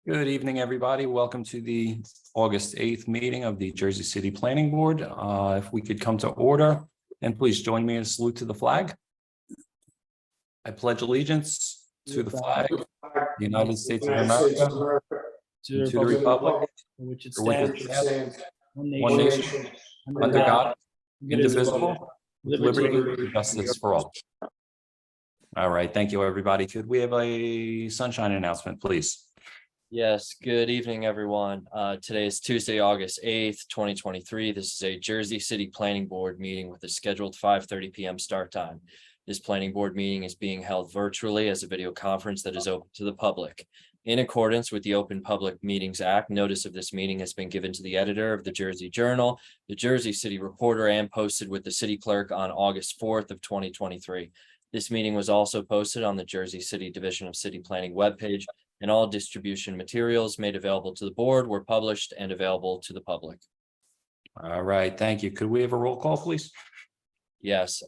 Good evening, everybody. Welcome to the August 8th meeting of the Jersey City Planning Board. If we could come to order and please join me in a salute to the flag. I pledge allegiance to the flag, of the United States of America, and to the republic which it for which stands, it stands, one one nation, nation, under God, indivisible, with liberty, liberty and justice for all. All right, thank you, everybody. Could we have a sunshine announcement, please? Yes, good evening, everyone. Today is Tuesday, August 8th, 2023. This is a Jersey City Planning Board meeting with a scheduled 5:30 p.m. start time. This planning board meeting is being held virtually as a video conference that is open to the public. In accordance with the Open Public Meetings Act, notice of this meeting has been given to the editor of the Jersey Journal, the Jersey City Reporter, and posted with the city clerk on August 4th of 2023. This meeting was also posted on the Jersey City Division of City Planning webpage, and all distribution materials made available to the board were published and available to the public. All right, thank you. Could we have a roll call, please? Yes,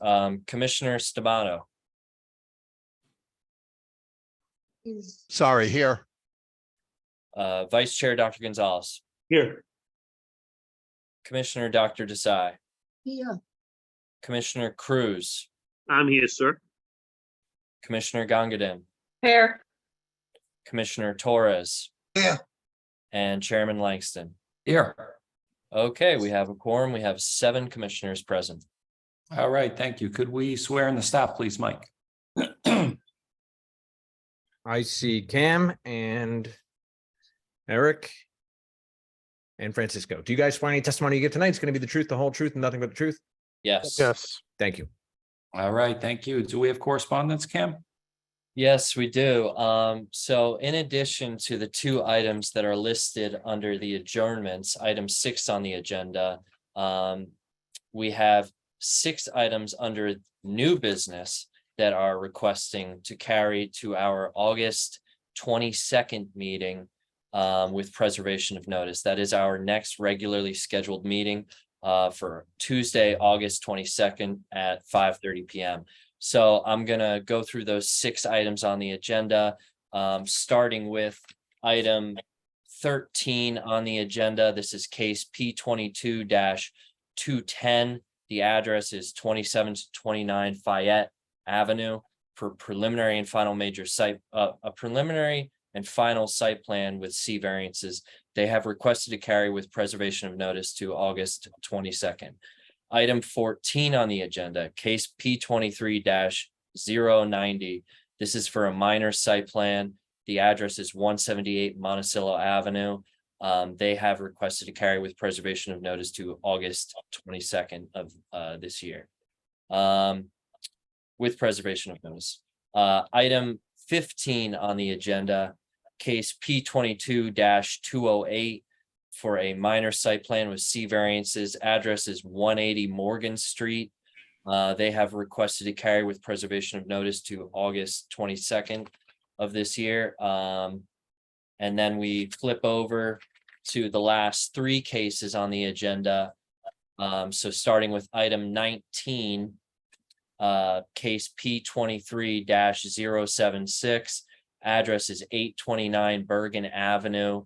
Commissioner Stabano, Sorry, here. Vice Chair Dr. Gonzalez, here, Commissioner Dr. Desai, Yeah, Commissioner Cruz, I'm here, sir. Commissioner Gangadin, here, Commissioner Torres. Yeah. And Chairman Langston. Here. Okay, we have a quorum. We have 7 commissioners present. All right, thank you. Could we swear in the staff, please, Mike? I see Cam and Eric and Francisco. Do you guys find any testimony you give tonight? It's going to be the truth, the whole truth, and nothing but the truth? Yes. Yes. Thank you. All right, thank you. Do we have correspondence, Cam? Yes, we do. So in addition to the 2 items that are listed under the adjournments, item 6 on the agenda, we have 6 items under new business that are requesting to carry to our August 22nd meeting with preservation of notice. That is our next regularly scheduled meeting for Tuesday, August 22nd at 5:30 p.m. So I'm gonna go through those 6 items on the agenda, starting with item 13 on the agenda. This is case P22-210. The address is 27 to 29 Fayette Avenue for preliminary and final major site, a preliminary and final site plan with C variances. They have requested to carry with preservation of notice to August 22nd. Item 14 on the agenda, case P23-090. This is for a minor site plan. The address is 178 Monticello Avenue. They have requested to carry with preservation of notice to August 22nd of this year. With preservation of notice. Item 15 on the agenda, case P22-208. For a minor site plan with C variances. Address is 180 Morgan Street. They have requested to carry with preservation of notice to August 22nd of this year. And then we flip over to the last 3 cases on the agenda. So starting with item 19, case P23-076. Address is 829 Bergen Avenue.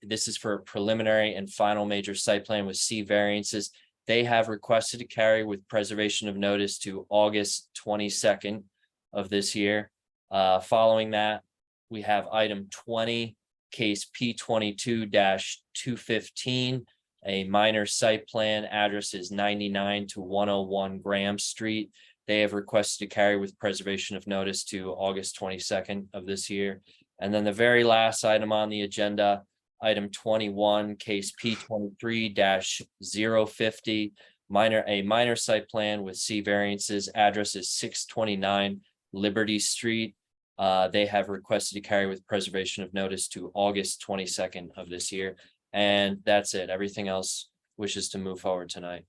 This is for a preliminary and final major site plan with C variances. They have requested to carry with preservation of notice to August 22nd of this year. Following that, we have item 20, case P22-215, a minor site plan. Address is 99 to 101 Graham Street. They have requested to carry with preservation of notice to August 22nd of this year. And then the very last item on the agenda, item 21, case P23-050, a minor site plan with C variances. Address is 629 Liberty Street. They have requested to carry with preservation of notice to August 22nd of this year. And that's it. Everything else wishes to move forward tonight.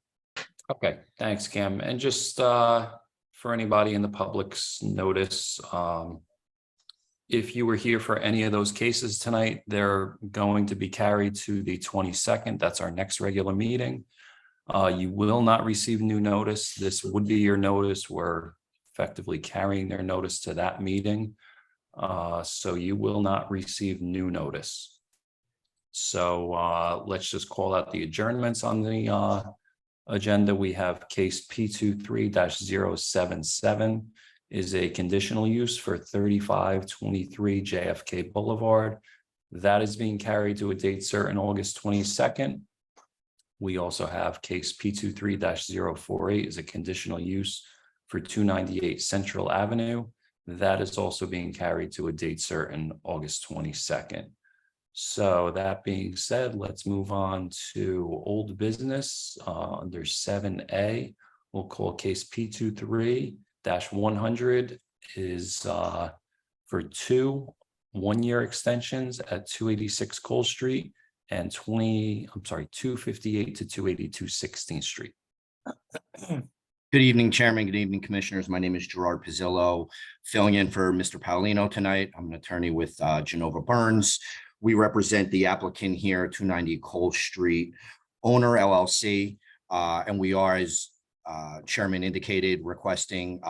Okay, thanks, Cam. And just for anybody in the public's notice, if you were here for any of those cases tonight, they're going to be carried to the 22nd. That's our next regular meeting. You will not receive new notice. This would be your notice. We're effectively carrying their notice to that meeting. So you will not receive new notice. So let's just call out the adjournments on the agenda. We have case P23-077 is a conditional use for 3523 JFK Boulevard. That is being carried to a date certain, August 22nd. We also have case P23-048 is a conditional use for 298 Central Avenue. That is also being carried to a date certain, August 22nd. So that being said, let's move on to old business under 7A. We'll call case P23-100 is for 2 one-year extensions at 286 Cole Street and 258 to 282 16th Street. Good evening, Chairman. Good evening, Commissioners. My name is Gerard Pizzillo, filling in for Mr. Paolino tonight. I'm an attorney with Genova Burns. We represent the applicant here, 290 Cole Street, owner LLC, and we are, as Chairman indicated, requesting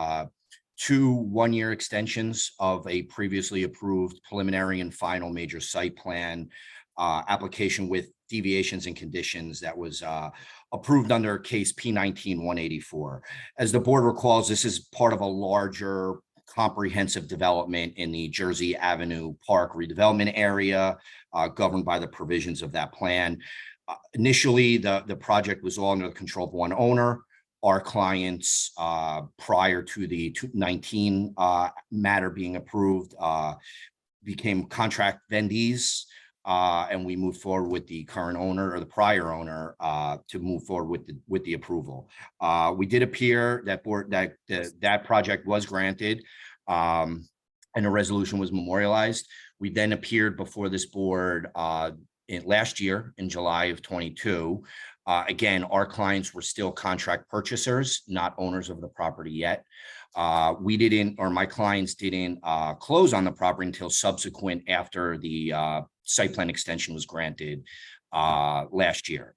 2 one-year extensions of a previously approved preliminary and final major site plan application with deviations and conditions that was approved under case P19-184. As the board recalls, this is part of a larger comprehensive development in the Jersey Avenue Park redevelopment area, governed by the provisions of that plan. Initially, the project was all under the control of one owner. Our clients, prior to the 2019 matter being approved, became contract vendees, and we moved forward with the current owner or the prior owner to move forward with the approval. We did appear that project was granted, and a resolution was memorialized. We then appeared before this board last year in July of 22. Again, our clients were still contract purchasers, not owners of the property yet. My clients didn't close on the property until subsequent after the site plan extension was granted last year.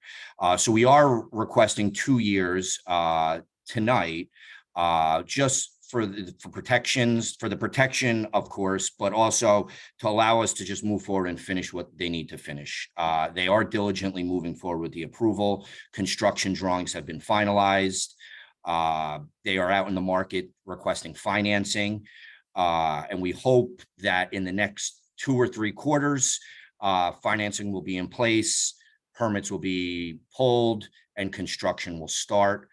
So we are requesting 2 years tonight, just for the protection, of course, but also to allow us to just move forward and finish what they need to finish. They are diligently moving forward with the approval. Construction drawings have been finalized. They are out in the market requesting financing. And we hope that in the next 2 or 3 quarters, financing will be in place, permits will be pulled, and construction will start.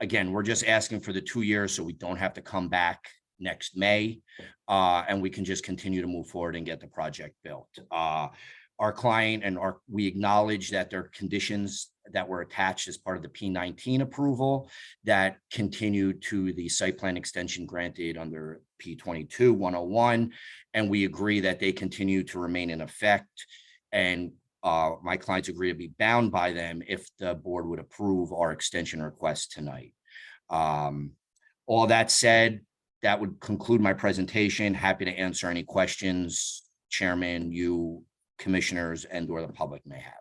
Again, we're just asking for the 2 years so we don't have to come back next May, and we can just continue to move forward and get the project built. Our client we acknowledge that there are conditions that were attached as part of the P19 approval that continued to the site plan extension granted under P22-101, and we agree that they continue to remain in effect, and my clients agree to be bound by them if the board would approve our extension request tonight. All that said, that would conclude my presentation. Happy to answer any questions, Chairman, you, Commissioners, and/or the public may have.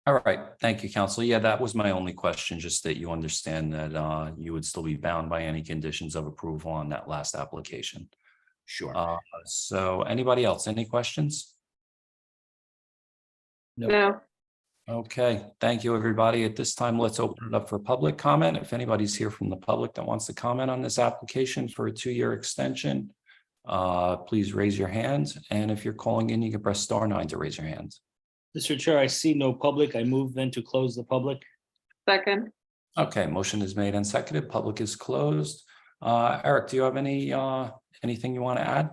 All right, thank you, Counsel. Yeah, that was my only question, just that you understand that you would still be bound by any conditions of approval on that last application. Sure. So anybody else, any questions? No. Okay, thank you, everybody. At this time, let's open it up for public comment. If anybody's here from the public that wants to comment on this application for a 2-year extension, please raise your hand. And if you're calling in, you can press *9 to raise your hand. Mr. Chair, I see no public. I move then to close the public. Second. Okay, motion is made and seconded. Public is closed. Eric, do you have anything you want to add?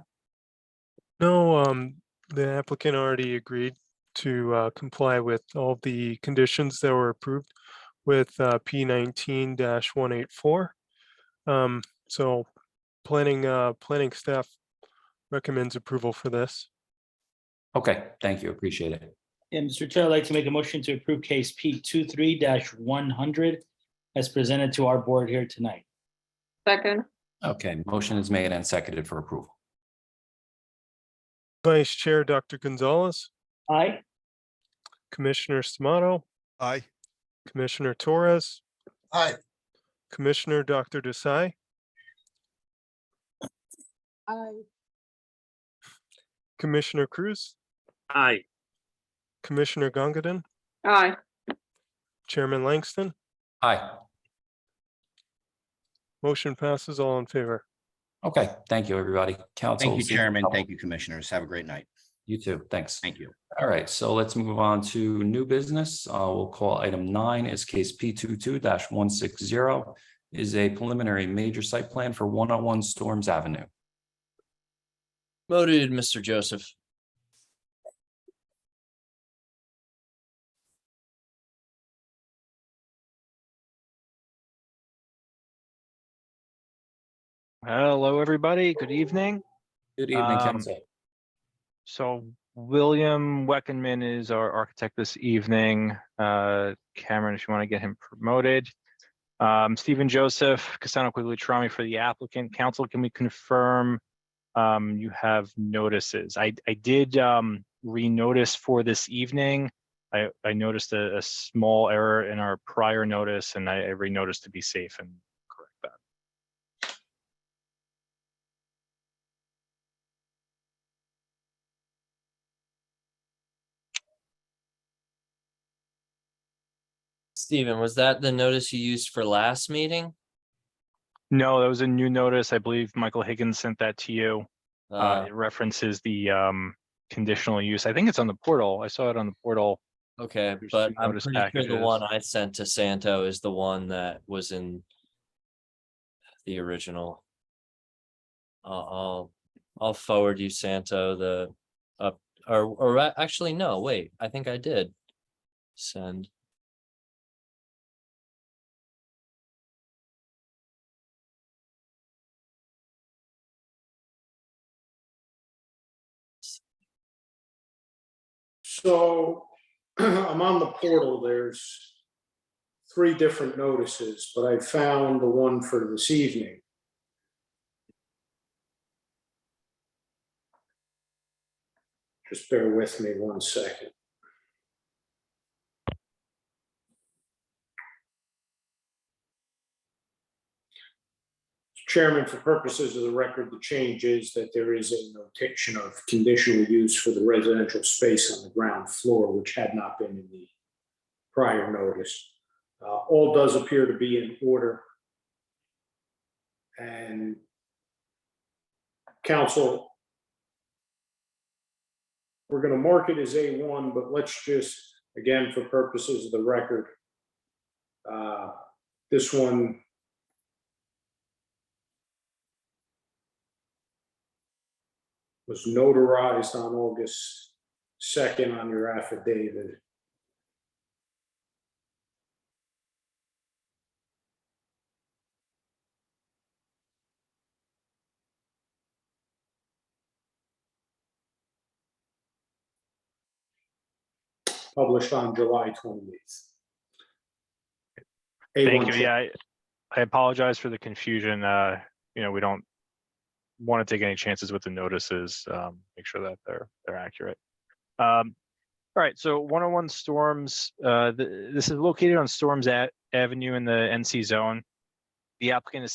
No, the applicant already agreed to comply with all the conditions that were approved with P19-184. So planning staff recommends approval for this. Okay, thank you. Appreciate it. And Mr. Chair, I'd like to make a motion to approve case P23-100 as presented to our board here tonight. Second. Okay, motion is made and seconded for approval. Vice Chair Dr. Gonzalez, Aye. Commissioner Stamato, Aye. Commissioner Torres, Aye. Commissioner Dr. Desai, Aye. Commissioner Cruz, Aye. Commissioner Gongadin, aye, Chairman Langston, Aye. motion passes all in favor. Okay, thank you, everybody. Council. Thank you, see in Chairman. trouble. Thank you, Commissioners. Have a great night. You too. Thanks. Thank you. All right, so let's move on to new business. We'll call item 9 is case P 22-160, is a preliminary major site plan for 101 Storms Avenue. Noted, Mr. Joseph. Hello, everybody. Good evening. Good evening, Um, council. So William Weckenman is our architect this evening. Cameron, if you want to get him promoted. Stephen Joseph, Cassano Quigley-Trami for the applicant. Council, can we confirm you have notices? I did renotice for this evening. I noticed a small error in our prior notice, and I renoticed to be safe and correct that. Stephen, was that the notice you used for last meeting? No, that was a new notice. I believe Michael Higgins sent that to you. It references the conditional use. I think it's on the portal. I saw it on the portal. Okay, There's but two I'm notice pretty sure the packages. one I sent to Santo is the one that was in the original. I'll forward you Santo the actually no, wait, I think I did send. So I'm on the portal, there's 3 different notices, but I found the one for this evening. Just bear with me 1 second. Chairman, for purposes of the record, the change is that there is a notation of conditional use for the residential space on the ground floor, which had not been in the prior notice. All does appear to be in order. And council, we're going to mark it as A1, but let's just, again, for purposes of the record, this one was notarized on August 2nd on your affidavit. Published on July 28th. Thank A1 you. Yeah, I apologize for the confusion. We don't want to take any chances with the notices. Make sure that they're accurate. All right, so 101 Storms. This is located on Storms Avenue in the NC zone. The applicant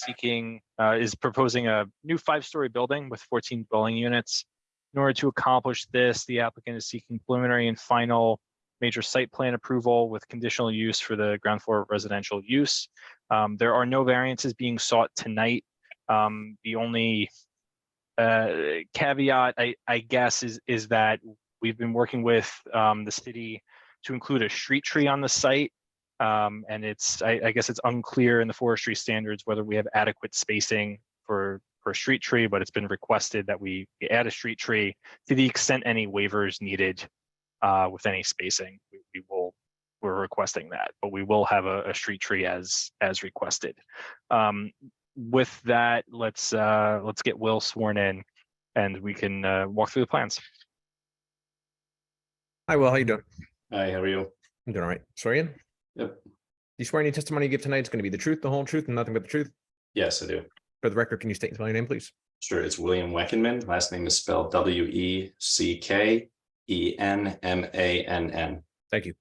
is proposing a new 5-story building with 14 dwelling units. In order to accomplish this, the applicant is seeking preliminary and final major site plan approval with conditional use for the ground floor residential use. There are no variances being sought tonight. The only caveat, I guess, is that we've been working with the city to include a street tree on the site. And I guess it's unclear in the forestry standards whether we have adequate spacing for a street tree, but it's been requested that we add a street tree to the extent any waivers needed with any spacing. We're requesting that, but we will have a street tree as requested. With that, let's get Will sworn in, and we can walk through the plans. Hi, Will, how you doing? Hi, how are you? I'm doing all right. Swear in? Yep. You swear any testimony you give tonight is going to be the truth, the whole truth, and nothing but the truth? Yes, I do. For the record, can you state and spell your name, please? Sure. It's William Weckenman. Last name is spelled Weckenmann. Thank you.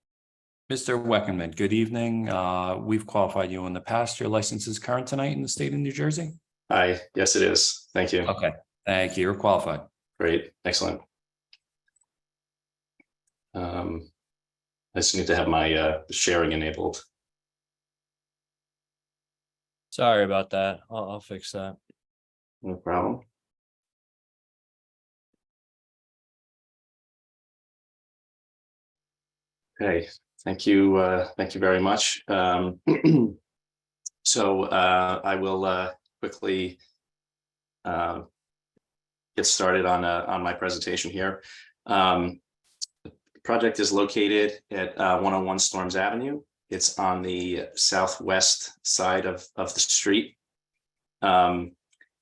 Mr. Weckerman, good evening. We've qualified you in the past. Your license is current tonight in the state of New Jersey? Hi, yes, it is. Thank you. Okay, thank you. You're qualified. Great, excellent. I just need to have my sharing enabled. Sorry about that. I'll fix that. No problem. Okay, thank you. Thank you very much. So I will quickly get started on my presentation here. The project is located at 101 Storms Avenue. It's on the southwest side of the street.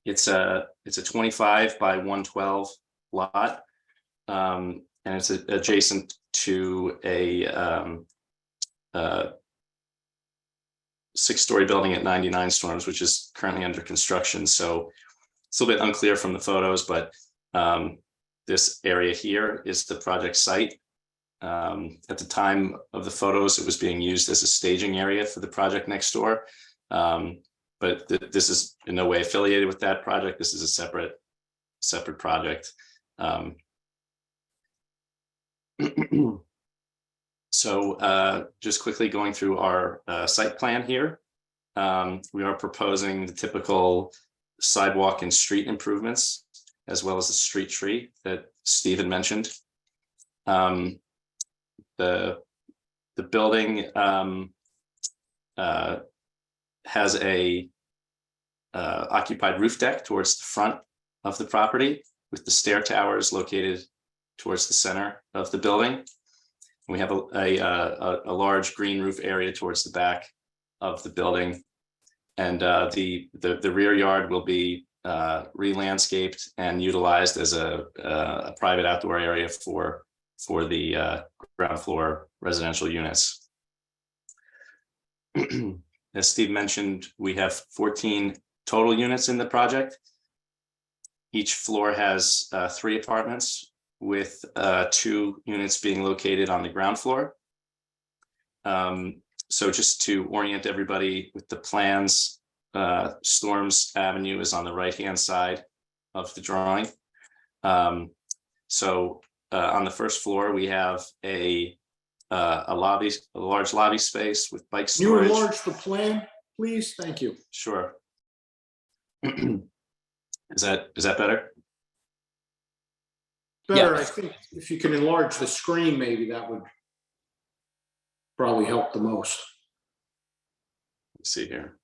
It's a 25 by 112 lot, and it's adjacent to a 6-story building at 99 Storms, which is currently under construction. So it's a little bit unclear from the photos, but this area here is the project site. At the time of the photos, it was being used as a staging area for the project next door. But this is in no way affiliated with that project. This is a separate project. So just quickly going through our site plan here. We are proposing the typical sidewalk and street improvements, as well as the street tree that Stephen mentioned. The building has a occupied roof deck towards the front of the property, with the stair towers located towards the center of the building. We have a large green roof area towards the back of the building, and the rear yard will be re-landscaped and utilized as a private outdoor area for the ground floor residential units. As Steve mentioned, we have 14 total units in the project. Each floor has 3 apartments, with 2 units being located on the ground floor. So just to orient everybody with the plans, Storms Avenue is on the right-hand side of the drawing. So on the first floor, we have a large lobby space with bike Can you storage. enlarge the plan, please? Thank you. Sure. Is that better? Better, Yeah. I think if you can enlarge the screen, maybe that would probably help the most. Let's see here.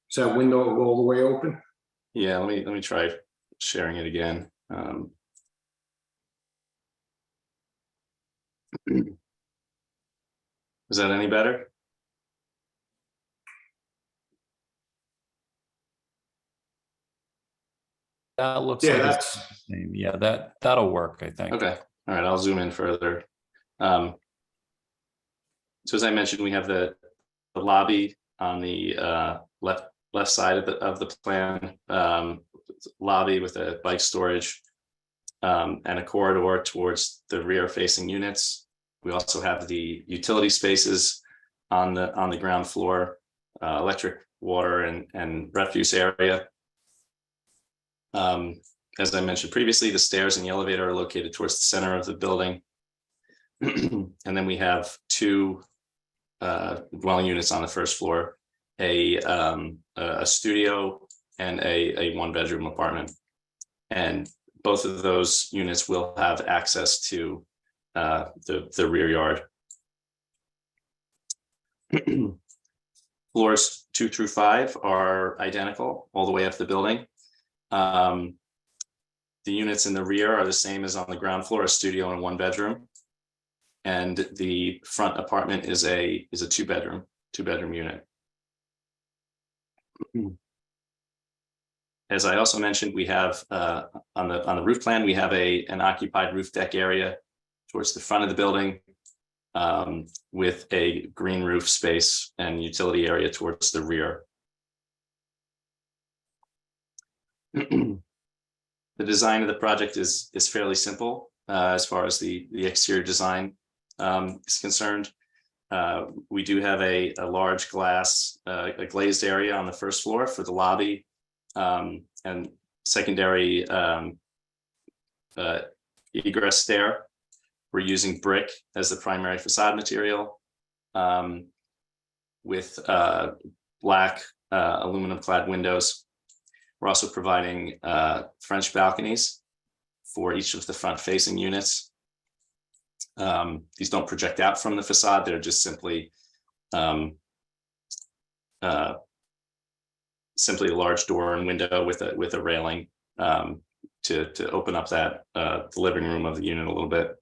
Is that window all the way open? Yeah, let me try sharing it again. Is that any better? That looks Yeah, like it's that's, the same. Yeah, that'll work, I think. Okay, all right, I'll zoom in further. So as I mentioned, we have the lobby on the left side of the plan, lobby with a bike storage, and a corridor towards the rear facing units. We also have the utility spaces on the ground floor, electric, water, and refuse area. As I mentioned previously, the stairs and the elevator are located towards the center of the building. And then we have 2 dwelling units on the first floor, a studio and a 1-bedroom apartment. And both of those units will have access to the rear yard. Floors 2 through 5 are identical all the way up the building. The units in the rear are the same as on the ground floor, a studio and 1-bedroom. And the front apartment is a 2-bedroom unit. As I also mentioned, we have on the roof plan, we have an occupied roof deck area towards the front of the building, with a green roof space and utility area towards the rear. The design of the project is fairly simple as far as the exterior design is concerned. We do have a large glass, a glazed area on the first floor for the lobby, and secondary egress stair. We're using brick as the primary facade material, with black aluminum clad windows. We're also providing French balconies for each of the front facing units. These don't project out from the facade, they're just simply a large door and window with a railing to open up that the living room of the unit a little bit.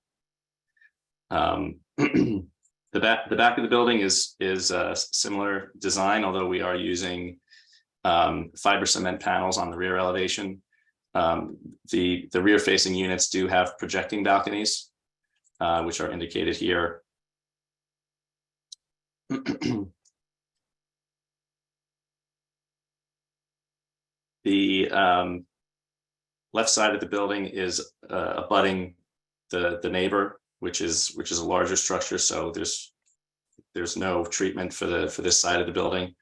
The back of the building is a similar design, although we are using fiber cement panels on the rear elevation. The rear facing units do have projecting balconies, which are indicated here. The left side of the building is abutting the neighbor, which is a larger structure. So there's no treatment for this side of the building.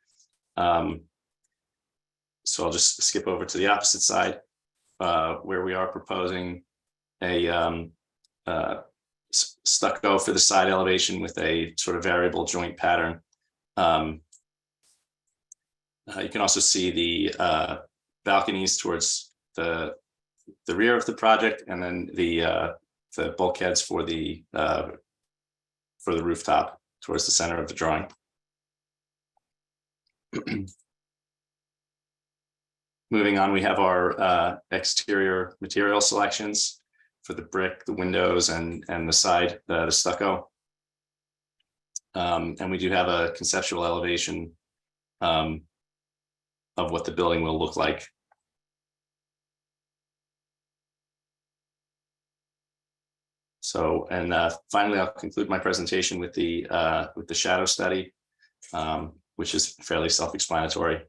So I'll just skip over to the opposite side, where we are proposing a stucco for the side elevation with a sort of variable joint pattern. You can also see the balconies towards the rear of the project, and then the bulkheads for the rooftop towards the center of the drawing. Moving on, we have our exterior material selections for the brick, the windows, and the side, the stucco. And we do have a conceptual elevation of what the building will look like. So, and finally, I'll conclude my presentation with the shadow study, which is fairly self-explanatory.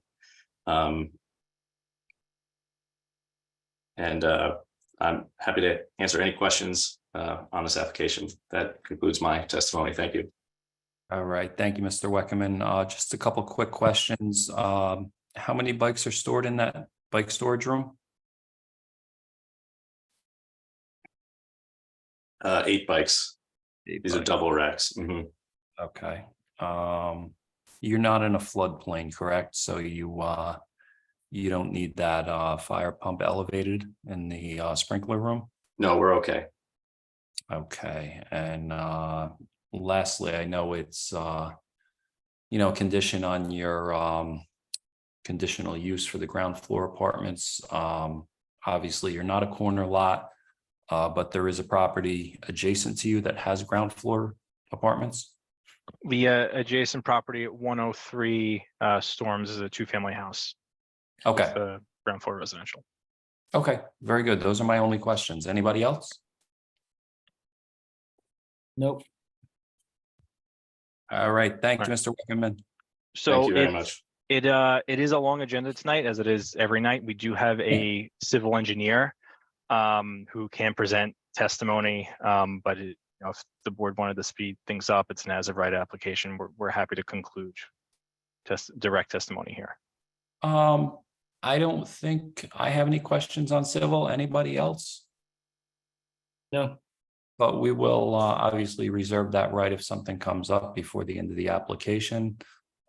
And I'm happy to answer any questions on this application. That concludes my testimony. Thank you. All right, thank you, Mr. Weckerman. Just a couple quick questions. How many bikes are stored in that bike storage room? 8 bikes. These are double racks. Mhm. Okay. You're not in a floodplain, correct? So you don't need that fire pump elevated in the sprinkler room? No, we're okay. Okay, and lastly, I know it's condition on your conditional use for the ground floor apartments. Obviously, you're not a corner lot, but there is a property adjacent to you that has ground floor apartments. The adjacent property at 103 Storms is a 2-family house. Okay, Ground floor residential. okay, very good. Those are my only questions. Anybody else? Nope. All right, thank you, Mr. Wickerman. So Thank you very much. It is a long agenda tonight, as it is every night. We do have a civil engineer who can present testimony, but if the board wanted to speed things up, it's an as-of-right application. We're happy to conclude direct testimony here. I don't think I have any questions on civil. Anybody else? No. But we will obviously reserve that right if something comes up before the end of the application.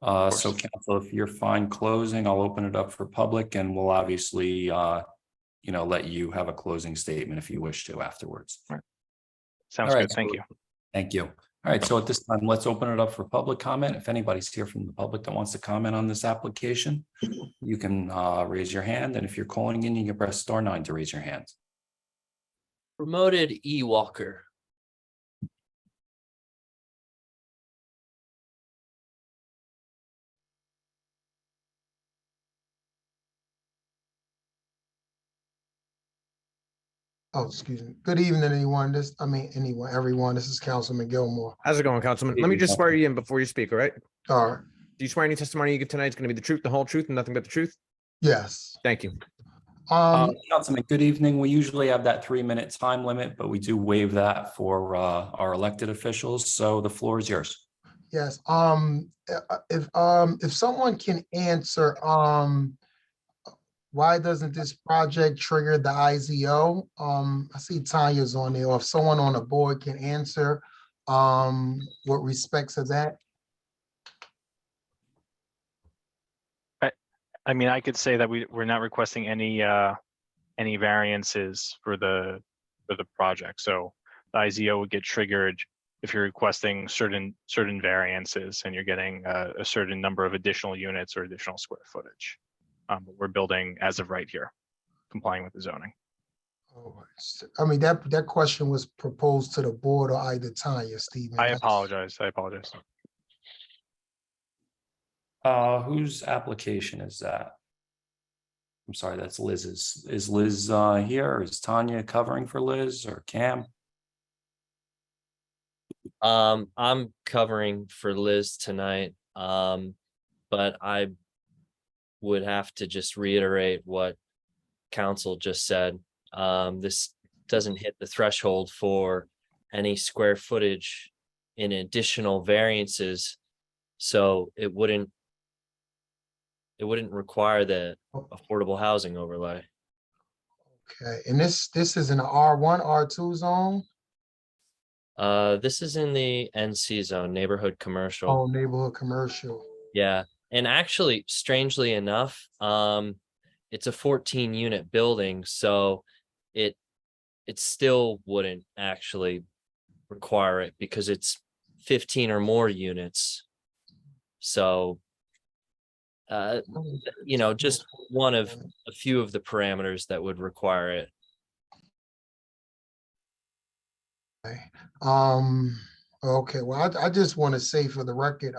So council, if you're fine closing, I'll open it up for public, and we'll obviously let you have a closing statement if you wish to afterwards. All right. Sounds All right, good. Thank you. Thank you. All right, so at this time, let's open it up for public comment. If anybody's here from the public that wants to comment on this application, you can raise your hand, and if you're calling in, you can press *9 to raise your hand. Promoted E. Walker. Oh, excuse me. Good evening, everyone. Everyone. This is Councilman Gilmore. How's it going, Councilman? Let me just swear you in before you speak, all right? All right. Do you swear any testimony you give tonight is going to be the truth, the whole truth, and nothing but the truth? Yes. Thank you. Councilman, good evening. We usually have that 3-minute time limit, but we do waive that for our elected officials. So the floor is yours. Yes. If someone can answer, why doesn't this project trigger the IZO? I see Tanya's on there, or if someone on the board can answer, with respects to that. I mean, I could say that we're not requesting any variances for the project. So the IZO would get triggered if you're requesting certain variances and you're getting a certain number of additional units or additional square footage. But we're building as of right here, complying with the zoning. Oh, I mean, that question was proposed to the board or either Tanya, Stephen. I apologize. I apologize. Whose application is that? I'm sorry, that's Liz's. Is Liz here? Is Tanya covering for Liz or Cam? I'm covering for Liz tonight, but I would have to just reiterate what council just said. This doesn't hit the threshold for any square footage in additional variances, so it wouldn't require the affordable housing overlay. Okay, and this is an R1, R2 zone? This is in the NC zone, neighborhood commercial. Oh, neighborhood commercial. Yeah, and actually, strangely enough, it's a 14 unit building, so it still wouldn't actually require it because it's 15 or more units. So, just one of a few of the parameters that would require it. Okay, well, I just want to say for the record,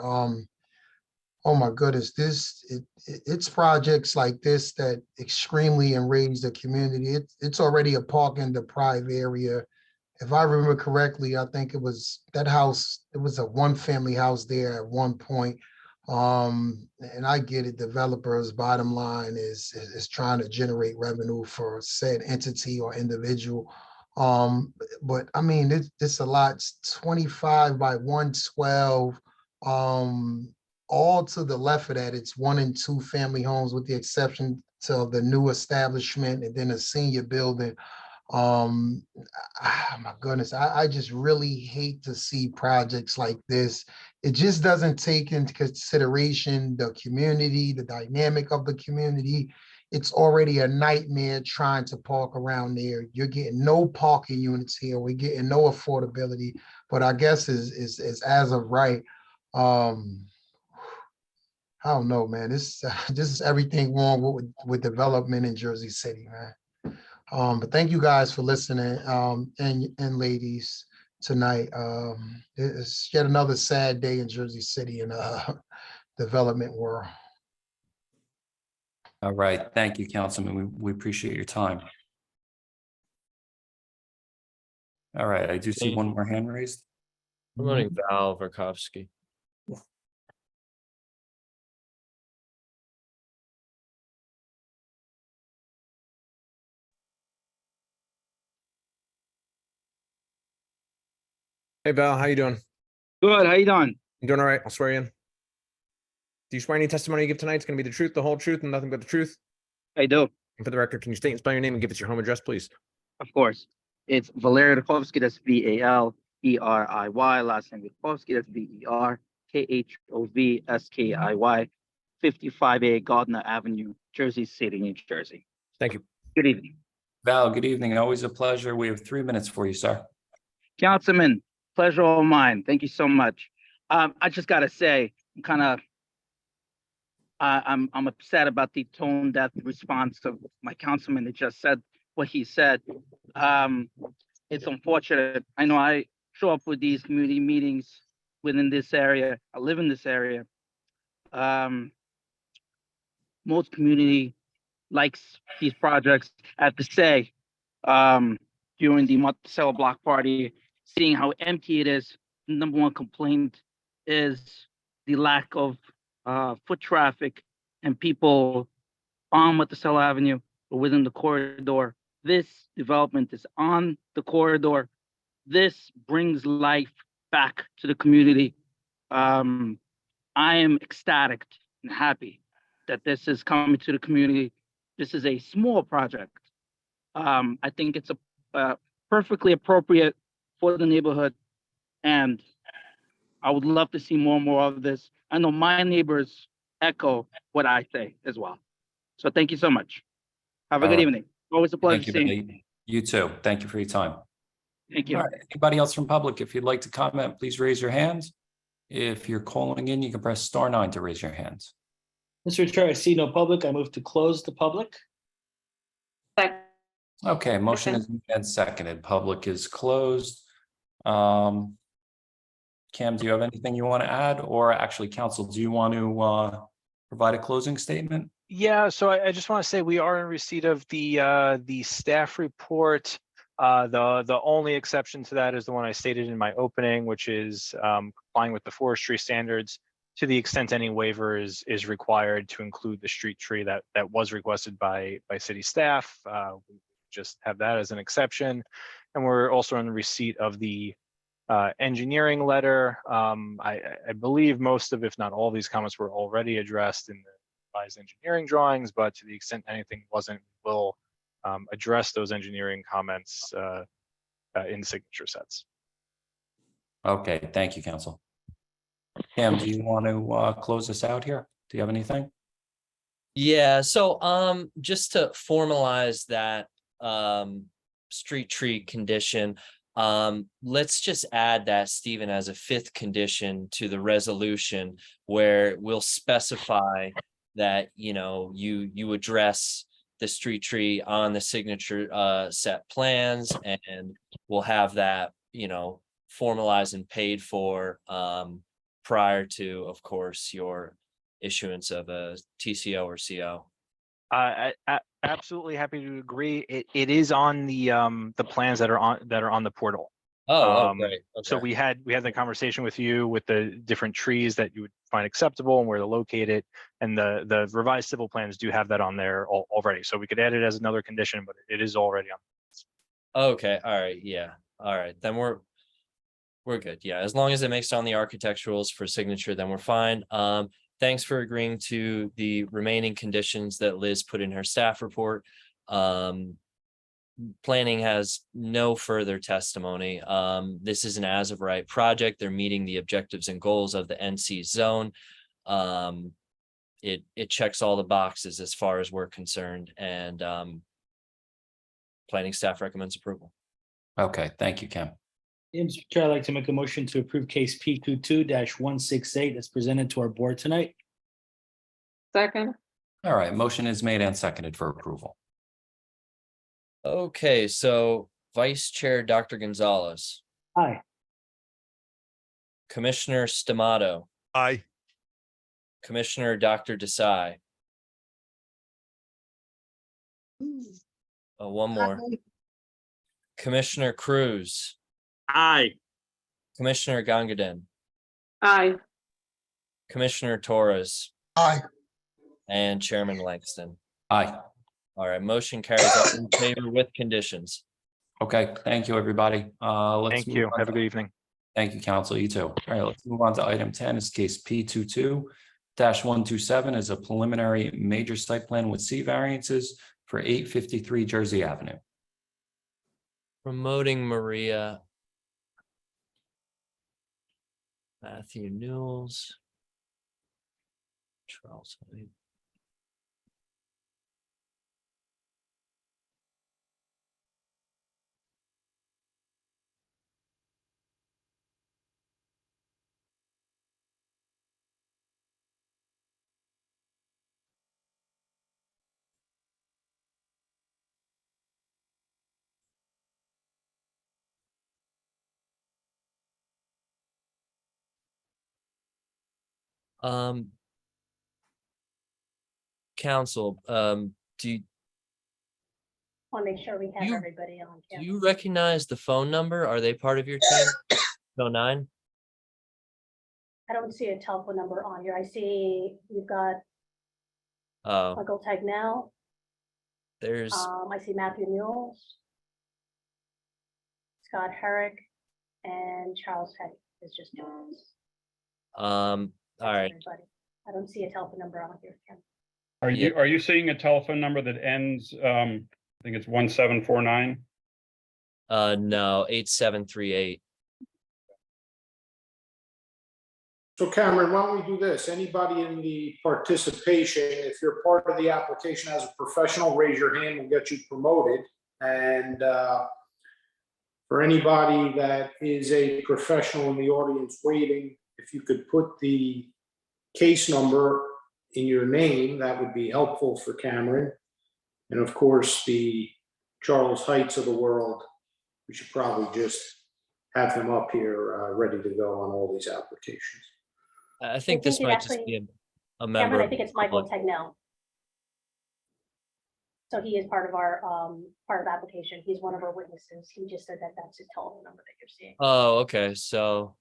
oh my goodness, it's projects like this that extremely enrage the community. It's already a parking deprived area. If I remember correctly, I think it was that house, it was a one-family house there at one point. And I get it, developers' bottom line is trying to generate revenue for said entity or individual. But I mean, this a lot's 25 by 112. All to the left of that, it's 1 and 2 family homes with the exception to the new establishment and then a senior building. My goodness, I just really hate to see projects like this. It just doesn't take into consideration the community, the dynamic of the community. It's already a nightmare trying to park around there. You're getting no parking units here. We're getting no affordability, but I guess is as of right. I don't know, man. This is everything wrong with development in Jersey City, man. But thank you guys for listening, and ladies tonight. It's yet another sad day in Jersey City in development world. All right, thank you, Councilman. We appreciate your time. All right, I do see one more hand raised. Promoting Val Verkovsky. Hey Val, how you doing? Good, how you doing? You doing all right? I'll swear you in. Do you swear any testimony you give tonight is going to be the truth, the whole truth, and nothing but the truth? I do. And for the record, can you state and spell your name and give us your home address, please? Of course. It's Valery Verkovsky, that's Valeriy, last name Verkovsky, that's Verkhovsky, 55A Gardner Avenue, Jersey City, New Jersey. Thank you. Good evening. Val, good evening. Always a pleasure. We have 3 minutes for you, sir. Councilman, pleasure all mine. Thank you so much. I just gotta say, I'm upset about the tone deaf response of my councilman that just said what he said. It's unfortunate. I know I show up with these community meetings within this area. I live in this area. Most community likes these projects. I have to say, during the Monticello block party, seeing how empty it is, the number one complaint is the lack of foot traffic and people on Monticello Avenue or within the corridor. This development is on the corridor. This brings life back to the community. I am ecstatic and happy that this is coming to the community. this is a small project. I think it's perfectly appropriate for the neighborhood, and I would love to see more and more of this. I know my neighbors echo what I say as well. So thank you so much. Have a All good right. evening. Always a pleasure Thank you, seeing you. Billy. You too. Thank you for your time. Thank you. All right. Anybody else from public? If you'd like to comment, please raise your hand. If you're calling in, you can press *9 to raise your hands. Mr. Chair, I see no public. I move to close the public. Second. Okay, motion is made and seconded. Public is closed. Cam, do you have anything you want to add? Or actually, counsel, do you want to provide a closing statement? Yeah, so I just want to say we are in receipt of the staff report. The only exception to that is the one I stated in my opening, which is complying with the forestry standards to the extent any waiver is required to include the street tree that was requested by city staff. We just have that as an exception, and we're also in receipt of the engineering letter. I believe most of, if not all, these comments were already addressed in the revised engineering drawings, but to the extent anything wasn't, we'll address those engineering comments in signature sets. Okay, thank you, counsel. Cam, do you want to close this out here? Do you have anything? Yeah, so just to formalize that street tree condition, let's just add that, Stephen, as a 5th condition to the resolution, where we'll specify that, you address the street tree on the signature set plans, and we'll have that, formalized and paid for prior to, of course, your issuance of a TCO or CO. I absolutely happy to agree. It is on the plans that are on the portal. Great. So we had the conversation with you with the different trees that you would find acceptable and where to locate it, and the revised civil plans do have that on there already. So we could add it as another condition, but it is already on. Okay, all right, yeah, all right, then we're good. Yeah, as long as it makes it on the architecturals for signature, then we're fine. Thanks for agreeing to the remaining conditions that Liz put in her staff report. Planning has no further testimony. This is an as of right project. They're meeting the objectives and goals of the NC zone. It checks all the boxes as far as we're concerned, and planning staff recommends approval. Okay, thank you, Cam. Mr. Chair, I'd like to make a motion to approve case P22-168 as presented to our board tonight. Second. All right, motion is made and seconded for approval. Okay, so Vice Chair Dr. Gonzalez, Aye. Commissioner Stamato, Aye. Commissioner Dr. Desai. One more. Commissioner Cruz, Aye. Commissioner Gangadin, Aye. Commissioner Torres, Aye. and Chairman Langston. Aye. All right, motion carries out in favor with conditions. Okay, thank you, everybody. Let's Thank move you. on Have a to- good evening. Thank you, counsel. You too. All right, let's move on to item 10. Is case P22-127 is a preliminary major site plan with C variances for 853 Jersey Avenue. Promoting Maria. Matthew Newells. Charles. Council, do you, Want to make sure we have You- everybody on do camera. you recognize the phone number? Are they part of your team? 09? I don't see a telephone number on here. I see you've got Oh, Michael Tagnell. there's, I see Matthew Mules, Scott Herrick, and Charles Petty is just joining us. all That's right. everybody. I don't see a telephone number on here, Ken. Are Yeah. you seeing a telephone number that ends, I think it's 1749? No, 8738. So Cameron, why don't we do this? Anybody in the participation, if you're part of the application as a professional, raise your hand, we'll get you promoted. And for anybody that is a professional in the audience waiting, if you could put the case number in your name, that would be helpful for Cameron. And of course, the Charles Heights of the world, we should probably just have them up here ready to go on all these applications. I think this it might just actually- be a member. Cameron, I of think the it's Michael public. Tegnell. So he is part of our, part of application. He's one of our witnesses. He just said that that's his telephone number that you're seeing. Oh, okay, so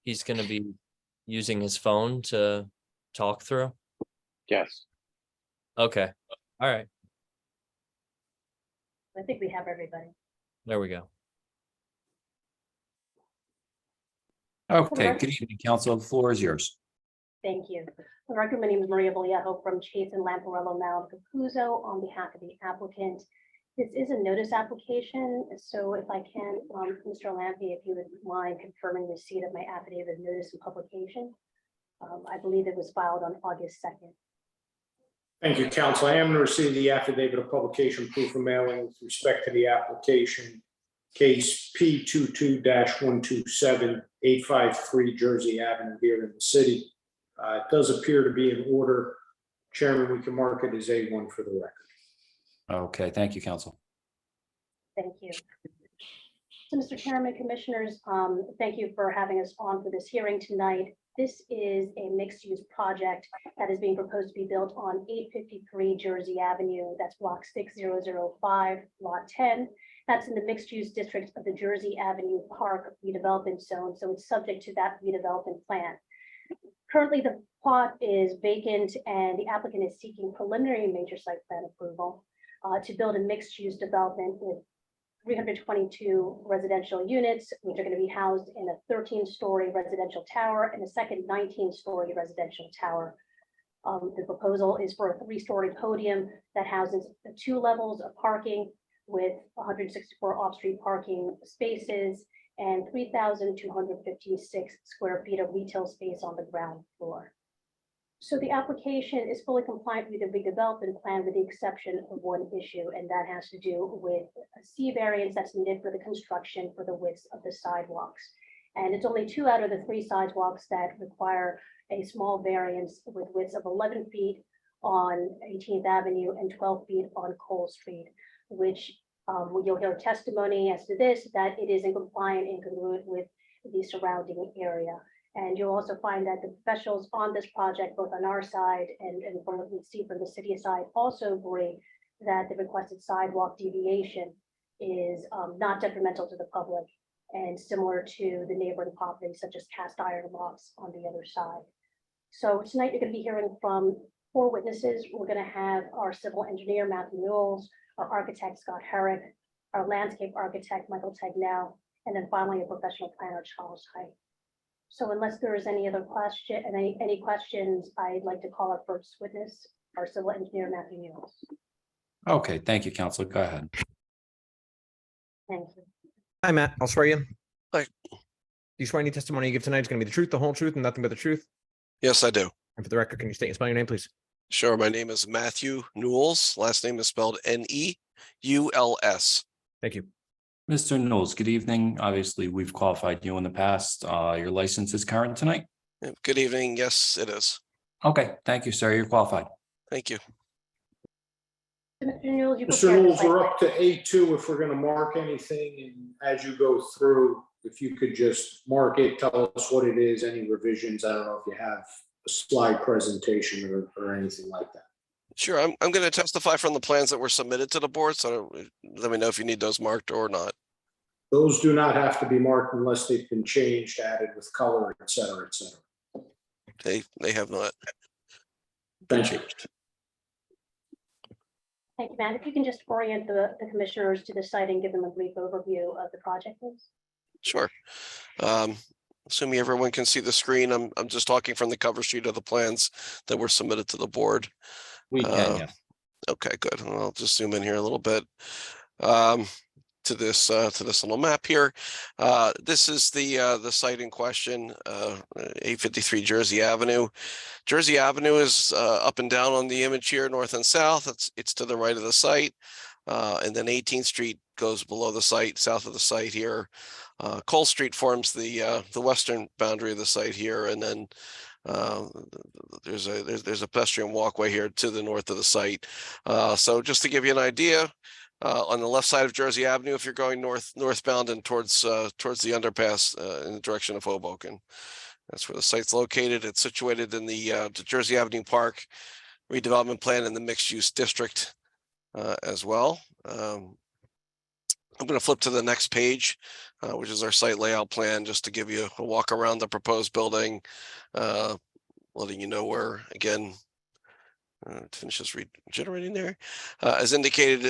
he's gonna be using his phone to talk through? Yes. Okay, all right, I think we have everybody. there we go. Okay, good evening, council. The floor is yours. Thank you. For the record, my name is Maria Vallejo from Chase and Lamparello Mount Capuzzo on behalf of the applicant. This is a notice application, so if I can, Mr. Lampe, if you would mind confirming receipt of my affidavit of notice and publication. I believe it was filed on August 2nd. Thank you, counsel. I am going to receive the affidavit of publication proof of mailing with respect to the application. Case P22-127853 Jersey Avenue here in the city. It does appear to be in order. Chairman, we can mark it as A1 for the record. Okay, thank you, council. Thank you. So, Mr. Chairman, Commissioners, thank you for having us on for this hearing tonight. This is a mixed-use project that is being proposed to be built on 853 Jersey Avenue. That's block 6005, lot 10. That's in the mixed-use district of the Jersey Avenue Park redevelopment zone, so it's subject to that redevelopment plan. Currently, the plot is vacant and the applicant is seeking preliminary major site plan approval to build a mixed-use development with 322 residential units, which are going to be housed in a 13-story residential tower and a second 19-story residential tower. The proposal is for a 3-story podium that houses 2 levels of parking with 164 off-street parking spaces and 3,256 square feet of retail space on the ground floor. So the application is fully compliant with the redevelopment plan with the exception of one issue, and that has to do with a C variance that's needed for the construction for the widths of the sidewalks. And it's only 2 out of the 3 sidewalks that require a small variance with widths of 11 feet on 18th Avenue and 12 feet on Cole Street, which you'll hear testimony as to this, that it is in compliant and congruent with the surrounding area. And you'll also find that the professionals on this project, both on our side and from what we see from the city side, also agree that the requested sidewalk deviation is not detrimental to the public and similar to the neighboring properties such as cast iron lofts on the other side. So tonight you're going to be hearing from 4 witnesses. We're going to have our civil engineer, Matthew Newells, our architect, Scott Herrick, our landscape architect, Michael Tegnell, and then finally a professional planner, Charles Height. So unless there is any other question, any questions, I'd like to call our first witness, our civil engineer, Matthew Newells. Okay, thank you, council. Go ahead. Thank you. Hi, Matt. I'll swear you in. Hi. Do you swear any testimony you give tonight is going to be the truth, the whole truth, and nothing but the truth? Yes, I do. And for the record, can you state and spell your name, please? Sure. My name is Matthew Newells. Last name is spelled N-E-U-L-S. Thank you. Mr. Knowles, good evening. Obviously, we've qualified you in the past. Your license is current tonight? Good evening. Yes, it is. Okay, thank you, sir. You're qualified. Thank you. Mr. Newells, you Mr. prepared the Knowles, site we're plan. up to A2 if we're going to mark anything. And as you go through, if you could just mark it, tell us what it is, any revisions. I don't know if you have a slide presentation or anything like that. Sure. I'm going to testify from the plans that were submitted to the board. So let me know if you need those marked or not. Those do not have to be marked unless they've been changed, added with color, et cetera, et cetera. They have not. Thank you. Thank you, Matt. If you can just orient the commissioners to the site and give them a brief overview of the project, please. Sure. assuming everyone can see the screen, I'm just talking from the cover sheet of the plans that were submitted to the board. We can, yes. Okay, good. I'll just zoom in here a little bit. To this little map here. This is the site in question, 853 Jersey Avenue. Jersey Avenue is up and down on the image here, north and south. It's to the right of the site. And then 18th Street goes below the site, south of the site here. Cole Street forms the western boundary of the site here, and then there's a pedestrian walkway here to the north of the site. So just to give you an idea, on the left side of Jersey Avenue, if you're going northbound and towards the underpass in the direction of Hoboken, that's where the site's located. It's situated in the Jersey Avenue Park redevelopment plan in the mixed-use district as well. I'm going to flip to the next page, which is our site layout plan, just to give you a walk around the proposed building, letting you know where, again, finishes regenerating there. As indicated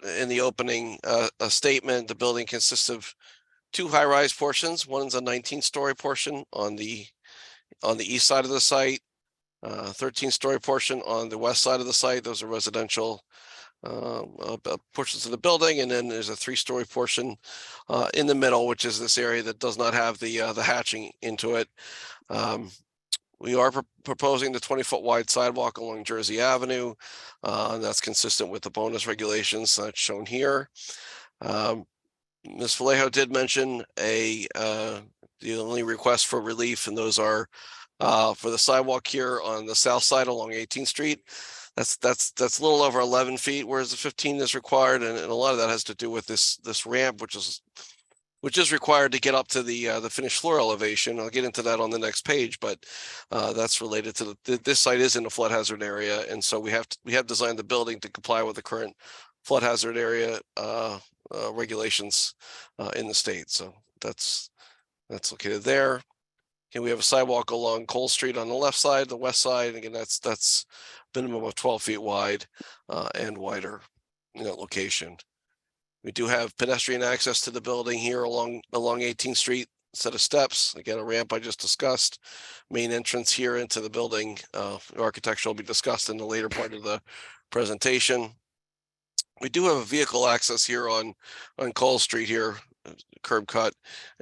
in the opening statement, the building consists of two high-rise portions. One's a 19-story portion on the east side of the site, 13-story portion on the west side of the site. Those are residential portions of the building, and then there's a 3-story portion in the middle, which is this area that does not have the hatching into it. We are proposing the 20-foot wide sidewalk along Jersey Avenue, and that's consistent with the bonus regulations that's shown here. Ms. Vallejo did mention the only request for relief, and those are for the sidewalk here on the south side along 18th Street. That's a little over 11 feet, whereas the 15 is required, and a lot of that has to do with this ramp, which is required to get up to the finished floor elevation. I'll get into that on the next page, but that's related to this site is in a flood hazard area, and so we have designed the building to comply with the current flood hazard area regulations in the state. So that's located there. And we have a sidewalk along Cole Street on the left side, the west side. Again, that's minimum of 12 feet wide and wider in that location. We do have pedestrian access to the building here along 18th Street, set of steps. Again, a ramp I just discussed. Main entrance here into the building. Architecture will be discussed in the later part of the presentation. We do have a vehicle access here on Cole Street here, curb cut,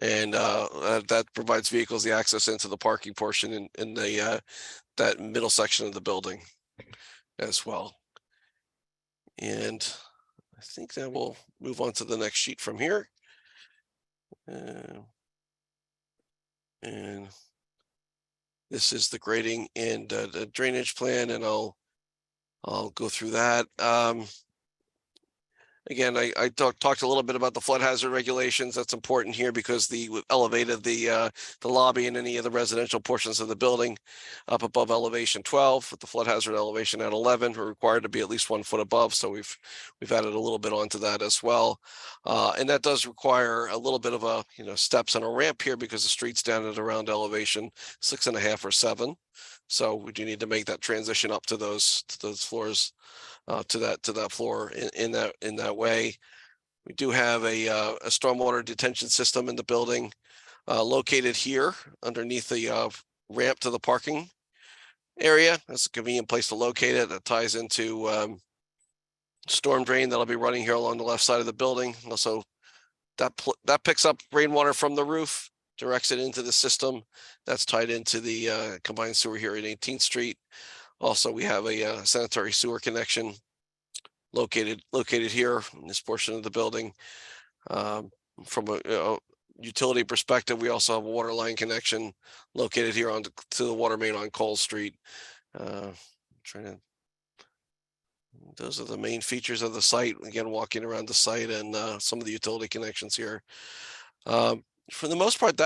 and that provides vehicles the access into the parking portion in that middle section of the building as well. And I think that we'll move on to the next sheet from here. And this is the grading and the drainage plan, and I'll go through that. Again, I talked a little bit about the flood hazard regulations. That's important here because we've elevated the lobby and any of the residential portions of the building up above elevation 12, with the flood hazard elevation at 11. We're required to be at least 1 foot above, so we've added a little bit onto that as well. And that does require a little bit of steps and a ramp here because the street's down at around elevation 6.5 or 7. So we do need to make that transition up to those floors. To that floor in that way. We do have a stormwater detention system in the building located here underneath the ramp to the parking area. That's a convenient place to locate it. That ties into storm drain that'll be running here along the left side of the building. Also, that picks up rainwater from the roof, directs it into the system. That's tied into the combined sewer here at 18th Street. Also, we have a sanitary sewer connection located here in this portion of the building. From a utility perspective, we also have a water line connection located here to the water main on Cole Street. Those are the main features of the site. Again, walking around the site and some of the utility connections here. For the most part,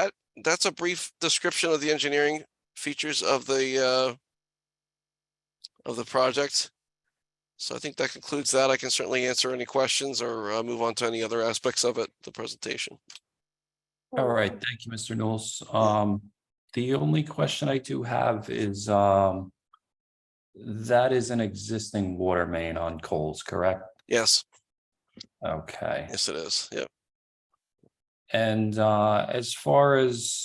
that's a brief description of the engineering features of the project. So I think that concludes that. I can certainly answer any questions or move on to any other aspects of it, the presentation. All right, thank you, Mr. Knowles. The only question I do have is that is an existing water main on Coles, correct? Yes. Okay. Yes, it is. Yep. And as far as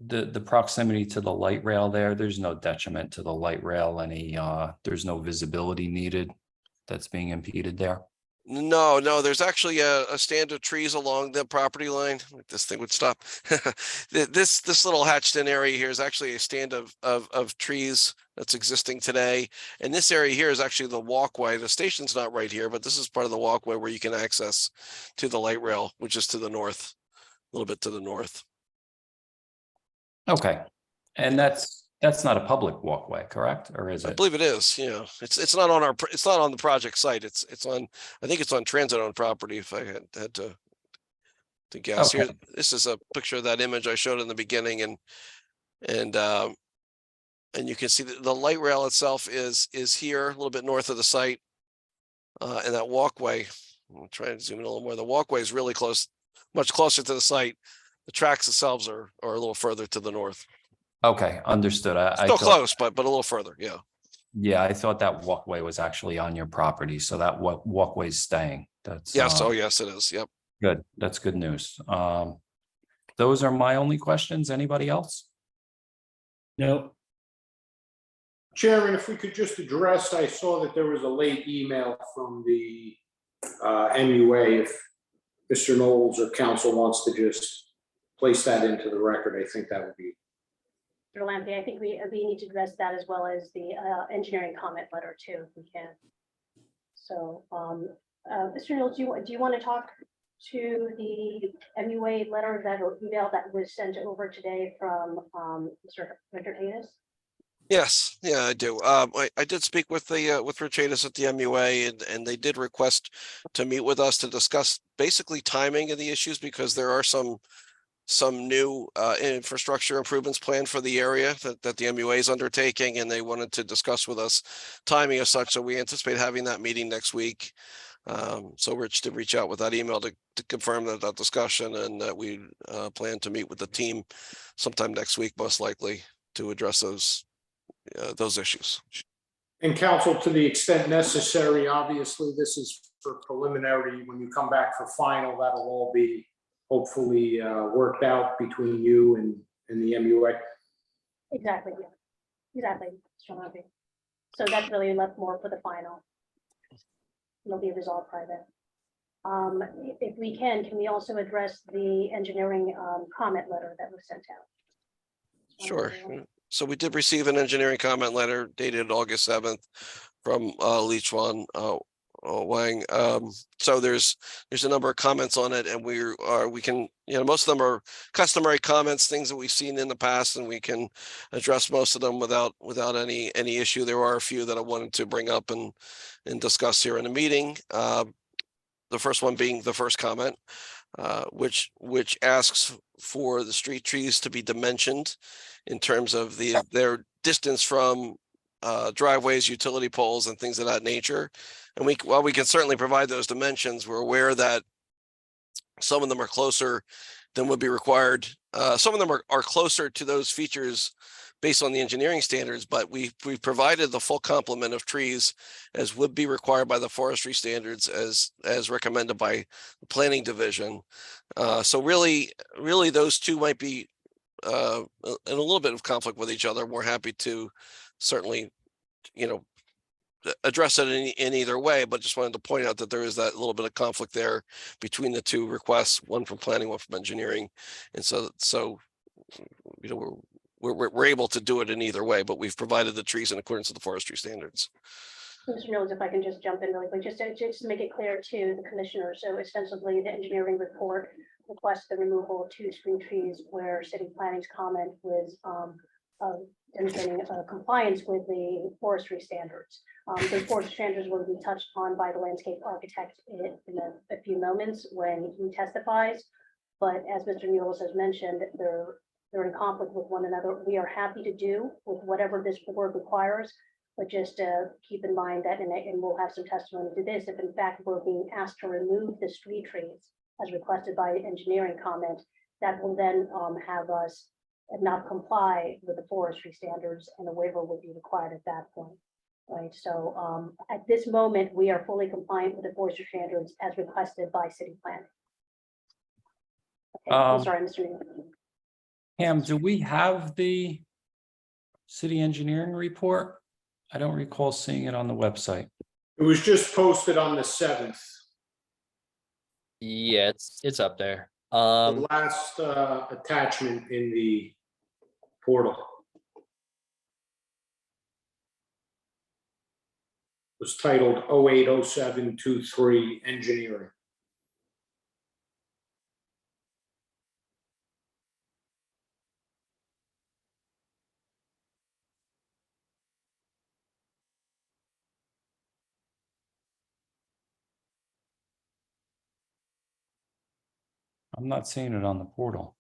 the proximity to the light rail there's no detriment to the light rail, there's no visibility needed that's being impeded there? No, there's actually a stand of trees along the property line. Like, this thing would stop. This little hatched in area here is actually a stand of trees that's existing today. And this area here is actually the walkway. The station's not right here, but this is part of the walkway where you can access to the light rail, which is to the north, a little bit to the north. Okay, and that's not a public walkway, correct? Or is I it? believe it is, yeah. It's not on it's not on the project site. It's on, I think it's on transit owned property, if I had to guess. Okay. Here, this is a picture of that image I showed in the beginning, and you can see the light rail itself is here a little bit north of the site. And that walkway, I'm trying to zoom in a little more. The walkway is really close, much closer to the site. The tracks themselves are a little further to the north. Okay, understood. I Still thought, close, but a little further, yeah. yeah, I thought that walkway was actually on your property, so that walkway's staying. That's Yes, oh yes, it is, yep. good. That's good news. Those are my only questions. Anybody else? No. Chairman, if we could just address, I saw that there was a late email from the MUA. If Mr. Knowles or council wants to just place that into the record, I think that would be. Mr. Lampe, I think we need to address that as well as the engineering comment letter too, if we can. So, Mr. Knowles, do you want to talk to the MUA letter that or email that was sent over today from Mr. Richard? Yes, yeah, I do. I did speak with Rochatus at the MUA, and they did request to meet with us to discuss basically timing of the issues, because there are some new infrastructure improvements planned for the area that the MUA is undertaking, and they wanted to discuss with us timing as such. So we anticipate having that meeting next week. So Rich did reach out with that email to confirm that discussion, and that we plan to meet with the team sometime next week, most likely, to address those issues. And council, to the extent necessary, obviously, this is for preliminary. When you come back for final, that'll all be hopefully worked out between you and the MUA. Exactly. Exactly. Mr. Lampe. So that's really left more for the final. It'll be resolved private. If we can we also address the engineering comment letter that was sent out? Sure. So we did receive an engineering comment letter dated August 7th from Li Chuan Wang. So there's a number of comments on it, and we can, most of them are customary comments, things that we've seen in the past, and we can address most of them without any issue. There are a few that I wanted to bring up and discuss here in the meeting. The first one being the first comment, which asks for the street trees to be dimensioned in terms of their distance from driveways, utility poles, and things of that nature. And while we can certainly provide those dimensions, we're aware that some of them are closer than would be required. Some of them are closer to those features based on the engineering standards, but we've provided the full complement of trees as would be required by the forestry standards as recommended by the planning division. So really those two might be in a little bit of conflict with each other. We're happy to certainly, address it in either way, but just wanted to point out that there is that little bit of conflict there between the two requests, one from planning, one from engineering. And so we're able to do it in either way, but we've provided the trees in accordance with the forestry standards. Mr. Knowles, if I can just jump in really quick, just to make it clear to the commissioner. So ostensibly, the engineering report requests the removal of 2 screen trees where city planning's comment was demonstrating compliance with the forestry standards. Those forestry standards will be touched on by the landscape architect in a few moments when he testifies. But as Mr. Knowles has mentioned, they're in conflict with one another. We are happy to do with whatever this board requires, but just keep in mind that, and we'll have some testimony to this, if in fact we're being asked to remove the street trees as requested by engineering comment, that will then have us not comply with the forestry standards, and a waiver will be required at that point. Right, so at this moment, we are fully compliant with the forestry standards as requested by city planning. Okay, I'm sorry, Mr. Newman. Pam, do we have the city engineering report? I don't recall seeing it on the website. It was just posted on the 7th. Yeah, it's up there. The last attachment in the portal was titled 080723 Engineering. I'm not seeing it on the portal.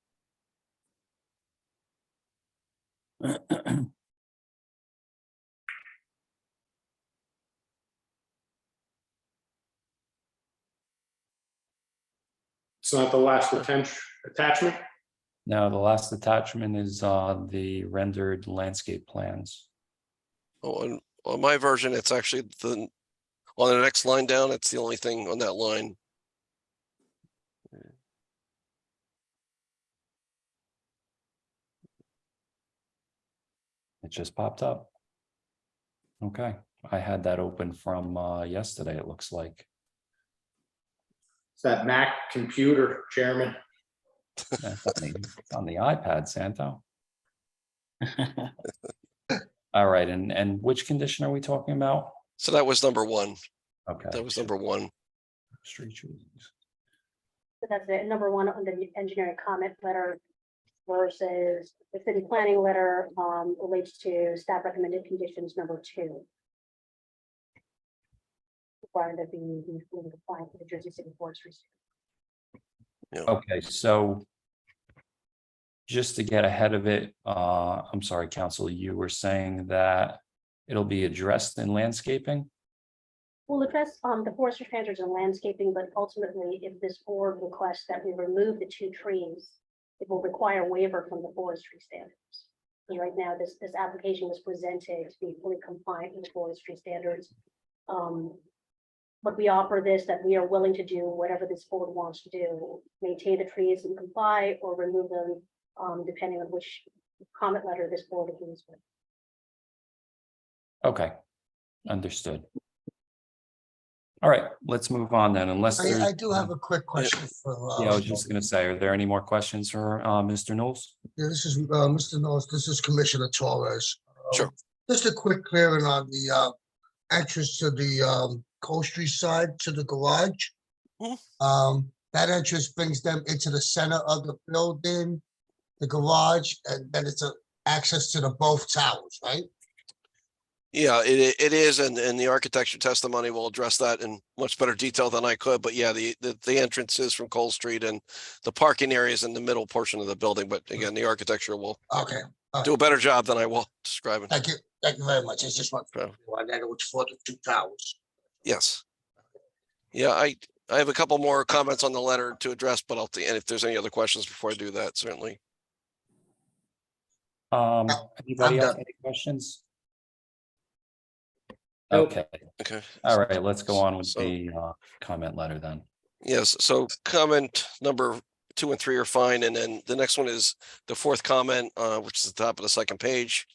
It's not the last attachment? No, the last attachment is the rendered landscape plans. Oh, on my version, it's actually on the next line down, it's the only thing on that line. It just popped up. Okay, I had that open from yesterday, it looks like. It's that Mac computer, Chairman. That's on the iPad, Santo. All right, and which condition are we talking about? So that was number one. Okay. That was number one. Street trees. So that's it, number one on the engineering comment letter versus the city planning letter relates to staff recommended conditions number 2. Requiring that be fully compliant with the Jersey City Forestry. Okay, so just to get ahead of it, I'm sorry, Council, you were saying that it'll be addressed in landscaping? We'll address the forestry standards and landscaping, but ultimately, if this board requests that we remove the 2 trees, it will require waiver from the forestry standards. Because right now, this application was presented to be fully compliant with the forestry standards. But we offer this, that we are willing to do whatever this board wants to do, maintain the trees and comply or remove them, depending on which comment letter this board agrees with. Okay, understood. All right, let's move on then, unless there's. I do have a quick question for. Yeah, I was just gonna say, are there any more questions for Mr. Knowles? Yeah, this is Mr. Knowles, this is Commissioner Torres. Sure. Just a quick clearing on the entrance to the Cold Street side to the garage. That entrance brings them into the center of the building, the garage, and then it's a access to the both towers, right? Yeah, it is, and the architecture testimony will address that in much better detail than I could, but yeah, the entrance is from Cole Street and the parking area is in the middle portion of the building, but again, the architecture will do a better job than I will describing. Thank you very much. I just want to know that it was for the 2 towers. Yes. Yeah, I have a couple more comments on the letter to address, but and if there's any other questions before I do that, certainly. Anybody else, any questions? Okay. Okay. All right, let's go on with the comment letter then. Yes, so comment number 2 and 3 are fine, and then the next one is the 4th comment, which is the top of the 2nd page.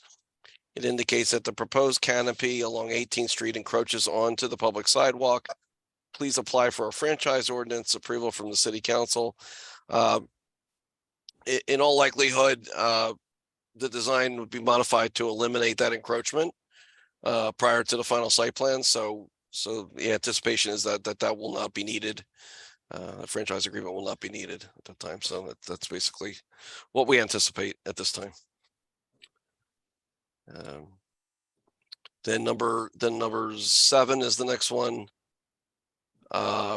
It indicates that the proposed canopy along 18th Street encroaches onto the public sidewalk. Please apply for a franchise ordinance approval from the city council. In all likelihood, the design would be modified to eliminate that encroachment prior to the final site plan. So the anticipation is that will not be needed. A franchise agreement will not be needed at that time. So that's basically what we anticipate at this time. Then number 7 is the next one,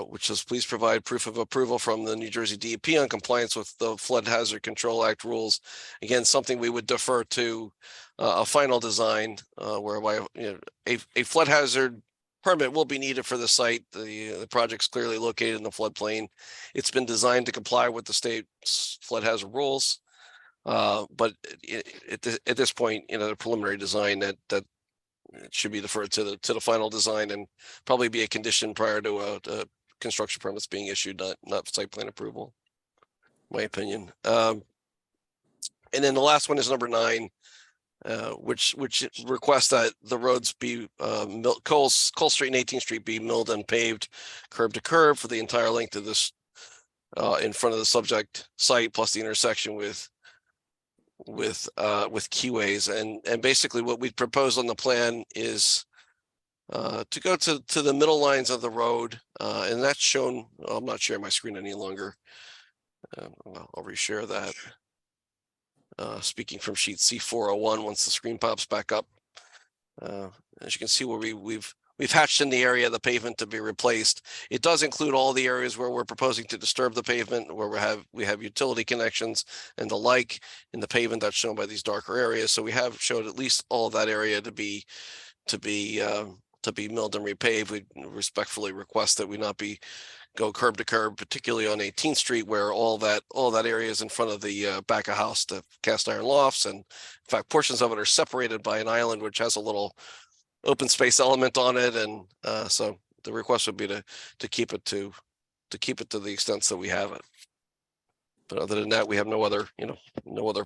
which says please provide proof of approval from the New Jersey DEP on compliance with the Flood Hazard Control Act rules. Again, something we would defer to a final design whereby a flood hazard permit will be needed for the site. The project's clearly located in the floodplain. It's been designed to comply with the state's flood hazard rules. But at this point, the preliminary design that it should be deferred to the final design and probably be a condition prior to construction permits being issued, not site plan approval. My opinion. And then the last one is number 9, which requests that the roads be Cole Street and 18th Street be milled and paved curb to curb for the entire length of this in front of the subject site, plus the intersection with keyways. And basically what we propose on the plan is to go to the middle lines of the road, and that's shown. I'm not sharing my screen any longer. I'll reshare that. Speaking from sheet C401, once the screen pops back up, as you can see, where we've hatched in the area of the pavement to be replaced. It does include all the areas where we're proposing to disturb the pavement, where we have utility connections and the like in the pavement that's shown by these darker areas. So we have showed at least all of that area to be milled and repaved. We respectfully request that we not go curb to curb, particularly on 18th Street, where all that area is in front of the back of house, the cast iron lofts, and in fact portions of it are separated by an island which has a little open space element on it, and so the request would be to keep it to the extent that we have it. But other than that, we have no other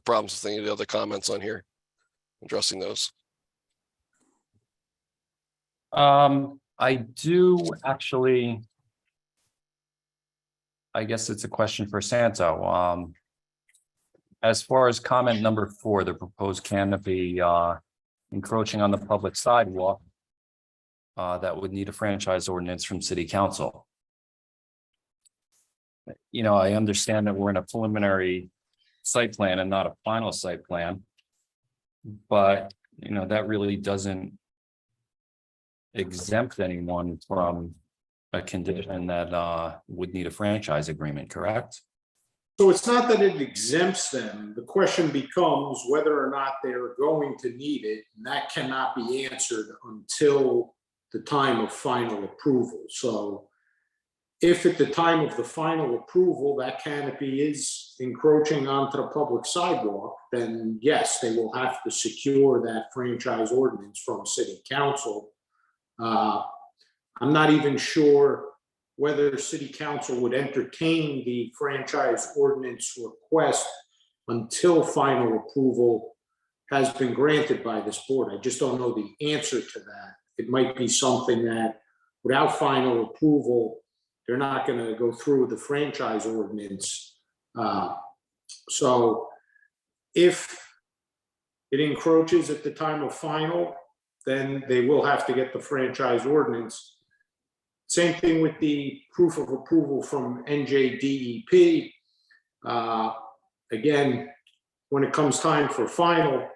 problems with any of the other comments on here addressing those. I do actually. I guess it's a question for Santo. As far as comment number 4, the proposed canopy encroaching on the public sidewalk, that would need a franchise ordinance from City Council. I understand that we're in a preliminary site plan and not a final site plan, but that really doesn't exempt anyone from a condition that would need a franchise agreement, correct? So it's not that it exempts them. The question becomes whether or not they're going to need it, and that cannot be answered until the time of final approval. So if at the time of the final approval, that canopy is encroaching onto the public sidewalk, then yes, they will have to secure that franchise ordinance from City Council. I'm not even sure whether City Council would entertain the franchise ordinance request until final approval has been granted by this board. I just don't know the answer to that. It might be something that without final approval, they're not going to go through the franchise ordinance. So if it encroaches at the time of final, then they will have to get the franchise ordinance. Same thing with the proof of approval from NJDEP. Again, when it comes time for final,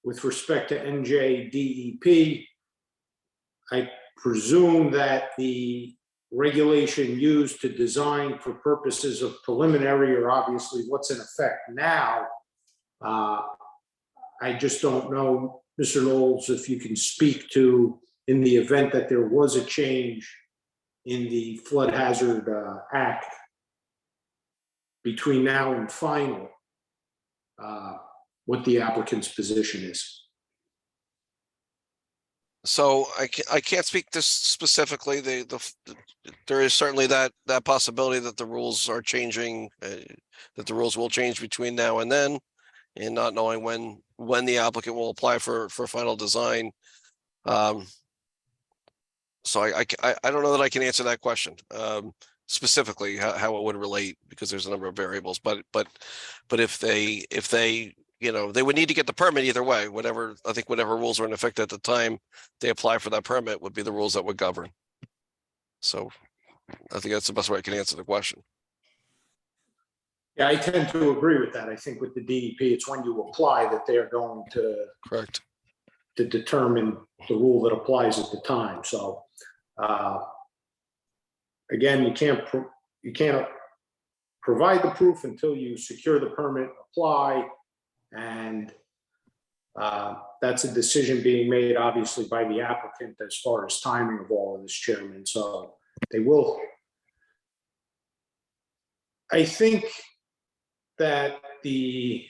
with respect to NJDEP, I presume that the regulation used to design for purposes of preliminary or obviously what's in effect now. I just don't know, Mr. Knowles, if you can speak to, in the event that there was a change in the Flood Hazard Act between now and final, what the applicant's position is. So I can't speak to specifically. There is certainly that possibility that the rules are changing, that the rules will change between now and then, and not knowing when the applicant will apply for final design. So I don't know that I can answer that question specifically how it would relate, because there's a number of variables. But if they they would need to get the permit either way. Whatever rules are in effect at the time they apply for that permit would be the rules that would govern. So I think that's the best way I can answer the question. Yeah, I tend to agree with that. I think with the DEP, it's when you apply that they're going to correct to determine the rule that applies at the time. So again, you can't provide the proof until you secure the permit, apply, and that's a decision being made obviously by the applicant as far as timing of all of this, Chairman. So they will. I think that the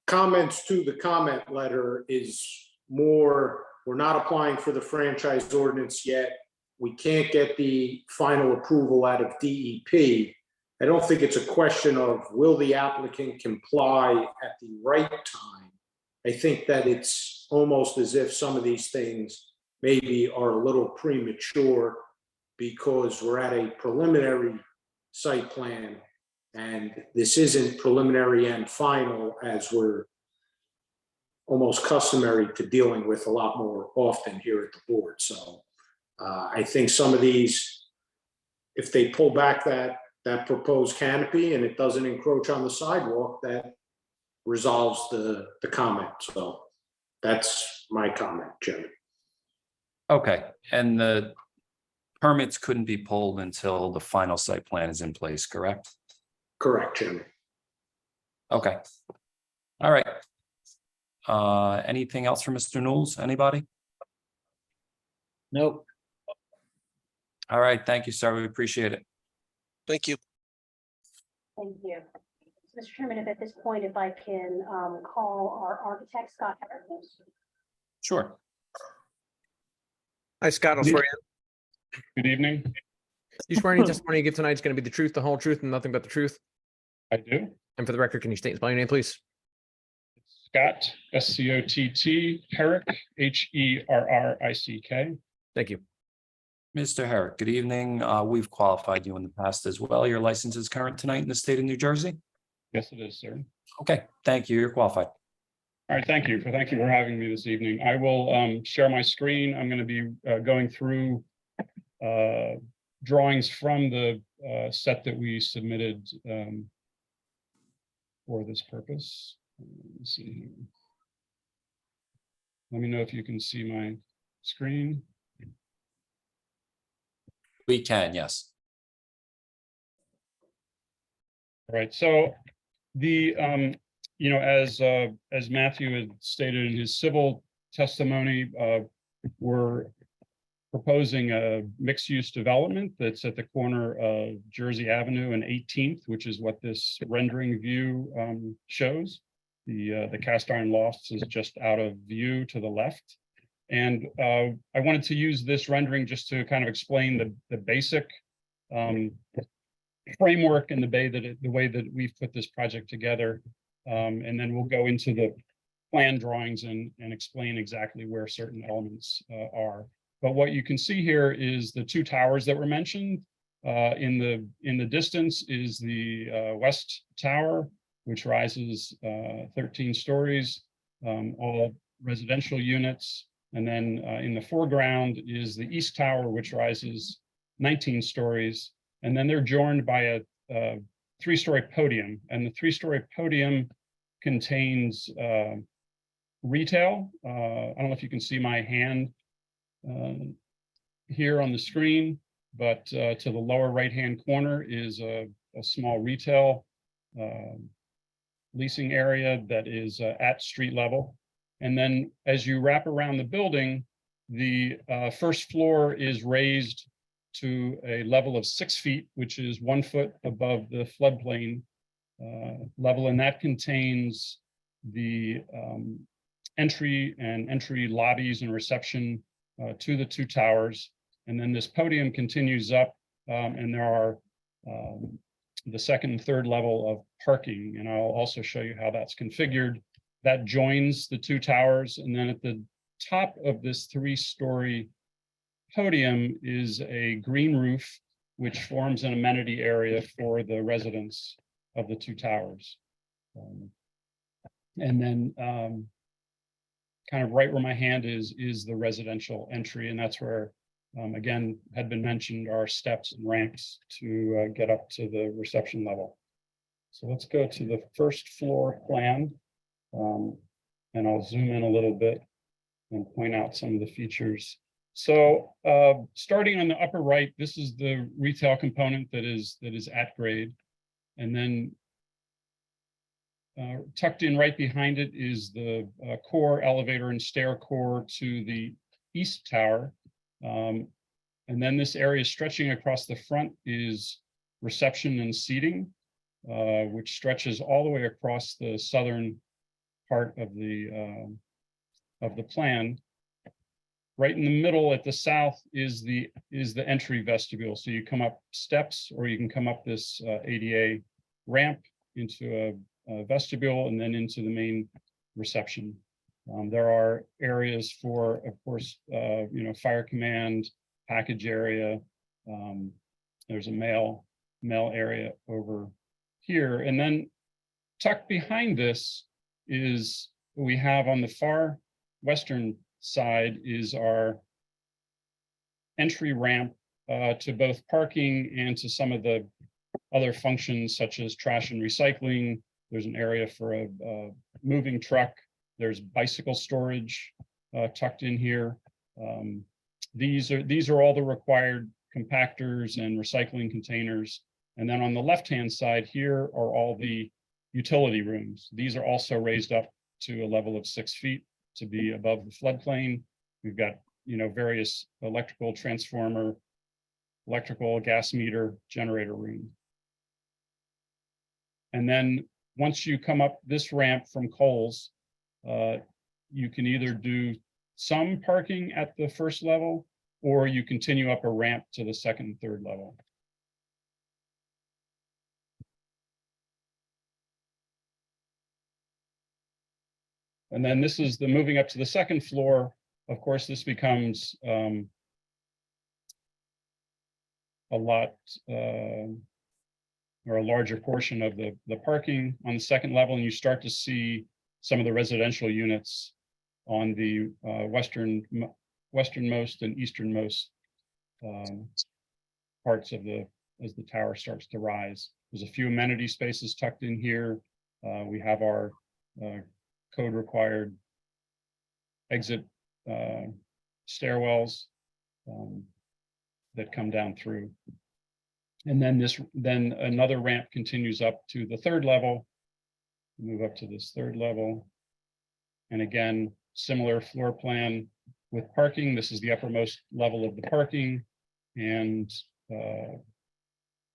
comments to the comment letter is more, we're not applying for the franchise ordinance yet. We can't get the final approval out of DEP. I don't think it's a question of will the applicant comply at the right time. I think that it's almost as if some of these things maybe are a little premature because we're at a preliminary site plan and this isn't preliminary and final as we're almost customary to dealing with a lot more often here at the board. So I think some of these, if they pull back that proposed canopy and it doesn't encroach on the sidewalk, that resolves the comment. So that's my comment, Chairman. Okay, and the permits couldn't be pulled until the final site plan is in place, correct? Correct, Chairman. Okay. All right. Anything else from Mr. Knowles? Anybody? Nope. All right, thank you, sir. We appreciate it. Thank you. Thank you. Mr. Chairman, if at this point, if I can call our architect, Scott Everett, please. Sure. Hi, Scott. I'll swear in. Good evening. You swear any testimony you give tonight is going to be the truth, the whole truth, and nothing but the truth? I do. And for the record, can you state and spell your name, please? Scott, SCOTT, Herrick, HERRICK. Thank you. Mr. Herrick, good evening. We've qualified you in the past as well. Your license is current tonight in the state of New Jersey? Yes, it is, sir. Okay, thank you. You're qualified. All right, thank you for having me this evening. I will share my screen. I'm going to be going through drawings from the set that we submitted for this purpose. Let's see here. Let me know if you can see my screen. We can, yes. All right, so the as Matthew had stated in his civil testimony, we're proposing a mixed-use development that's at the corner of Jersey Avenue and 18th, which is what this rendering view shows. The cast iron lofts is just out of view to the left. And I wanted to use this rendering just to kind of explain the basic framework and the way that we've put this project together. And then we'll go into the plan drawings and explain exactly where certain elements are. But what you can see here is the two towers that were mentioned. In the distance is the West Tower, which rises 13 stories, all residential units. And then in the foreground is the East Tower, which rises 19 stories. And then they're joined by a three-story podium. And the three-story podium contains retail. I don't know if you can see my hand here on the screen, but to the lower right-hand corner is a small retail leasing area that is at street level. And then as you wrap around the building, the first floor is raised to a level of 6 feet, which is 1 foot above the floodplain level. And that contains the entry lobbies and reception to the two towers. And then this podium continues up and there are the second and third level of parking. And I'll also show you how that's configured. That joins the two towers. And then at the top of this 3-story podium is a green roof, which forms an amenity area for the residents of the two towers. And then kind of right where my hand is the residential entry. And that's where, again, had been mentioned, are steps and ramps to get up to the reception level. So let's go to the first floor plan. And I'll zoom in a little bit and point out some of the features. So starting on the upper right, this is the retail component that is at grade. And then tucked in right behind it is the core elevator and stair core to the east tower. And then this area stretching across the front is reception and seating, which stretches all the way across the southern part of the plan. Right in the middle at the south is the entry vestibule. So you come up steps, or you can come up this ADA ramp into a vestibule and then into the main reception. There are areas for, of course, fire command, package area. There's a mail area over here. And then tucked behind this is, we have on the far western side is our entry ramp to both parking and to some of the other functions such as trash and recycling. There's an area for a moving truck. There's bicycle storage tucked in here. These are all the required compactors and recycling containers. And then on the left-hand side here are all the utility rooms. These are also raised up to a level of 6 feet to be above the floodplain. We've got, various electrical transformer, electrical gas meter, generator room. And then once you come up this ramp from Kohl's, you can either do some parking at the first level, or you continue up a ramp to the second and third level. And then this is the moving up to the second floor. Of course, this becomes a lot or a larger portion of the parking on the second level, and you start to see some of the residential units on the westernmost and easternmost parts of as the tower starts to rise. There's a few amenity spaces tucked in here. We have our code required exit stairwells that come down through. And then another ramp continues up to the third level. Move up to this third level. And again, similar floor plan with parking. This is the uppermost level of the parking, and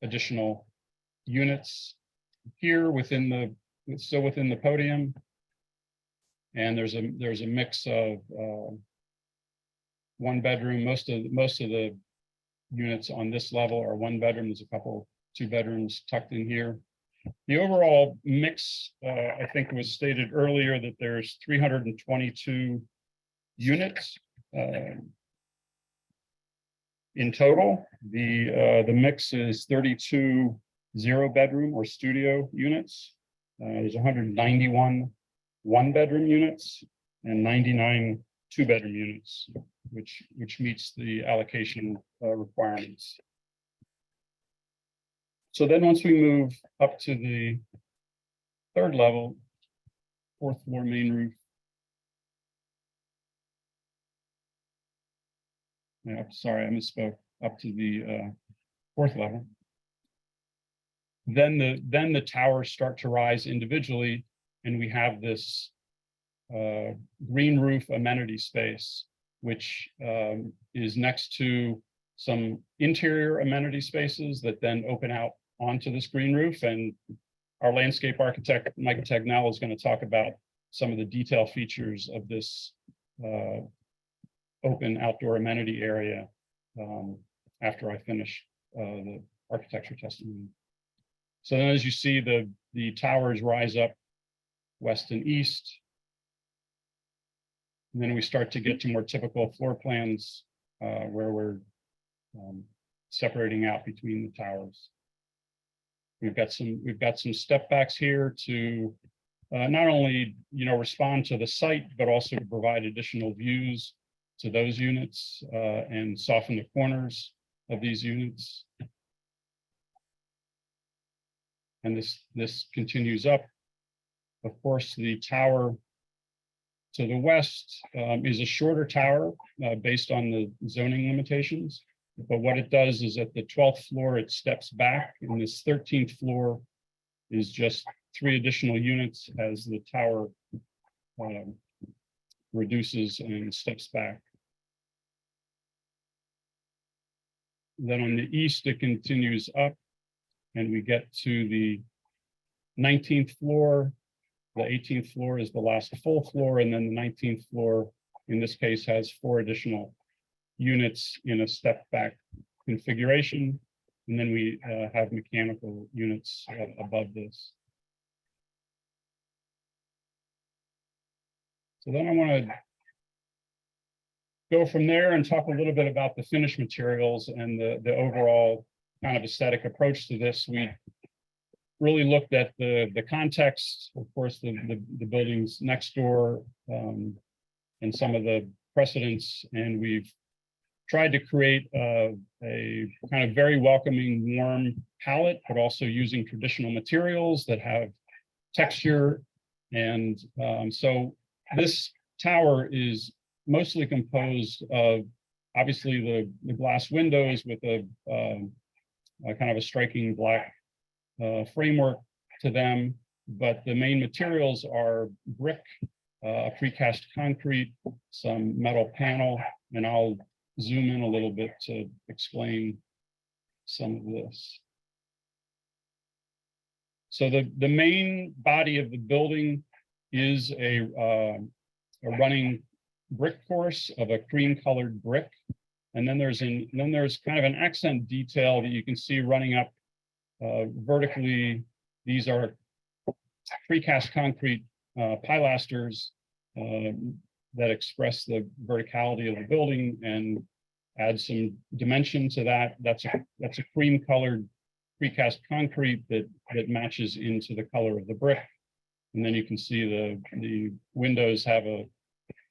additional units here still within the podium. And there's a mix of one bedroom. Most of the units on this level are one bedroom. There's a couple 2 bedrooms tucked in here. The overall mix, I think was stated earlier that there's 322 units in total. The mix is 32 0-bedroom or studio units. There's 191 1-bedroom units and 99 2-bedroom units, which meets the allocation requirements. So then once we move up to the third level, 4th floor main roof. Yeah, sorry, I misspoke. Up to the 4th level. Then the towers start to rise individually, and we have this green roof amenity space, which is next to some interior amenity spaces that then open out onto this green roof. And our landscape architect, Mike Tagnell, is going to talk about some of the detail features of this open outdoor amenity area after I finish the architecture testimony. So then, as you see, the towers rise up west and east. And then we start to get to more typical floor plans where we're separating out between the towers. We've got some step backs here to not only respond to the site, but also to provide additional views to those units and soften the corners of these units. And this continues up. Of course, the tower to the west is a shorter tower based on the zoning limitations. But what it does is at the 12th floor, it steps back, and this 13th floor is just 3 additional units as the tower reduces and steps back. Then on the east, it continues up, and we get to the 19th floor The 18th floor is the last full floor, and then the 19th floor, in this case, has 4 additional units in a step back configuration. And then we have mechanical units above this. So then I want to go from there and talk a little bit about the finished materials and the overall kind of aesthetic approach to this. We really looked at the context, of course, the buildings next door, and some of the precedents, and we've tried to create a kind of very welcoming, warm palette, but also using traditional materials that have texture. And so this tower is mostly composed of, obviously, the glass windows with a kind of a striking black framework to them, but the main materials are brick, precast concrete, some metal panel, and I'll zoom in a little bit to explain some of this. So the main body of the building is a running brick course of a cream colored brick. And then there's kind of an accent detail that you can see running up vertically. These are precast concrete pilasters that express the verticality of the building and add some dimension to that. That's a cream colored precast concrete that matches into the color of the brick. And then you can see the windows have a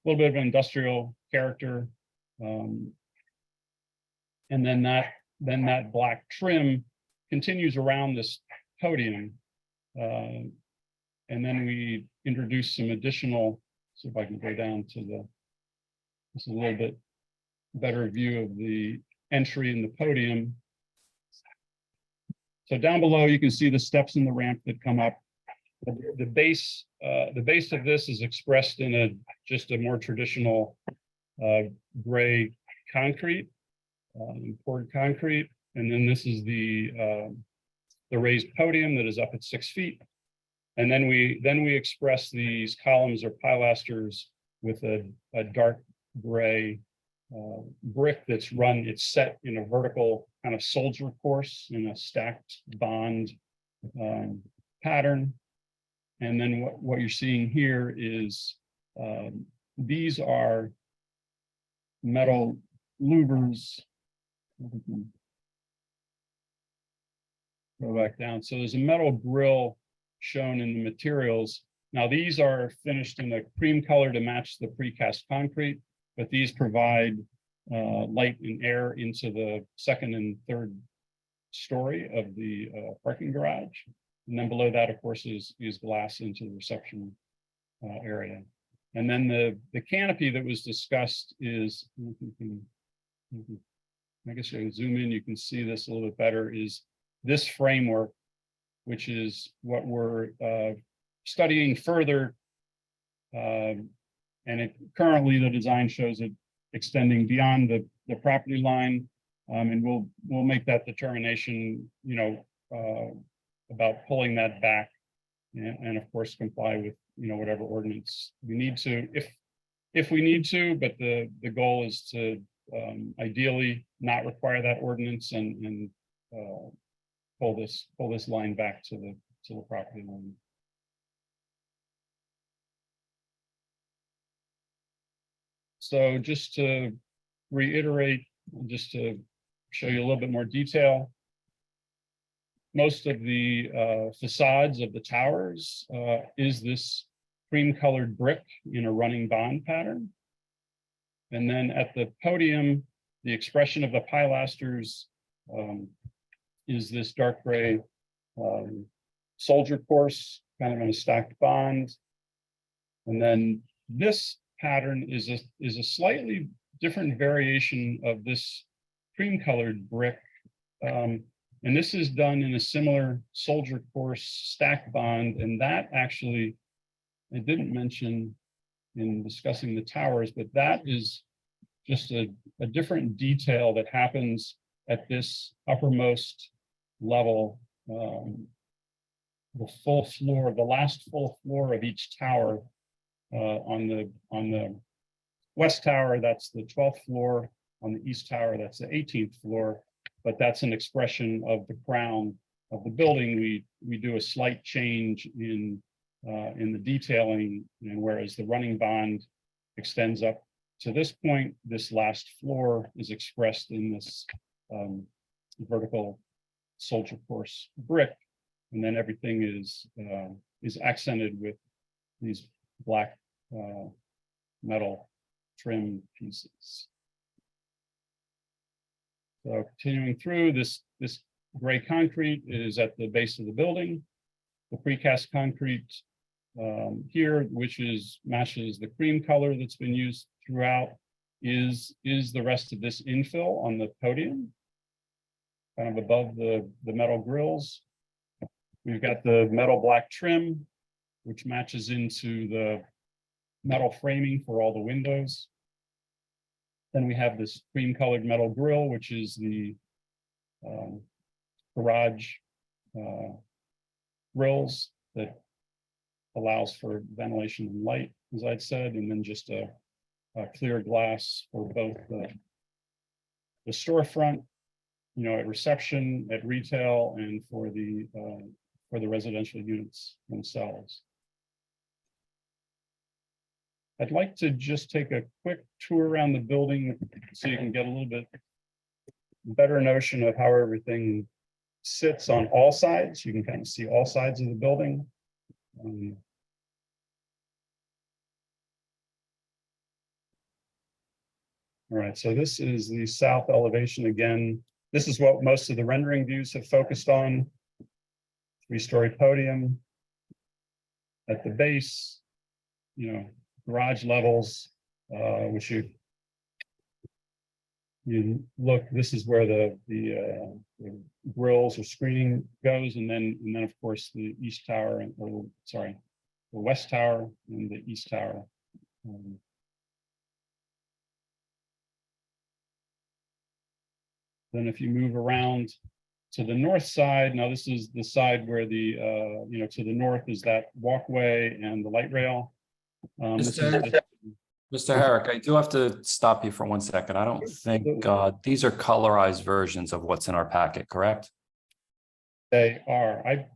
little bit of an industrial character. And then that black trim continues around this podium. And then we introduce some additional, see if I can go down to this is a little bit better view of the entry in the podium. So down below, you can see the steps in the ramp that come up. The base of this is expressed in just a more traditional gray concrete, poured concrete, and then this is the raised podium that is up at 6 feet, and then we express these columns or pilasters with a dark gray brick that's it's set in a vertical kind of soldier course in a stacked bond pattern. And then what you're seeing here is these are metal louvers. Go back down. So there's a metal grill shown in the materials. Now these are finished in a cream color to match the precast concrete, but these provide light and air into the second and third story of the parking garage. And then below that, of course, is glass into the reception area. And then the canopy that was discussed is, I guess you can zoom in, you can see this a little bit better, is this framework, which is what we're studying further. And currently the design shows it extending beyond the property line. And we'll make that determination, about pulling that back and of course comply with, whatever ordinance we need to, if we need to, but the goal is to ideally not require that ordinance and pull this line back to the property line. So just to reiterate, just to show you a little bit more detail, most of the facades of the towers is this cream colored brick in a running bond pattern. And then at the podium, the expression of the pilasters is this dark gray soldier course, kind of in a stacked bond. And then this pattern is a slightly different variation of this cream colored brick. And this is done in a similar soldier course stack bond. And that actually, I didn't mention in discussing the towers, but that is just a different detail that happens at this uppermost level the full floor, the last full floor of each tower. On the west tower, that's the 12th floor. On the east tower, that's the 18th floor. But that's an expression of the crown of the building. We do a slight change in the detailing, and whereas the running bond extends up to this point, this last floor is expressed in this vertical soldier course brick, and then everything is accented with these black metal trim pieces. So continuing through, this gray concrete is at the base of the building. The precast concrete here, which matches the cream color that's been used throughout, is the rest of this infill on the podium, kind of above the metal grills. We've got the metal black trim, which matches into the metal framing for all the windows. Then we have this cream colored metal grill, which is the garage grills that allows for ventilation and light, as I'd said, and then just a clear glass for both the storefront, at reception, at retail, and for the residential units themselves. I'd like to just take a quick tour around the building so you can get a little bit better notion of how everything sits on all sides. You can kind of see all sides of the building. All right, so this is the south elevation again. This is what most of the rendering views have focused on. 3-story podium. At the base, garage levels, which you look, this is where the grills or screening goes, and then of course the east tower, the west tower and the east tower. Then if you move around to the north side, now this is the side where the to the north is that walkway and the light rail. Mr. Herrick, I do have to stop you for 1 second. I don't think these are colorized versions of what's in our packet, correct? They are.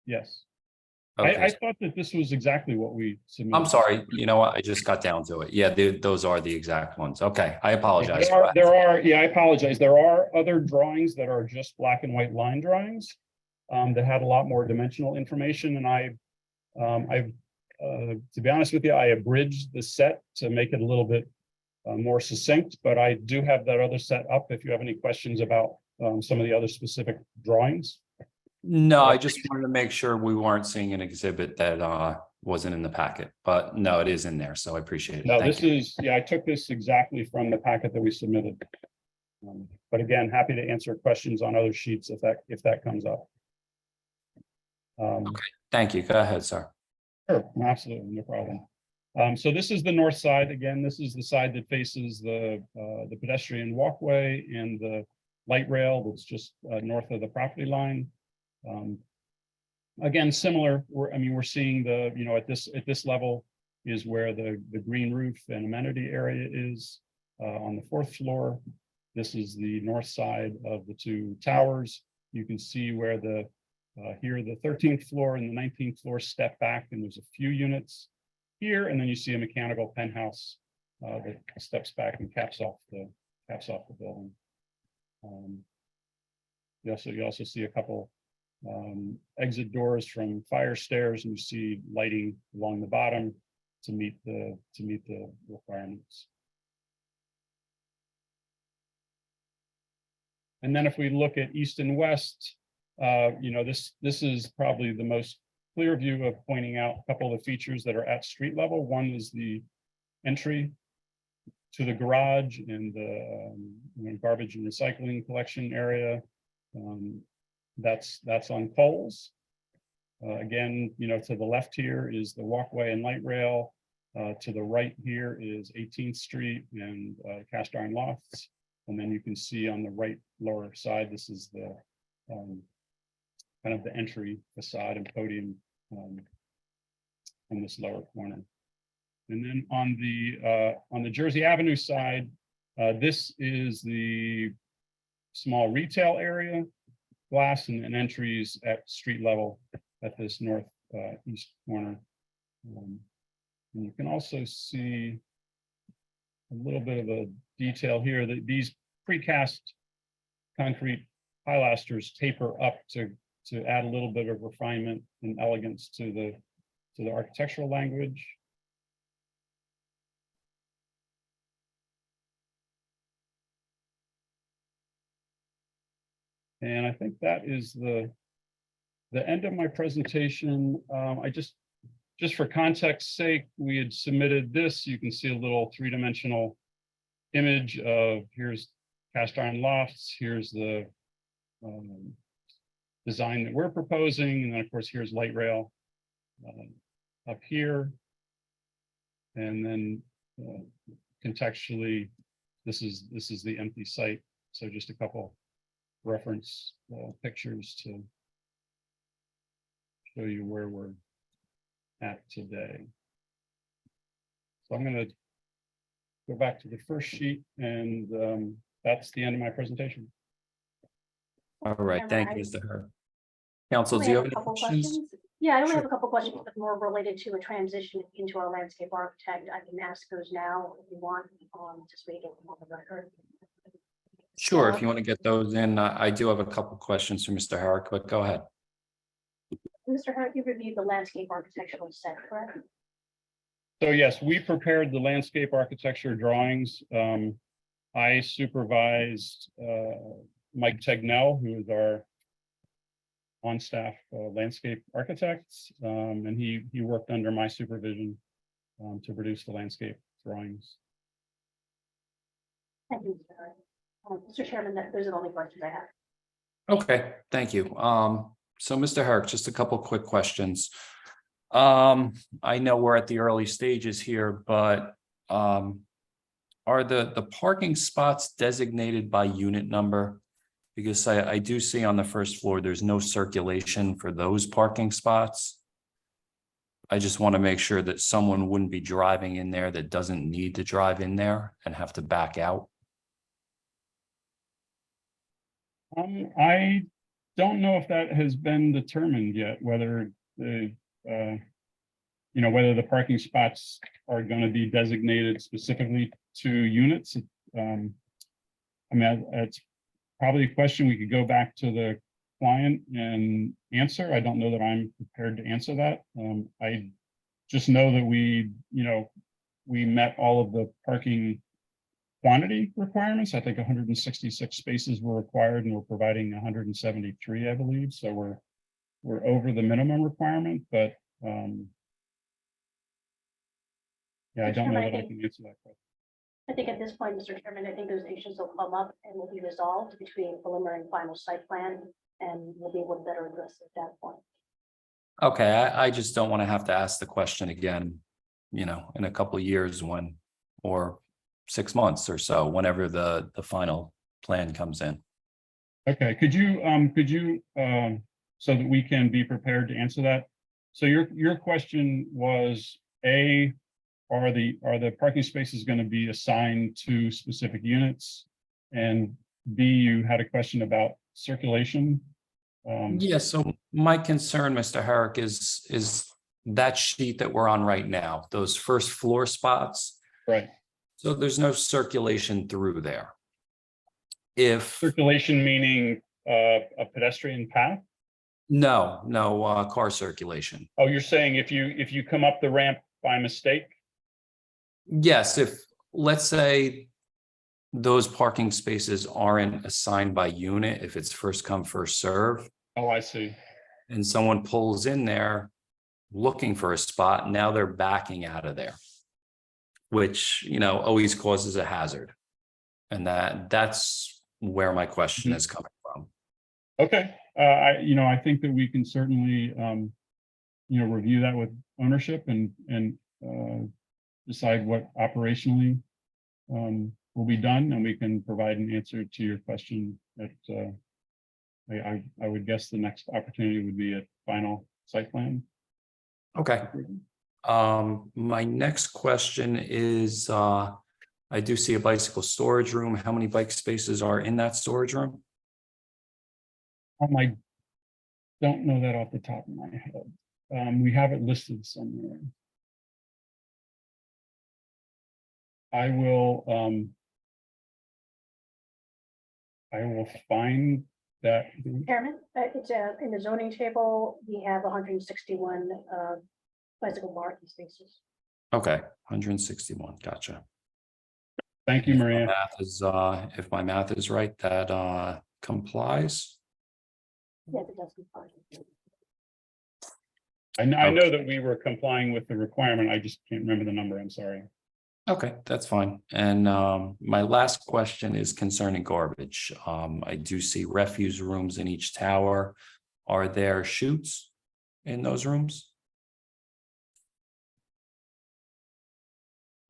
Yes. Okay. I thought that this was exactly what we submitted. I'm sorry. You know what? I just got down to it. Yeah, those are the exact ones. Okay, I apologize. Yeah, I apologize. There are other drawings that are just black and white line drawings that had a lot more dimensional information, and to be honest with you, I abridged the set to make it a little bit more succinct, but I do have that other set up if you have any questions about some of the other specific drawings. No, I just wanted to make sure we weren't seeing an exhibit that wasn't in the packet, but no, it is in there, so I appreciate it. No, Thank you. I took this exactly from the packet that we submitted. But again, happy to answer questions on other sheets if that comes up. Okay, thank you. Go ahead, sir. Sure, absolutely, no problem. So this is the north side. Again, this is the side that faces the pedestrian walkway and the light rail that's just north of the property line. Again, similar. We're seeing at this level is where the green roof and amenity area is on the 4th floor. This is the north side of the 2 towers. You can see where here the 13th floor and the 19th floor step back, and there's a few units here, and then you see a mechanical penthouse that steps back and caps off the building. You also see a couple exit doors from fire stairs, and you see lighting along the bottom to meet the requirements. And then if we look at east and west, this is probably the most clear view of pointing out a couple of the features that are at street level. One is the entry to the garage and the garbage and recycling collection area. That's on poles. Again, to the left here is the walkway and light rail. To the right here is 18th Street and cast iron lofts. And then you can see on the right lower side, this is the kind of the entry facade and podium in this lower corner. And then on the Jersey Avenue side, this is the small retail area, glass and entries at street level at this north east corner. And you can also see a little bit of a detail here that these precast concrete pilasters taper up to add a little bit of refinement and elegance to the architectural language. And I think that is the end of my presentation. I just for context sake, we had submitted this. You can see a little three-dimensional image of here's cast iron lofts, here's the design that we're proposing, and then of course here's light rail up here. And then contextually, this is the empty site. So just a couple reference pictures to show you where we're at today. So I'm going to go back to the first sheet, and that's the end of my presentation. All right, thank you, Mr. Herr. Council, do you have any questions? Yeah, I only Sure. have a couple questions, but more related to a transition into our landscape architect. I can ask those now if you want, just make it on the record. Sure, if you want to get those in, I do have a couple questions for Mr. Herrick, but go ahead. Mr. Hart, you reviewed the landscape architectural set, correct? So yes, we prepared the landscape architecture drawings. I supervised Mike Tegnell, who is our on-staff landscape architect, and he worked under my supervision to produce the landscape drawings. Thank you, Mr. Hart. Mr. Chairman, those are the only questions I have. Okay, thank you. So Mr. Herrick, just a couple quick questions. I know we're at the early stages here, but are the parking spots designated by unit number? Because I do see on the first floor, there's no circulation for those parking spots. I just want to make sure that someone wouldn't be driving in there that doesn't need to drive in there and have to back out. I don't know if that has been determined yet, whether the whether the parking spots are going to be designated specifically to units. I mean, it's probably a question we could go back to the client and answer. I don't know that I'm prepared to answer that. I just know that we met all of the parking quantity requirements. I think 166 spaces were required, and we're providing 173, I believe. So we're over the minimum requirement, but yeah, I don't know that I can answer that question. I think at this point, Mr. Chairman, I think those issues will come up and will be resolved between preliminary and final site plan, and we'll be able to better address it at that point. Okay, I just don't want to have to ask the question again, in a couple of years or 6 months or so, whenever the final plan comes in. Okay, could you so that we can be prepared to answer that? So your question was, A, are the parking spaces going to be assigned to specific units? And B, you had a question about circulation. Yeah, so my concern, Mr. Herrick, is that sheet that we're on right now, those first floor spots. Right. So there's no circulation through there. If Circulation meaning a pedestrian path? no car circulation. Oh, you're saying if you come up the ramp by mistake? Yes, if, let's say, those parking spaces aren't assigned by unit, if it's first come, first serve, Oh, I see. and someone pulls in there looking for a spot, now they're backing out of there, which, always causes a hazard. And that's where my question is coming from. Okay, I think that we can certainly, review that with ownership and decide what operationally will be done, and we can provide an answer to your question at I would guess the next opportunity would be a final site plan. Okay. My next question is, I do see a bicycle storage room. How many bike spaces are in that storage room? I don't know that off the top of my head. We have it listed somewhere. I will find that. Chairman, it's in the zoning table, we have 161 bicycle parking spaces. Okay, 161, gotcha. Thank you, Maria. If my math is right, that complies. Yes, it does comply. I know that we were complying with the requirement. I just can't remember the number. I'm sorry. Okay, that's fine. And my last question is concerning garbage. I do see refuse rooms in each tower. Are there chutes in those rooms?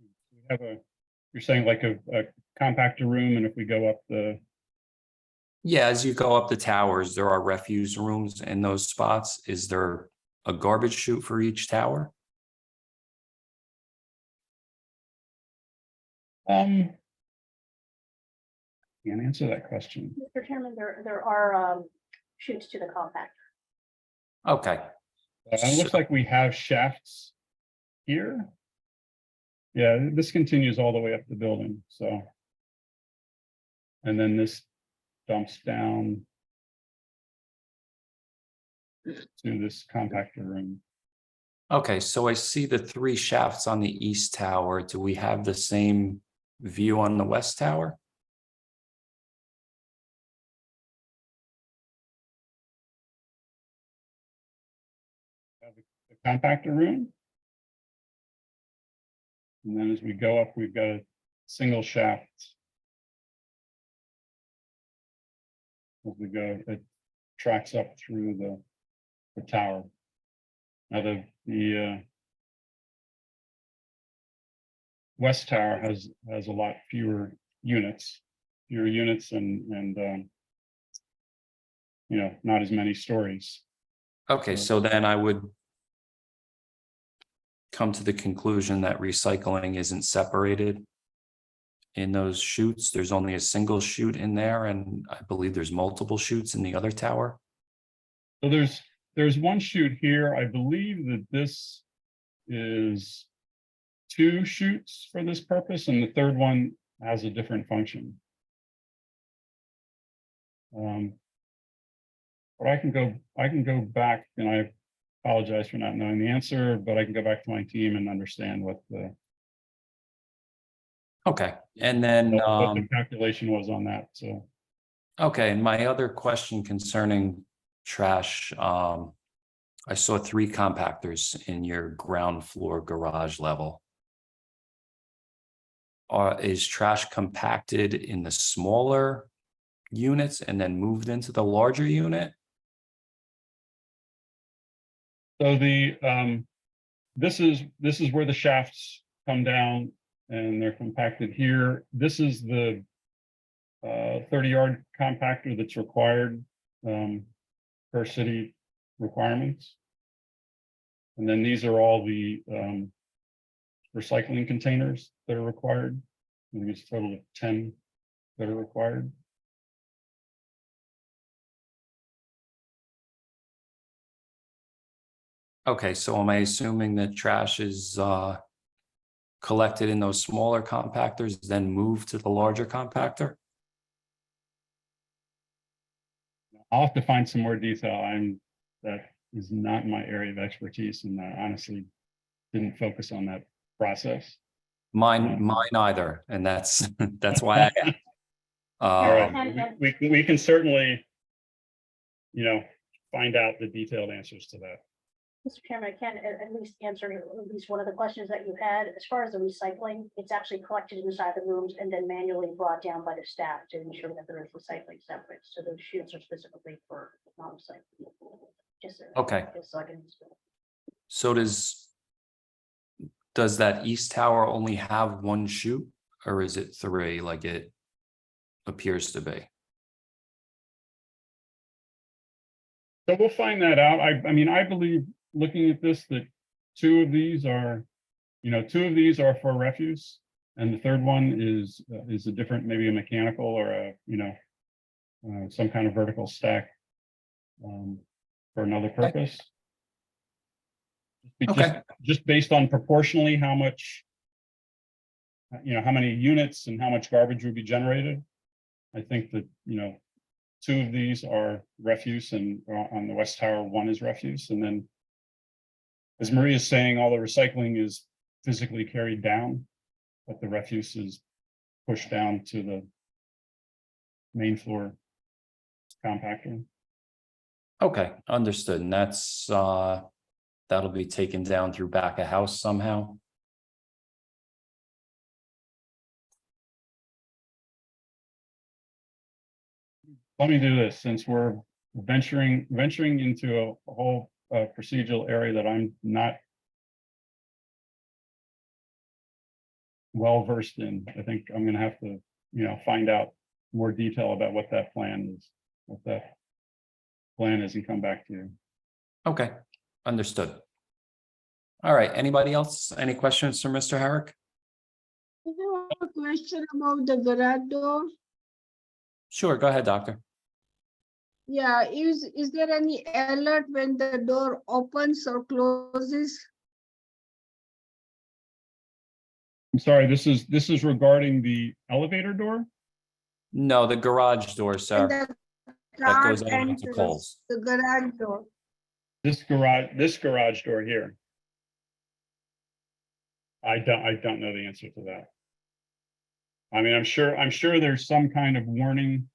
We have you're saying like a compactor room, and if we go up Yeah, as you go up the towers, there are refuse rooms in those spots. Is there a garbage chute for each tower? Can't answer that question. Mr. Chairman, there are chutes to the compactor. Okay. It looks like we have shafts here. Yeah, this continues all the way up the building, so. And then this dumps down to this compactor room. Okay, so I see the 3 shafts on the east tower. Do we have the same view on the west tower? The compactor room. And then as we go up, we've got a single shaft. As we go, it tracks up through the tower. Now the west tower has a lot fewer units and you know, not as many stories. Okay, so then I would come to the conclusion that recycling isn't separated in those chutes. There's only a single chute in there, and I believe there's multiple chutes in the other tower. So there's one chute here. I believe that this is 2 chutes for this purpose, and the third one has a different function. But I can go back, and I apologize for not knowing the answer, but I can go back to my team and understand what the Okay, and then what the calculation was on that. So okay, and my other question concerning trash, I saw 3 compactors in your ground floor garage level. Is trash compacted in the smaller units and then moved into the larger unit? So this is where the shafts come down and they're compacted here. This is the 30-yard compactor that's required per city requirements. And then these are all the recycling containers that are required. I think it's a total of 10 that are required. Okay, so am I assuming that trash is collected in those smaller compactors, then moved to the larger compactor? I'll have to find some more detail. That is not my area of expertise, and I honestly didn't focus on that process. Mine either, and that's that's why I asked. All right, we can certainly, you know, find out the detailed answers to that. Mr. Chairman, I can at least answer at least one of the questions that you had. As far as the recycling, it's actually collected inside the rooms and then manually brought down by the staff to ensure that there is recycling separate. So those chutes are specifically for non-recycling. Okay. Just so I can. So does that east tower only have 1 chute, or is it 3 like it appears to be? So we'll find that out. I mean, I believe, looking at this, that two of these are for refuse. And the third one is a different, maybe a mechanical or some kind of vertical stack for another purpose. Okay. Just based on proportionally how much, how many units and how much garbage would be generated. I think that, two of these are refuse, and on the West Tower, one is refuse. And then, as Maria is saying, all the recycling is physically carried down, but the refuse is pushed down to the main floor compactor. Okay, understood. And that's, that'll be taken down through back of house somehow? Let me do this, since we're venturing into a whole procedural area that I'm not well versed in. I think I'm gonna have to, find out more detail about what that plan is, and come back to you. Okay, understood. All right, anybody else? Any questions for Mr. Herrick? I have a question about the garage door. Sure, go ahead, doctor. Yeah, is there any alert when the door opens or closes? I'm sorry, this is regarding the elevator door? No, the garage door, And sir, the that car goes out onto enters Coles. the garage door. This garage door here. I don't know the answer to that. I mean, I'm sure there's some kind of warning,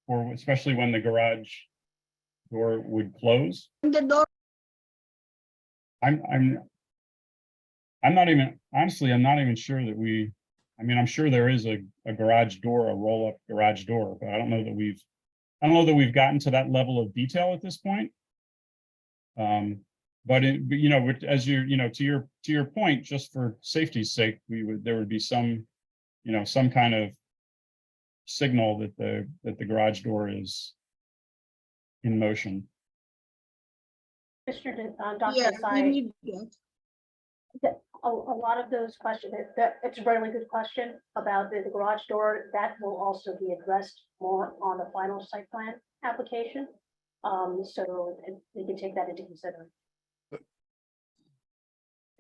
or especially when the garage door would close. The door. I'm not even sure that I'm sure there is a garage door, a roll-up garage door, but I don't know that we've gotten to that level of detail at this point. But as to your point, just for safety's sake, there would be some kind of signal that the garage door is in motion. Dr. Yeah, we Desai, need that. a lot of those questions, it's a really good question about the garage door. That will also be addressed more on the final site plan application. So we can take that into consideration.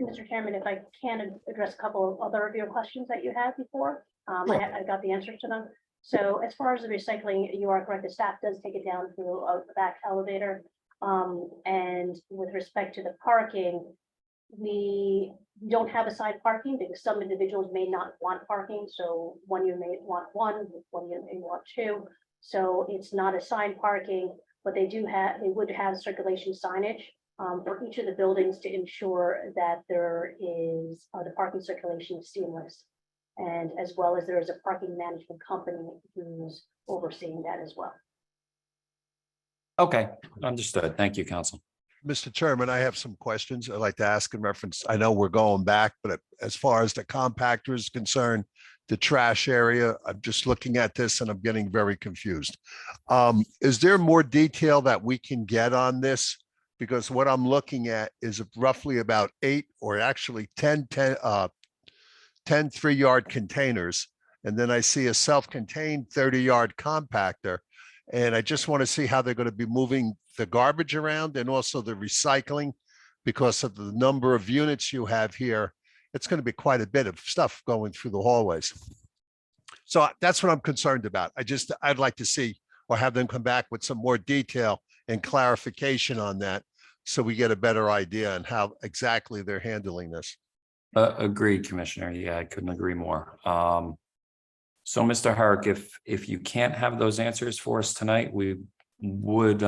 Mr. Chairman, if I can address a couple of other of your questions that you had before, I got the answers to them. So as far as the recycling, you are correct. The staff does take it down through the back elevator. And with respect to the parking, we don't have assigned parking because some individuals may not want parking. So one you may want one you may want two. So it's not assigned parking, but they would have circulation signage for each of the buildings to ensure that there is the parking circulation is seamless. And as well as there is a parking management company who's overseeing that as well. Okay, understood. Thank you, Counsel. Mr. Chairman, I have some questions I'd like to ask in reference. I know we're going back, but as far as the compactor is concerned, the trash area, I'm just looking at this and I'm getting very confused. Is there more detail that we can get on this? Because what I'm looking at is roughly about 8 or actually 10 3-yard containers. And then I see a self-contained 30-yard compactor. And I just want to see how they're going to be moving the garbage around and also the recycling, because of the number of units you have here. It's going to be quite a bit of stuff going through the hallways. So that's what I'm concerned about. I'd like to see or have them come back with some more detail and clarification on that, so we get a better idea on how exactly they're handling this. Agreed, Commissioner. Yeah, I couldn't agree more. So Mr. Herrick, if you can't have those answers for us tonight, we would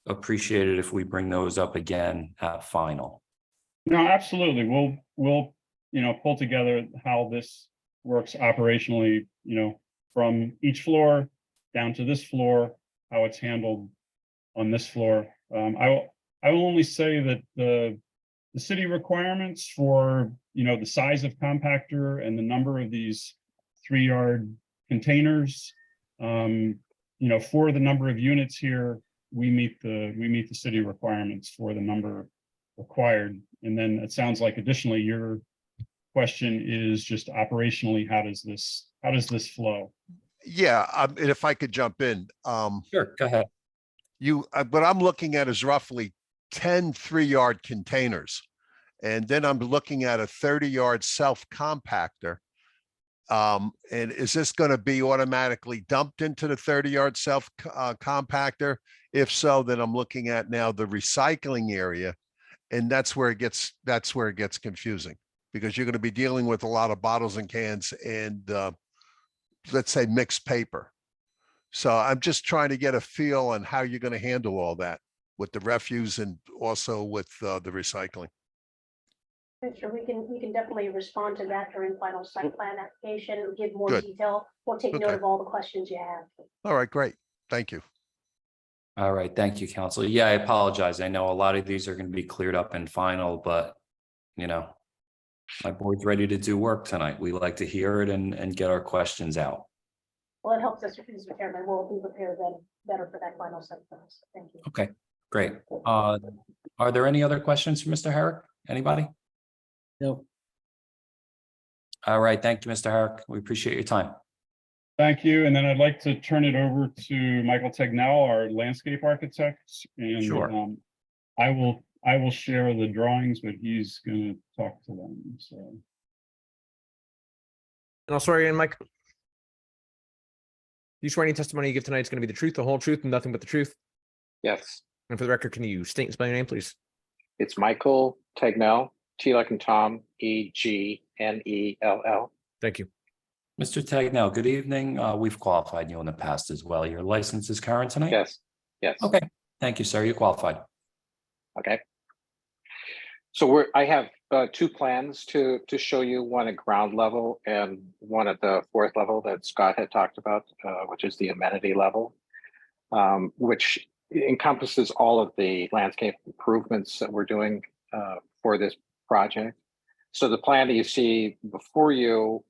appreciate it if we bring those up again at final. No, absolutely. We'll pull together how this works operationally, from each floor down to this floor, how it's handled on this floor. I will only say that the city requirements for, the size of compactor and the number of these 3-yard containers, for the number of units here, we meet the city requirements for the number required. And then it sounds like additionally, your question is just operationally, how does this flow? Yeah, and if I could jump in, Sure, go ahead. what I'm looking at is roughly 10 3-yard containers. And then I'm looking at a 30-yard self-compactor. And is this going to be automatically dumped into the 30-yard self-compactor? If so, then I'm looking at now the recycling area. And that's where it gets confusing, because you're going to be dealing with a lot of bottles and cans and let's say mixed paper. So I'm just trying to get a feel on how you're going to handle all that with the refuse and also with the recycling. Sure, we can definitely respond to that during final site plan application, give more Good. detail. We'll take note Okay. of all the questions you have. All right, great. Thank you. All right, thank you, counsel. Yeah, I apologize. I know a lot of these are going to be cleared up in final, but my board's ready to do work tonight. We like to hear it and get our questions out. Well, it helps us, Mr. Chairman. We'll be prepared then better for that final site plan. So thank you. Okay, great. Are there any other questions for Mr. Herrick? Anybody? No. All right, thank you, Mr. Herrick. We appreciate your time. Thank you. And then I'd like to turn it over to Michael Tegnell, our landscape architect. And Sure. I will share the drawings, but he's going to talk to them. So. And I'll swear you in, Mike. You swear any testimony you give tonight is going to be the truth, the whole truth, and nothing but the truth? Yes, And for the record, can you state and spell your name, please? it's Michael Tegnell, T like in Tom, Egnell. Thank you. Mr. Tagnell, good evening. We've qualified you in the past as well. Your license is current tonight? Yes, yes. Okay, thank you, sir. You qualified. Okay. So I have two plans to show you, one at ground level and one at the 4th level that Scott had talked about, which is the amenity level, which encompasses all of the landscape improvements that we're doing for this project. So the plan that you see before you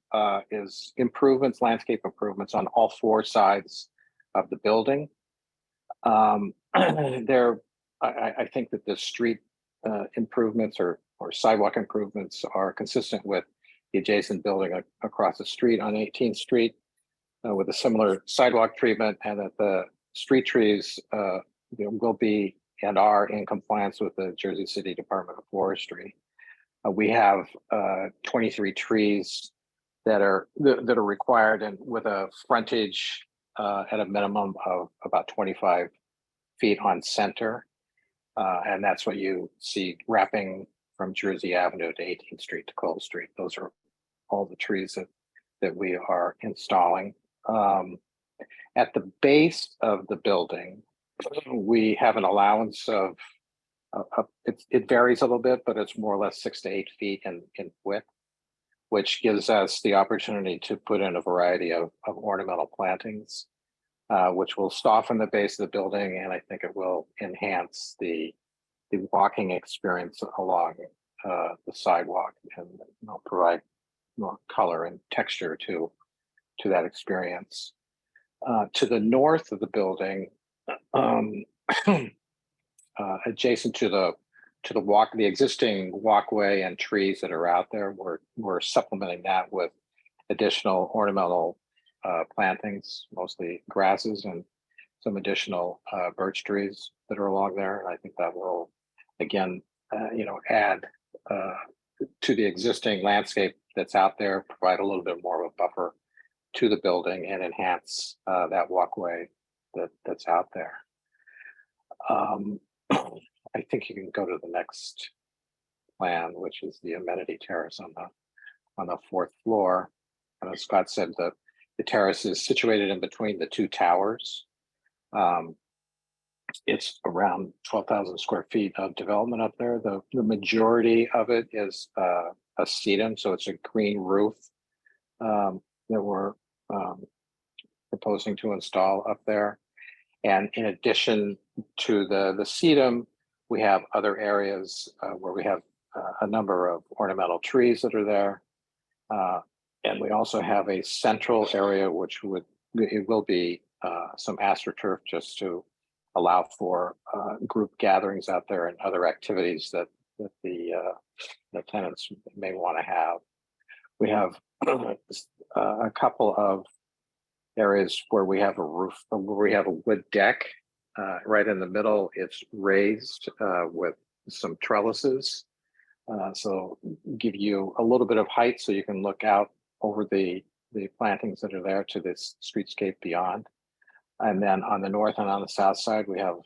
is improvements, landscape improvements on all 4 sides of the building. I think that the street improvements or sidewalk improvements are consistent with the adjacent building across the street on 18th Street with a similar sidewalk treatment, and that the street trees will be and are in compliance with the Jersey City Department of Forestry. We have 23 trees that are required, and with a frontage at a minimum of about 25 feet on center. And that's what you see wrapping from Jersey Avenue to 18th Street to Cole Street. Those are all the trees that we are installing. At the base of the building, we have an allowance of, it varies a little bit, but it's more or less 6 to 8 feet in width, which gives us the opportunity to put in a variety of ornamental plantings, which will soften the base of the building, and I think it will enhance the walking experience along the sidewalk and provide more color and texture to that experience. To the north of the building, adjacent to the existing walkway and trees that are out there, we're supplementing that with additional ornamental plantings, mostly grasses, and some additional birch trees that are along there. And I think that will, again, add to the existing landscape that's out there, provide a little bit more of a buffer to the building and enhance that walkway that's out there. I think you can go to the next plan, which is the amenity terrace on the 4th floor. And as Scott said, the terrace is situated in between the 2 towers. It's around 12,000 square feet of development up there. The majority of it is a sedum, so it's a green roof that we're proposing to install up there. And in addition to the sedum, we have other areas where we have a number of ornamental trees that are there. And we also have a central area, which will be some AstroTurf, just to allow for group gatherings out there and other activities that the tenants may want to have. We have a couple of areas where we have a roof, where we have a wood deck. Right in the middle, it's raised with some trellises. So give you a little bit of height so you can look out over the plantings that are there to this streetscape beyond. And then on the north and on the south side, we have,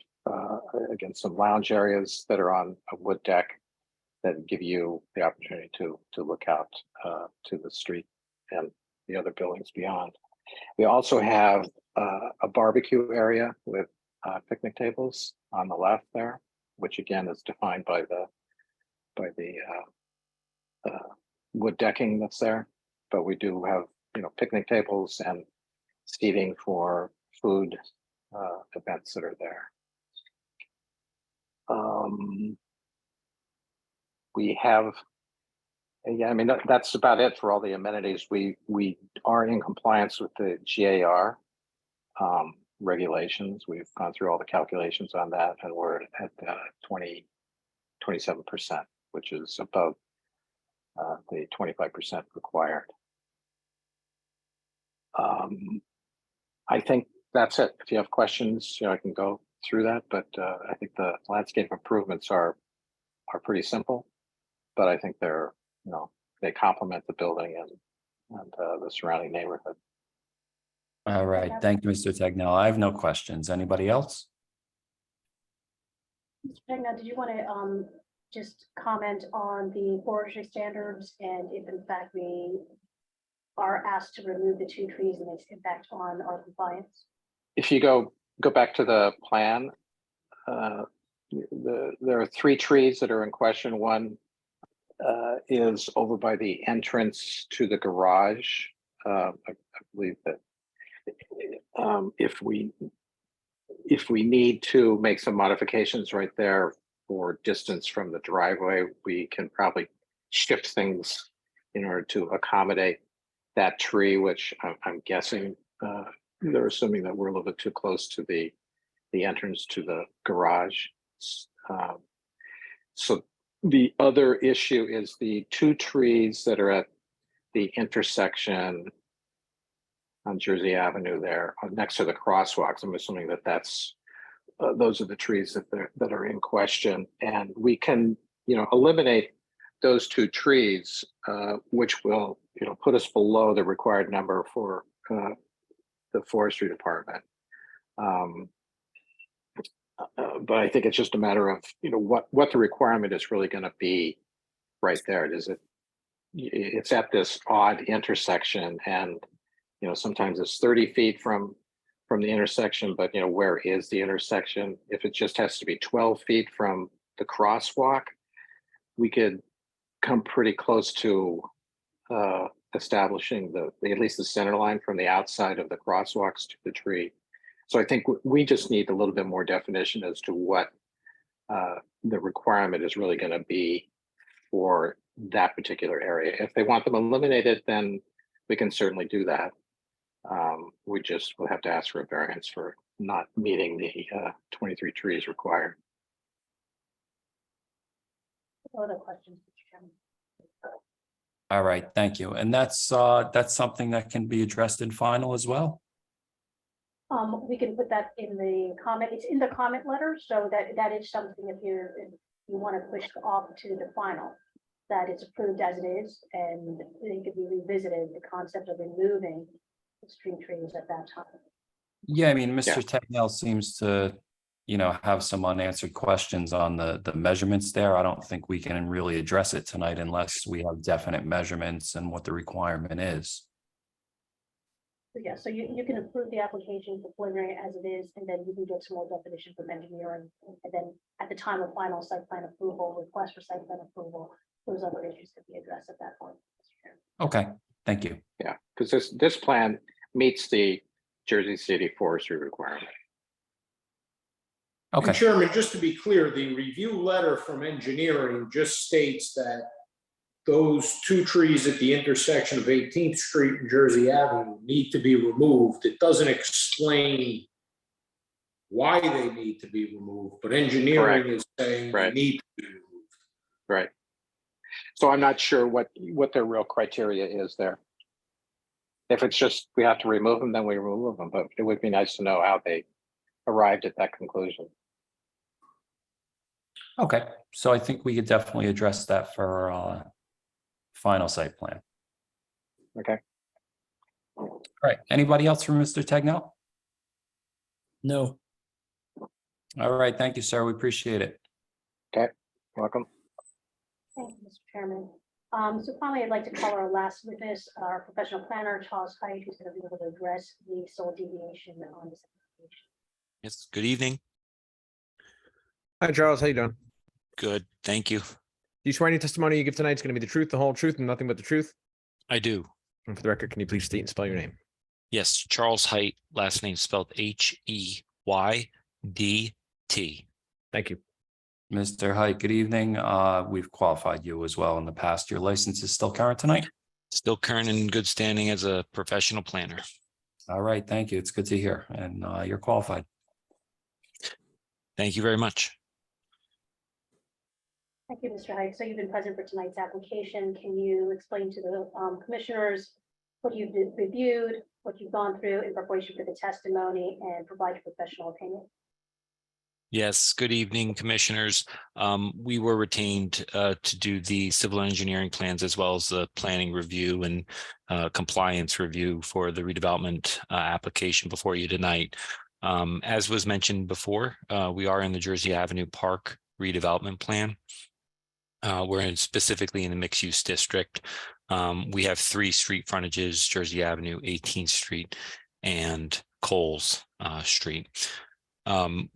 again, some lounge areas that are on a wood deck that give you the opportunity to look out to the street and the other buildings beyond. We also have a barbecue area with picnic tables on the left there, which again is defined by the wood decking that's there. But we do have, picnic tables and seating for food events that are there. We have, yeah, I mean, that's about it for all the amenities. We are in compliance with the GAR regulations. We've gone through all the calculations on that, and we're at 27%, which is above the 25% required. I think that's it. If you have questions, I can go through that, but I think the landscape improvements are pretty simple, but I think they're, they complement the building and the surrounding neighborhood. All right, thank you, Mr. Tagnell. I have no questions. Anybody else? Mr. Tagnell, did you want to just comment on the forestry standards and if in fact we are asked to remove the 2 trees and its impact on our compliance? If you go back to the plan, there are 3 trees that are in question. One is over by the entrance to the garage. I believe that if we need to make some modifications right there for distance from the driveway, we can probably shift things in order to accommodate that tree, which I'm guessing they're assuming that we're a little bit too close to the entrance to the garage. So the other issue is the 2 trees that are at the intersection on Jersey Avenue there next to the crosswalks. I'm assuming that that's those are the trees that are in question, and we can eliminate those 2 trees, which will put us below the required number for the forestry department. But I think it's just a matter of what the requirement is really going to be right there. It's at this odd intersection, and sometimes it's 30 feet from the intersection, but where is the intersection? If it just has to be 12 feet from the crosswalk, we could come pretty close to establishing at least the center line from the outside of the crosswalks to the tree. So I think we just need a little bit more definition as to what the requirement is really going to be for that particular area. If they want them eliminated, then we can certainly do that. We just will have to ask for a variance for not meeting the 23 trees required. Other questions, Mr. Chairman? All right, thank you. And that's something that can be addressed in final as well? We can put that in the comment. It's in the comment letter, so that is something if you want to push off to the final, that it's approved as it is, and it could be revisited, the concept of removing the street trees at that time. Yeah, I mean, Mr. Tagnell seems to, have some unanswered questions on the measurements there. I don't think we can really address it tonight unless we have definite measurements and what the requirement is. Yeah, so you can approve the application for preliminary as it is, and then you can get some more definition from engineering. And then at the time of final site plan approval, request for site plan approval, those other issues could be addressed at that point. Okay, thank you. Yeah, because this plan meets the Jersey City forestry requirement. Okay. And Chairman, just to be clear, the review letter from engineering just states that those 2 trees at the intersection of 18th Street and Jersey Avenue need to be removed. It doesn't explain why they need to be removed, but engineering is saying they Right. need to be removed. Right. So I'm not sure what their real criteria is there. If it's just we have to remove them, then we remove them, but it would be nice to know how they arrived at that conclusion. Okay, so I think we could definitely address that for final site plan. Okay. All right, anybody else from Mr. Tagnell? No. All right, thank you, sir. We appreciate it. Okay, welcome. Thank you, Mr. Chairman. So finally, I'd like to call our last witness, our professional planner, Charles Height, who's going to be able to address the sole deviation on this application. Yes, good evening. Hi, Charles. How you doing? Good, thank you. Do you swear any testimony you give tonight is going to be the truth, the whole truth, and nothing but the truth? I do. And for the record, can you please state and spell your name? Yes, Charles Height, last name spelled H-E-Y-D-T. Thank you. Mr. Height, good evening. We've qualified you as well in the past. Your license is still current tonight? Still current and in good standing as a professional planner. All right, thank you. It's good to hear. And you're qualified. Thank you very much. Thank you, Mr. Height. So you've been present for tonight's application. Can you explain to the commissioners what you've reviewed, what you've gone through in preparation for the testimony, and provide your professional opinion? Yes, good evening, commissioners. We were retained to do the civil engineering plans as well as the planning review and compliance review for the redevelopment application before you tonight. As was mentioned before, we are in the Jersey Avenue Park redevelopment plan. We're specifically in the mixed use district. We have 3 street frontages: Jersey Avenue, 18th Street, and Coles Street.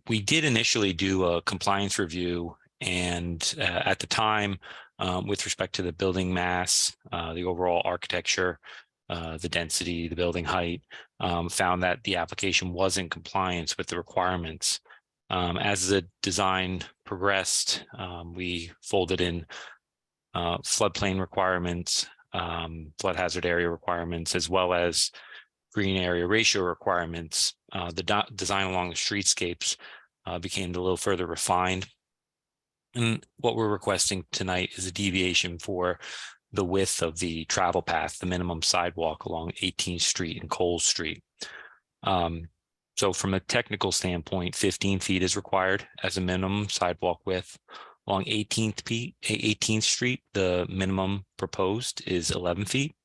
We did initially do a compliance review, and at the time, with respect to the building mass, the overall architecture, the density, the building height, found that the application was in compliance with the requirements. As the design progressed, we folded in floodplain requirements, flood hazard area requirements, as well as green area ratio requirements. The design along the streetscapes became a little further refined. And what we're requesting tonight is a deviation for the width of the travel path, the minimum sidewalk along 18th Street and Coles Street. So from a technical standpoint, 15 feet is required as a minimum sidewalk width. Along 18th Street, the minimum proposed is 11 feet.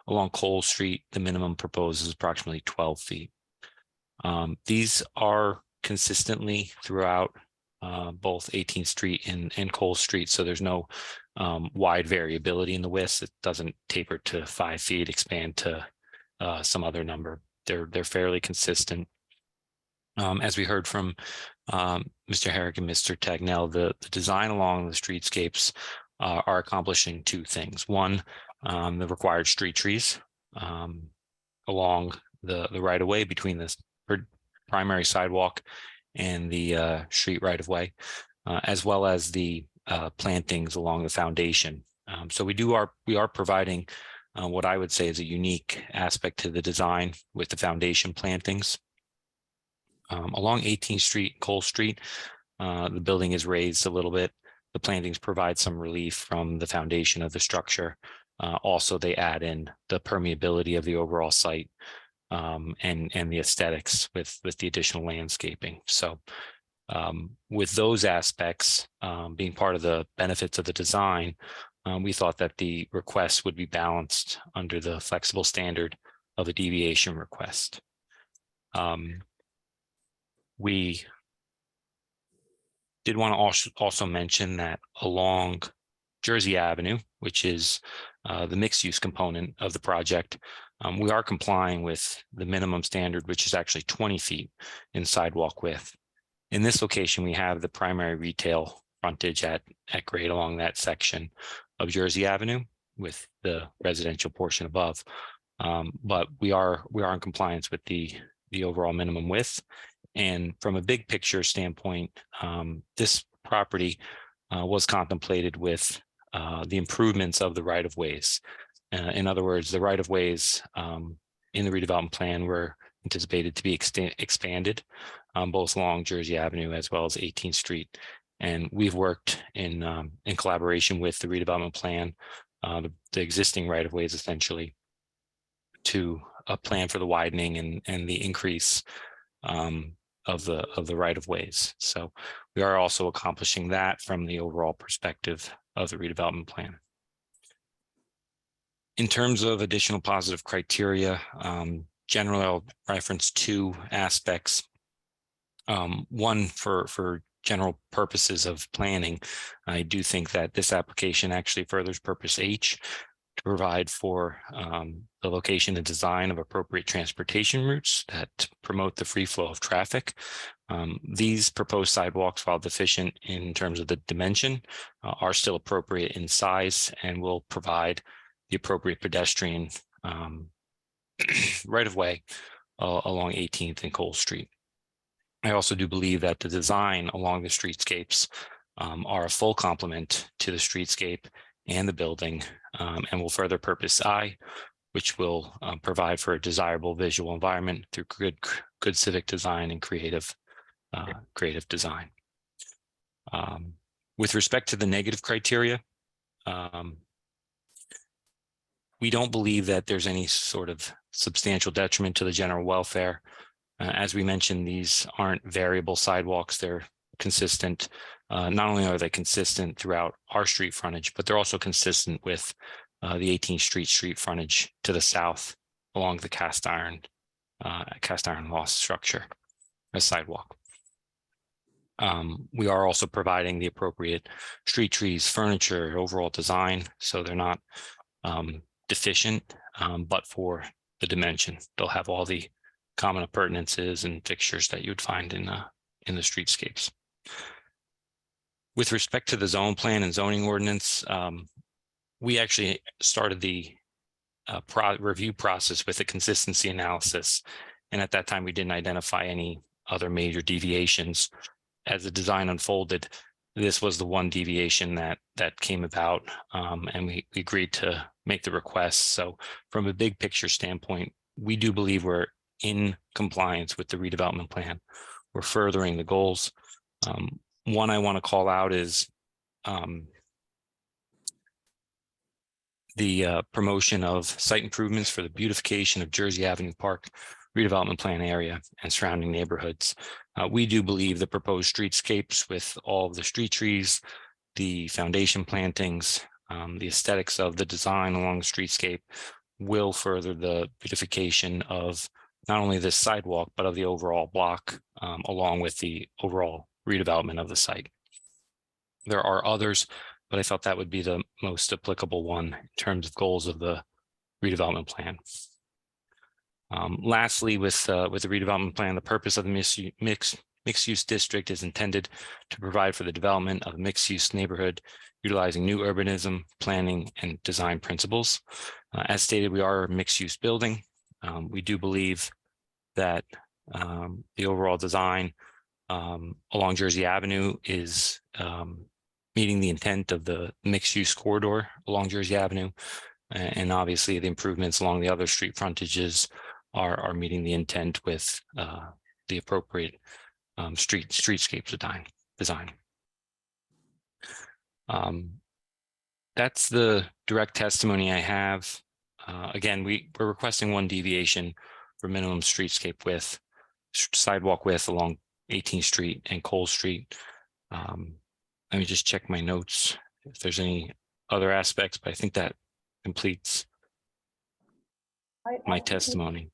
Along Coles Street, the minimum proposed is approximately 12 feet. These are consistently throughout both 18th Street and Coles Street, so there's no wide variability in the width. It doesn't taper to 5 feet, expand to some other number. They're fairly consistent. As we heard from Mr. Herrick and Mr. Tagnell, the design along the streetscapes are accomplishing 2 things. One, the required street trees along the right of way between the primary sidewalk and the street right of way, as well as the plantings along the foundation. So we are providing what I would say is a unique aspect to the design with the foundation plantings. Along 18th Street, Coles Street, the building is raised a little bit. The plantings provide some relief from the foundation of the structure. Also, they add in the permeability of the overall site and the aesthetics with the additional landscaping. So with those aspects being part of the benefits of the design, we thought that the request would be balanced under the flexible standard of a deviation request. We did want to also mention that along Jersey Avenue, which is the mixed use component of the project, we are complying with the minimum standard, which is actually 20 feet in sidewalk width. In this location, we have the primary retail frontage at grade along that section of Jersey Avenue with the residential portion above. But we are in compliance with the overall minimum width. And from a big picture standpoint, this property was contemplated with the improvements of the right-of-ways. In other words, the right-of-ways in the redevelopment plan were anticipated to be expanded both along Jersey Avenue as well as 18th Street. And we've worked in collaboration with the redevelopment plan, the existing right-of-ways essentially, to a plan for the widening and the increase of the right-of-ways. So we are also accomplishing that from the overall perspective of the redevelopment plan. In terms of additional positive criteria, generally I'll reference two aspects. One for general purposes of planning, I do think that this application actually furthers purpose H to provide for the location and design of appropriate transportation routes that promote the free flow of traffic. These proposed sidewalks, while deficient in terms of the dimension, are still appropriate in size and will provide the appropriate pedestrian right of way along 18th and Cole Street. I also do believe that the design along the streetscapes are a full complement to the streetscape and the building, and will further purpose I, which will provide for a desirable visual environment through good civic design and creative design. With respect to the negative criteria, we don't believe that there's any sort of substantial detriment to the general welfare. As we mentioned, these aren't variable sidewalks. They're consistent. Not only are they consistent throughout our street frontage, but they're also consistent with the 18th Street frontage to the south along the cast iron loss structure, a sidewalk. We are also providing the appropriate street trees, furniture, overall design, so they're not deficient, but for the dimension. They'll have all the common appurtenances and fixtures that you would find in the streetscapes. With respect to the zone plan and zoning ordinance, we actually started the review process with a consistency analysis. And at that time, we didn't identify any other major deviations. As the design unfolded, this was the one deviation that came about, and we agreed to make the request. So from a big picture standpoint, we do believe we're in compliance with the redevelopment plan. We're furthering the goals. One I want to call out is the promotion of site improvements for the beautification of Jersey Avenue Park redevelopment plan area and surrounding neighborhoods. We do believe the proposed streetscapes with all of the street trees, the foundation plantings, the aesthetics of the design along the streetscape will further the beautification of not only this sidewalk, but of the overall block, along with the overall redevelopment of the site. There are others, but I felt that would be the most applicable one in terms of goals of the redevelopment plan. Lastly, with the redevelopment plan, the purpose of the mixed-use district is intended to provide for the development of a mixed-use neighborhood utilizing new urbanism, planning, and design principles. As stated, we are a mixed-use building. We do believe that the overall design along Jersey Avenue is meeting the intent of the mixed-use corridor along Jersey Avenue. And obviously the improvements along the other street frontages are meeting the intent with the appropriate streetscape design. That's the direct testimony I have. Again, we're requesting one deviation for minimum streetscape width, sidewalk width along 18th Street and Cole Street. Let me just check my notes if there's any other aspects, but I think that completes my testimony.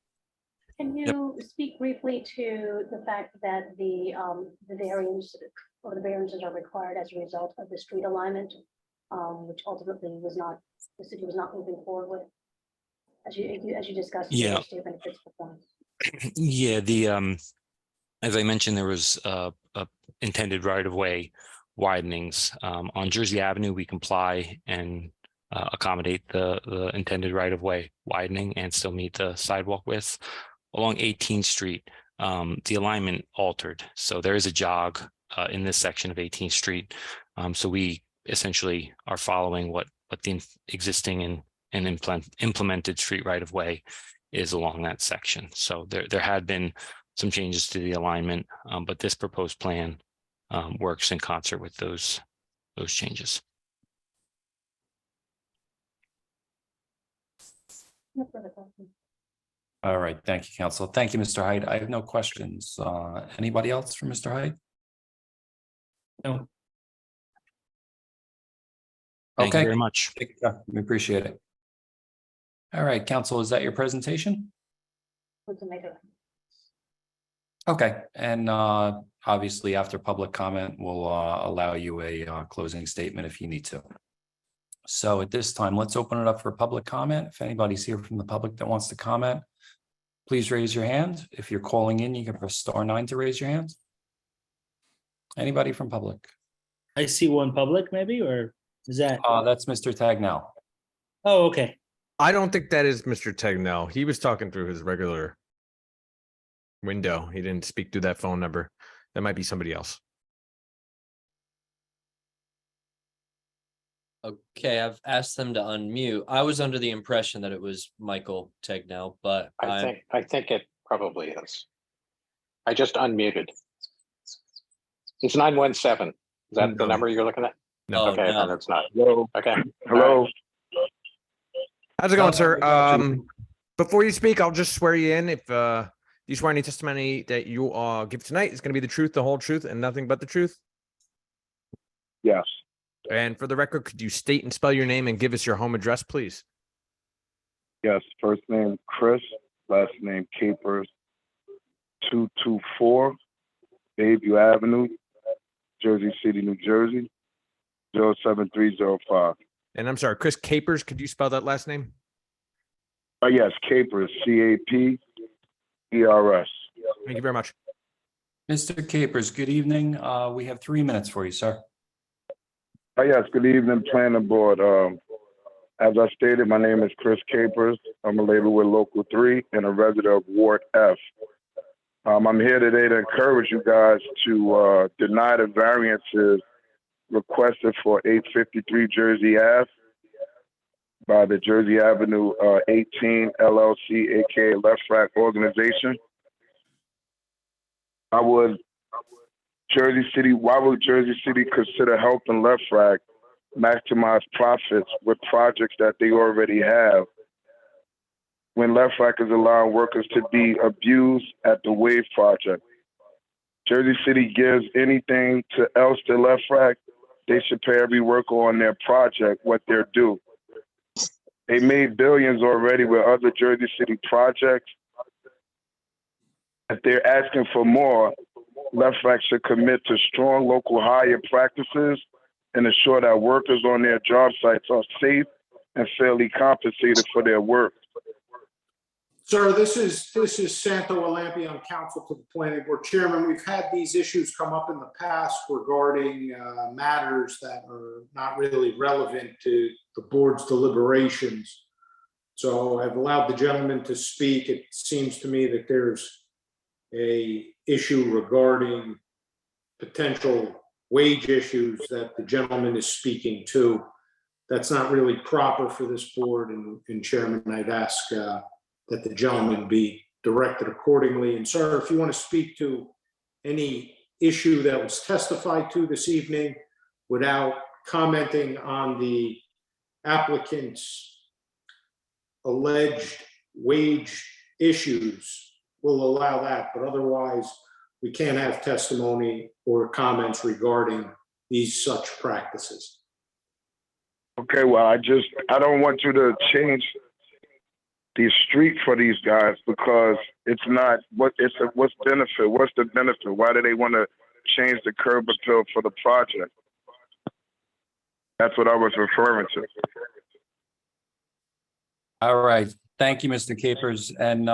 Can you speak briefly to the fact that the variance or the variances are required as a result of the street alignment, which ultimately the city was not moving forward with, as you discussed? Yeah. Statement of its performance. Yeah, as I mentioned, there was intended right-of-way widenings on Jersey Avenue. We comply and accommodate the intended right-of-way widening and still meet the sidewalk width. Along 18th Street, the alignment altered. So there is a jog in this section of 18th Street. So we essentially are following what the existing and implemented street right-of-way is along that section. So there had been some changes to the alignment, but this proposed plan works in concert with those changes. No further questions. All right, thank you, Council. Thank you, Mr. Hyde. I have no questions. Anybody else for Mr. Hyde? No. Thank you Okay. very much. Take care. We appreciate it. All right, Council, is that your presentation? Who can make it? Okay, and obviously after public comment, we'll allow you a closing statement if you need to. So at this time, let's open it up for public comment. If anybody's here from the public that wants to comment, please raise your hand. If you're calling in, you can press *9 to raise your hand. Anybody from public? I see one public maybe, or is that? That's Mr. Tagnell. Oh, okay. I don't think that is Mr. Tegnell. He was talking through his regular window. He didn't speak through that phone number. That might be somebody else. Okay, I've asked them to unmute. I was under the impression that it was Michael Tegnell, but I think it probably is. I just unmuted. It's 917. Is that the number you're looking at? No. Okay, no. then it's not. Hello. Okay. Hello. How's it going, sir? Before you speak, I'll just swear you in. If you swear any testimony that you give tonight is going to be the truth, the whole truth, and nothing but the truth. Yes. And for the record, could you state and spell your name and give us your home address, please? Yes. First name Chris, last name Capers, 224 Bayview Avenue, Jersey City, New Jersey, 07305. And I'm sorry, Chris Capers. Could you spell that last name? Yes, Capers, CAPERS. Thank you very much. Mr. Capers, good evening. We have 3 minutes for you, sir. Yes, good evening, planning board. As I stated, my name is Chris Capers. I'm a labor with Local 3 and a resident of Ward F. I'm here today to encourage you guys to deny the variances requested for 853 Jersey Ave by the Jersey Avenue 18 LLC, aka Left Rack Organization. Why would Jersey City consider helping Left Rack maximize profits with projects that they already have, when Left Rack is allowing workers to be abused at the Wave project? Jersey City gives anything else to Left Rack, they should pay every worker on their project what they're due. They made billions already with other Jersey City projects. If they're asking for more, Left Rack should commit to strong local hire practices and ensure that workers on their job sites are safe and fairly compensated for their work. Sir, this is Santo Alampi. I'm counsel to the planning board chairman. We've had these issues come up in the past regarding matters that are not really relevant to the board's deliberations. So I've allowed the gentleman to speak. It seems to me that there's a issue regarding potential wage issues that the gentleman is speaking to. That's not really proper for this board, and Chairman, I'd ask that the gentleman be directed accordingly. And sir, if you want to speak to any issue that was testified to this evening without commenting on the applicant's alleged wage issues, we'll allow that, but otherwise we can't have testimony or comments regarding these such practices. Okay, well, I don't want you to change the street for these guys because it's not what's benefit? What's the benefit? Why do they want to change the curb appeal for the project? That's what I was referring to. All right. Thank you, Mr. Capers. And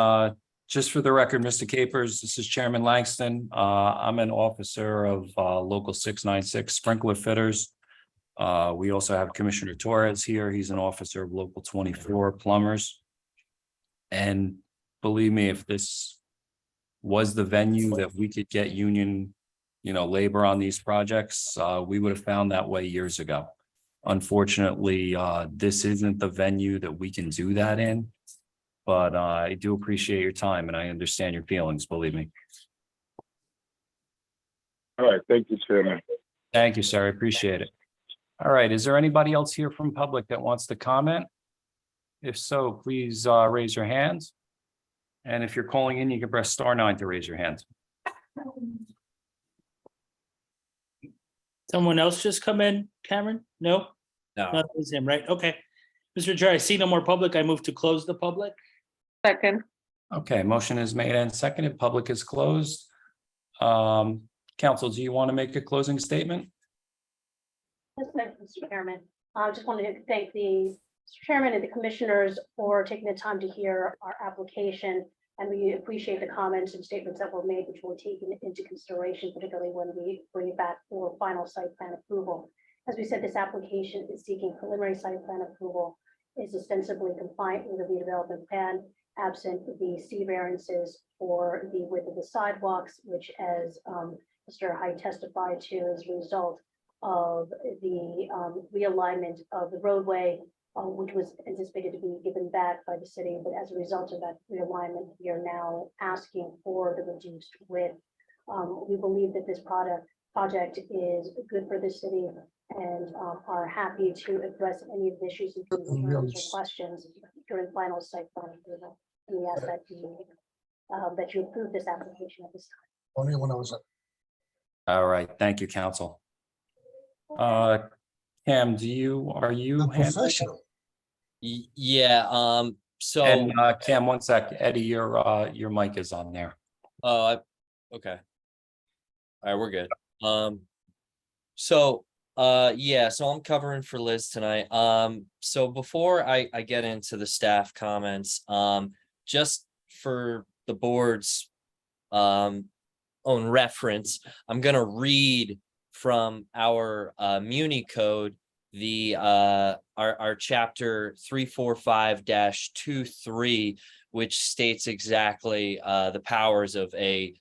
just for the record, Mr. Capers, this is Chairman Langston. I'm an officer of Local 696 Sprinkler Fitters. We also have Commissioner Torres here. He's an officer of Local 24 Plumbers. And believe me, if this was the venue that we could get union, labor on these projects, we would have found that way years ago. Unfortunately, this isn't the venue that we can do that in. But I do appreciate your time and I understand your feelings, believe me. All right, thank you, Chairman. Thank you, sir. I appreciate it. All right, is there anybody else here from public that wants to comment? If so, please raise your hands. And if you're calling in, you can press *9 to raise your hand. Someone else just come in, Cameron? No? No. That was him, right? Okay. Mr. Chair, I see no more public. I move to close the public. Second. Okay, motion is made and seconded. Public is closed. Council, do you want to make a closing statement? Yes, Mr. Chairman, I just wanted to thank the Mr. Chairman and the commissioners for taking the time to hear our application. And we appreciate the comments and statements that were made, which we'll take into consideration, particularly when we bring it back for final site plan approval. As we said, this application is seeking preliminary site plan approval, is ostensibly compliant with the redevelopment plan, absent the C variances for the width of the sidewalks, which as Mr. Hyde testified to as a result of the realignment of the roadway, which was anticipated to be given back by the city, but as a result of that realignment, we are now asking for the reduced width. We believe that this project is good for the city and are happy to address any of the issues and concerns or questions during final site plan approval. And we ask that you approve this application at this time. Only when I was. All right, thank you, council. Cam, are you handling? Professional. Yeah, so. And Cam, one sec, Eddie, your mic is on there. Oh, okay. All right, we're good. So I'm covering for Liz tonight. So before I get into the staff comments, just for the board's own reference, I'm gonna read from our Muni code, the our chapter 345-23, which states exactly the powers of a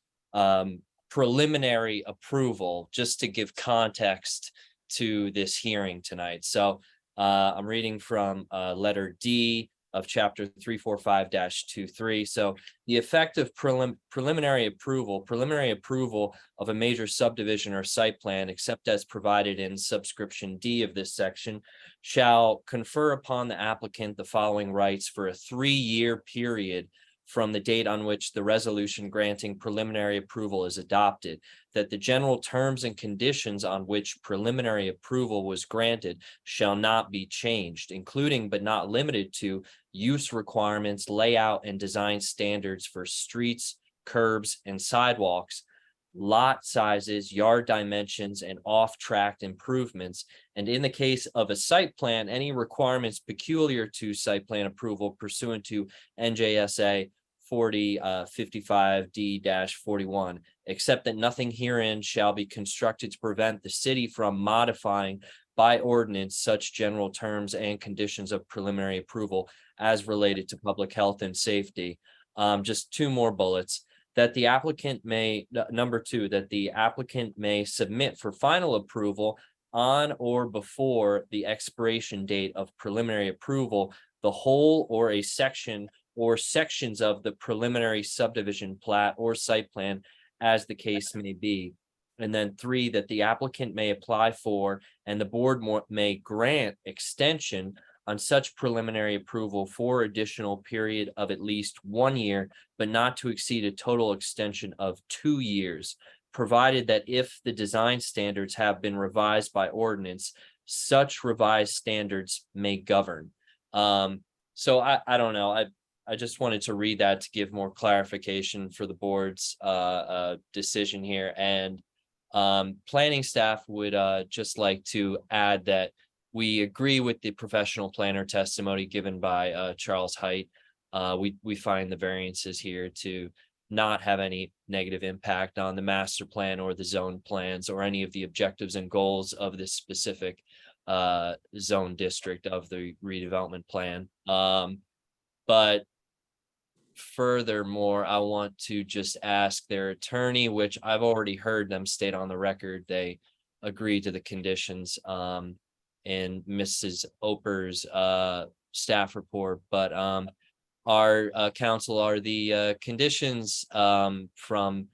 preliminary approval, just to give context to this hearing tonight. So I'm reading from letter D of chapter 345-23. So the effect of preliminary approval of a major subdivision or site plan, except as provided in subscription D of this section, shall confer upon the applicant the following rights for a 3-year period from the date on which the resolution granting preliminary approval is adopted, that the general terms and conditions on which preliminary approval was granted shall not be changed, including but not limited to use requirements, layout and design standards for streets, curbs, and sidewalks, lot sizes, yard dimensions, and off-track improvements. And in the case of a site plan, any requirements peculiar to site plan approval pursuant to NJSA 4055D-41, except that nothing herein shall be constructed to prevent the city from modifying by ordinance such general terms and conditions of preliminary approval as related to public health and safety. Just 2 more bullets. That the applicant may, number 2, that the applicant may submit for final approval on or before the expiration date of preliminary approval, the whole or a section or sections of the preliminary subdivision plat or site plan as the case may be. And then 3, that the applicant may apply for and the board may grant extension on such preliminary approval for additional period of at least 1 year, but not to exceed a total extension of 2 years, provided that if the design standards have been revised by ordinance, such revised standards may govern. So I don't know. I just wanted to read that to give more clarification for the board's decision here. And planning staff would just like to add that we agree with the professional planner testimony given by Charles Height. We find the variances here to not have any negative impact on the master plan or the zone plans or any of the objectives and goals of this specific zone district of the redevelopment plan. But furthermore, I want to just ask their attorney, which I've already heard them state on the record, they agree to the conditions in Mrs. Oper's staff report, but our council are the conditions from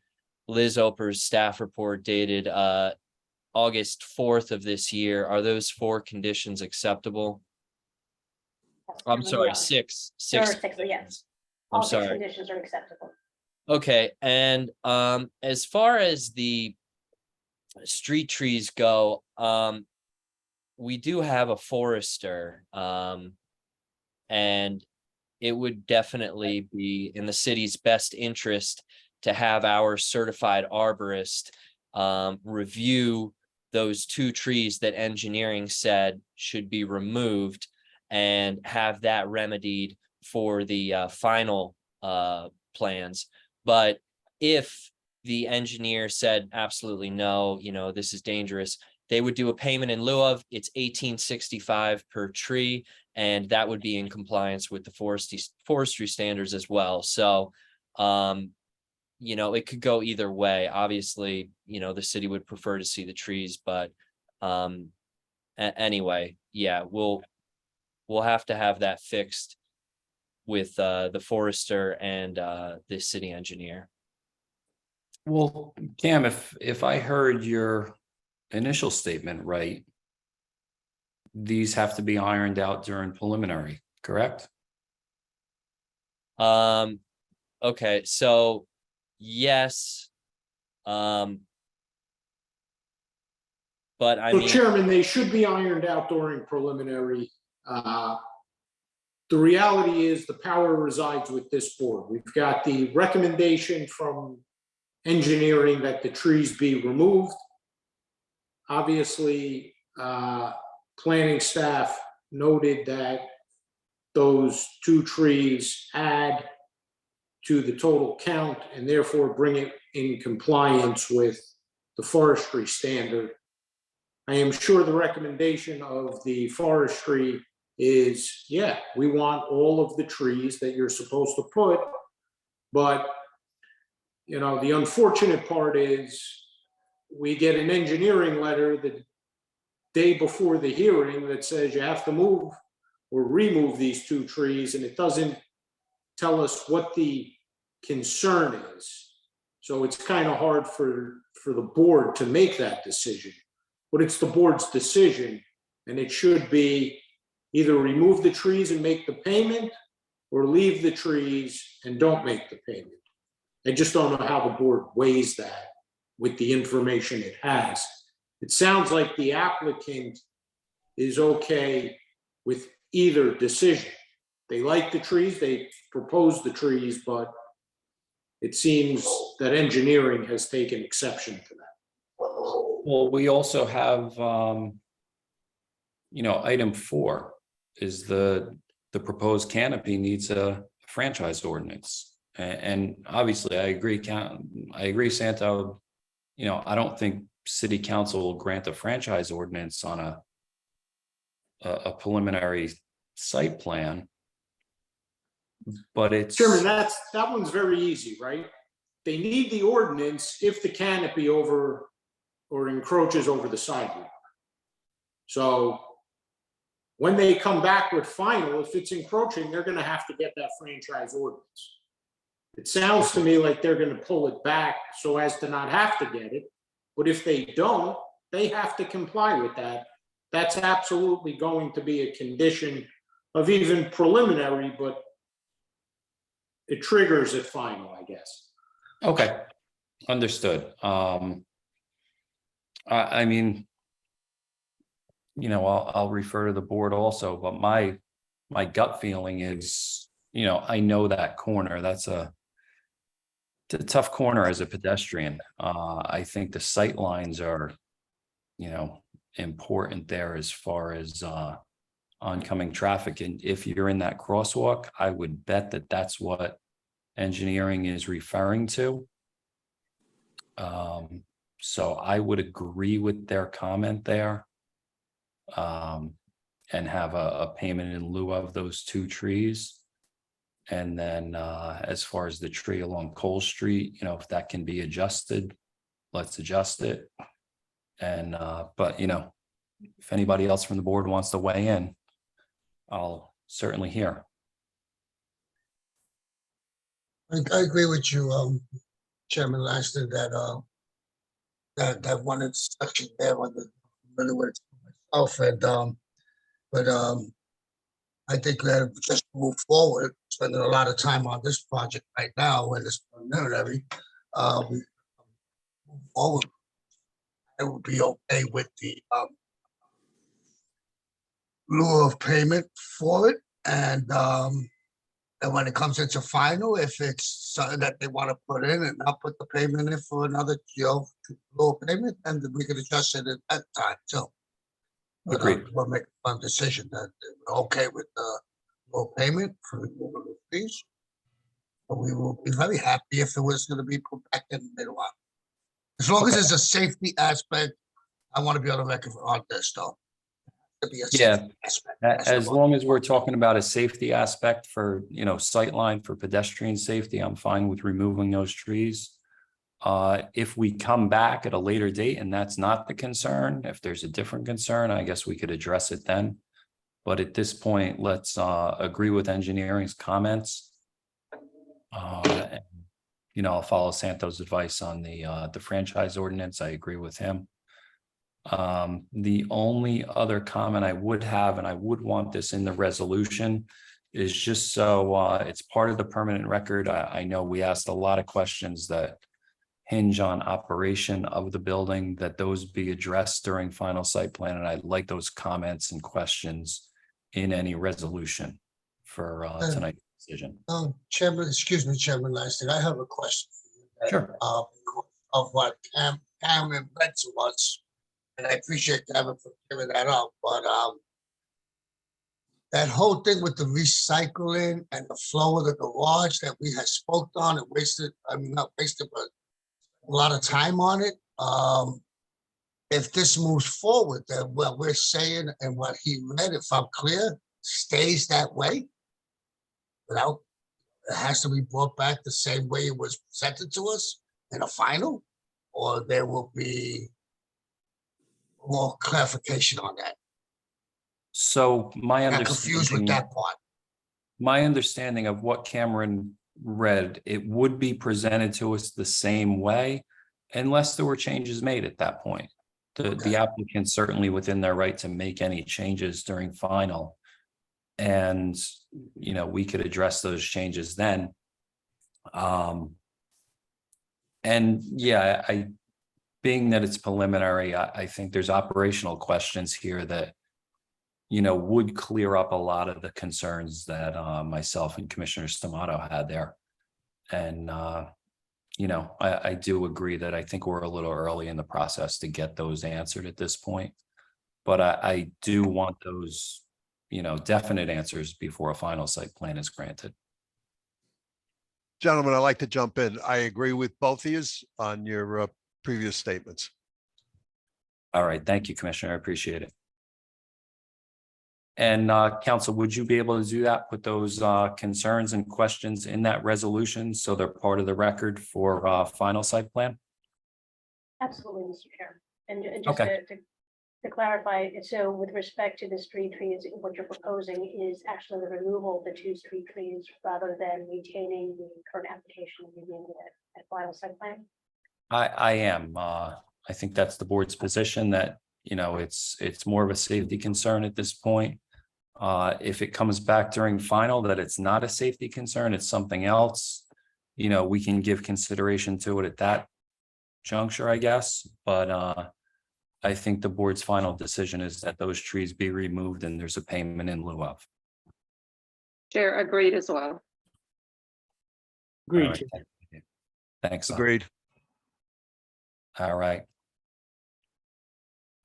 Liz Oper's staff report dated August 4th of this year. Are those 4 conditions acceptable? I'm Chairman, sorry, yeah. six. There are Six. 6, yes. I'm All 6 sorry. conditions are acceptable. Okay, and as far as the street trees go, we do have a forester, and it would definitely be in the city's best interest to have our certified arborist review those 2 trees that engineering said should be removed and have that remedied for the final plans. But if the engineer said absolutely no, this is dangerous, they would do a payment in lieu of. It's $18.65 per tree, and that would be in compliance with the forestry standards as well. So it could go either way. Obviously, the city would prefer to see the trees, but anyway, yeah, we'll have to have that fixed with the forester and the city engineer. Well, Cam, if I heard your initial statement right, these have to be ironed out during preliminary, correct? Okay, so yes. But I So mean, Chairman, they should be ironed out during preliminary. The reality is the power resides with this board. We've got the recommendation from engineering that the trees be removed. Obviously, planning staff noted that those 2 trees add to the total count and therefore bring it in compliance with the forestry standard. I am sure the recommendation of the forestry is, yeah, we want all of the trees that you're supposed to put, but the unfortunate part is we get an engineering letter the day before the hearing that says you have to move or remove these 2 trees, and it doesn't tell us what the concern is. So it's kind of hard for the board to make that decision, but it's the board's decision, and it should be either remove the trees and make the payment or leave the trees and don't make the payment. I just don't know how the board weighs that with the information it has. It sounds like the applicant is okay with either decision. They like the trees, they propose the trees, but it seems that engineering has taken exception to that. Well, we also have, item 4 is the proposed canopy needs a franchise ordinance. And obviously, I agree, Santo. I don't think city council will grant a franchise ordinance on a preliminary site plan. But it's Chairman, that one's very easy, right? They need the ordinance if the canopy over or encroaches over the sidewalk. So when they come back with final, if it's encroaching, they're going to have to get that franchise ordinance. It sounds to me like they're going to pull it back so as to not have to get it. But if they don't, they have to comply with that. That's absolutely going to be a condition of even preliminary, but it triggers it final, I guess. okay. Understood. I mean, I'll refer to the board also, but my gut feeling is, I know that corner, it's a tough corner as a pedestrian. I think the sight lines are, important there as far as oncoming traffic. And if you're in that crosswalk, I would bet that that's what engineering is referring to. So I would agree with their comment there. And have a payment in lieu of those 2 trees. And then as far as the tree along Cole Street, if that can be adjusted, let's adjust it. And but if anybody else from the board wants to weigh in, I'll certainly hear. I agree with you, Chairman Langston, that one section there on the middle with myself but I think that just move forward, spending a lot of time on this project right now when it's preliminary. Move forward, I would be okay with the lieu of payment for it. And when it comes into final, if it's something that they want to put in and not put the payment in for another, lieu of payment, and we can adjust it at that time too. But, Agreed. we'll make a firm decision that we're okay with the lieu of payment for removal of fees. But we will be very happy if it was going to be put back in the middle. As long as Okay. there's a safety aspect, I want to be on the record on this though. To be a Yeah. safety aspect. That's As the long as we're talking about a safety aspect for, sightline for pedestrian safety, I'm fine with removing those trees. If we come back at a later date and that's not the concern, if there's a different concern, I guess we could address it then. But at this point, let's agree with engineering's comments. And, I'll follow Santo's advice on the franchise ordinance. I agree with him. The only other comment I would have, and I would want this in the resolution, is just so it's part of the permanent record. I know we asked a lot of questions that hinge on operation of the building, that those be addressed during final site plan, and I'd like those comments and questions in any resolution for tonight's decision. Chairman, excuse me, Chairman Langston, I have a question. Sure. Of what Cameron read to us, and I appreciate Cameron for giving that up, but that whole thing with the recycling and the flow of the garage that we had spoke on and not wasted, but a lot of time on it. If this moves forward, then what we're saying and what he read, if I'm clear, stays that way. Without, it has to be brought back the same way it was presented to us in a final, or there will be more clarification on that. So my I'm confused with understanding, that part. my understanding of what Cameron read, it would be presented to us the same way unless there were changes made at that point. The applicant certainly within their right to make any changes during final. And, we could address those changes then. And yeah, being that it's preliminary, I think there's operational questions here that, would clear up a lot of the concerns that myself and Commissioner Stamato had there. And, I do agree that I think we're a little early in the process to get those answered at this point. But I do want those, definite answers before a final site plan is granted. Gentlemen, I'd like to jump in. I agree with both of you on your previous statements. All right, thank you, Commissioner. I appreciate it. And Council, would you be able to do that? Put those concerns and questions in that resolution so they're part of the record for final site plan? Absolutely, Mr. Chair. And just Okay. to clarify, so with respect to the street trees, what you're proposing is actually the removal of the 2 street trees rather than maintaining the current application and reviewing it at final site plan? I am. I think that's the board's position that, it's more of a safety concern at this point. If it comes back during final that it's not a safety concern, it's something else, we can give consideration to it at that juncture, I guess. But I think the board's final decision is that those trees be removed and there's a payment in lieu of. Chair, agreed as well. Agreed. All right, thanks. Agreed. All right.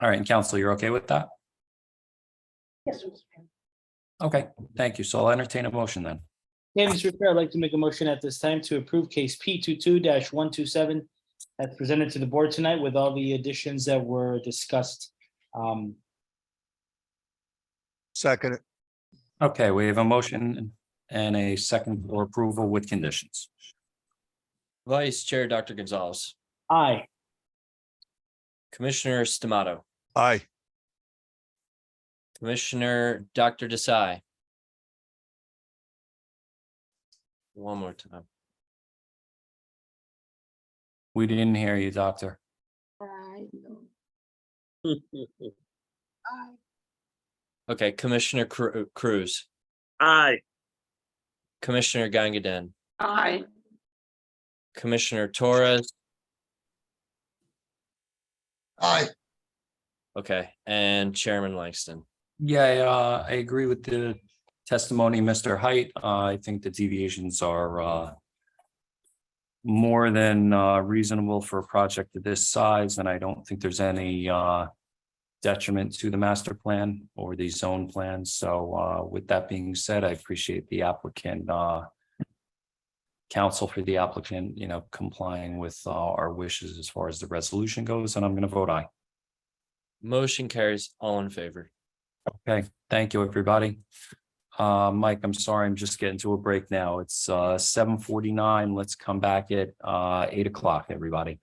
All right, and Council, you're okay with that? Yes, Mr. Chair. Okay, thank you. So I'll entertain a motion then. Yeah, Mr. Chair, I'd like to make a motion at this time to approve case P 22-127 as presented to the board tonight with all the additions that were discussed. Second. Okay, we have a motion and a second for approval with conditions. Vice Chair, Dr. Gonzalez, Aye. Commissioner Stamato, Aye. Commissioner Dr. Desai. One more time. We didn't hear you, doctor. I know. Aye. Okay, Commissioner Cruz, Aye. Commissioner Gangadin, Aye. Commissioner Torres. Aye. Okay, and Chairman Langston. Yeah, I agree with the testimony, Mr. Height. I think the deviations are more than reasonable for a project of this size, and I don't think there's any detriment to the master plan or the zone plan. So with that being said, I appreciate the applicant, counsel for the applicant, complying with our wishes as far as the resolution goes, and I'm going to vote aye. Motion carries. All in favor. Okay, thank you, everybody. Mike, I'm sorry, I'm just getting to a break now. It's 7:49. Let's come back at 8 o'clock, everybody.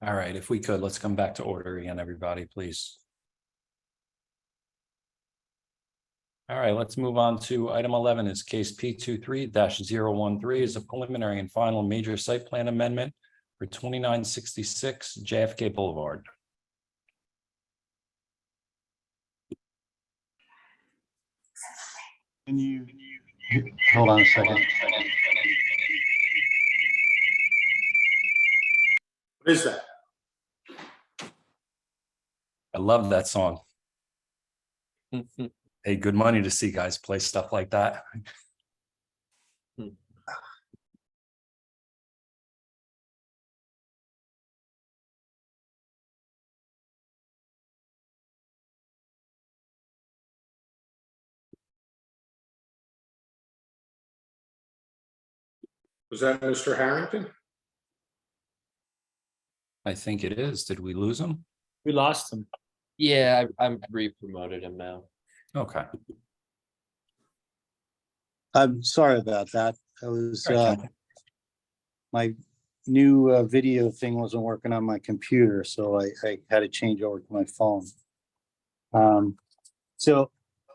All right, if we could, let's come back to order again, everybody, please. All right, let's move on to item 11 is case P23-013 is a preliminary and final major site plan amendment for 2966 JFK Boulevard. Can you hold on a second? What is that? I love that song. Hey, good money to see guys play stuff like that. Was that Mr. Harrington? I think it is. Did we lose him? We lost him. Yeah, I'm re-promoted him now. Okay. I'm sorry about that. I was, Okay. my new video thing wasn't working on my computer, so I had to change over to my phone. So,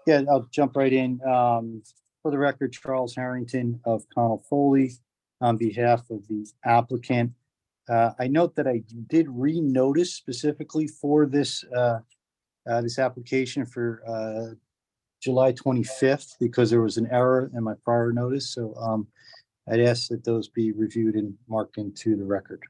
yeah, I'll jump right in. For the record, Charles Harrington of Connell Foley on behalf of the applicant. I note that I did re-notice specifically for this this application for July 25th because there was an error in my prior notice. So I'd ask that those be reviewed and marked into the record.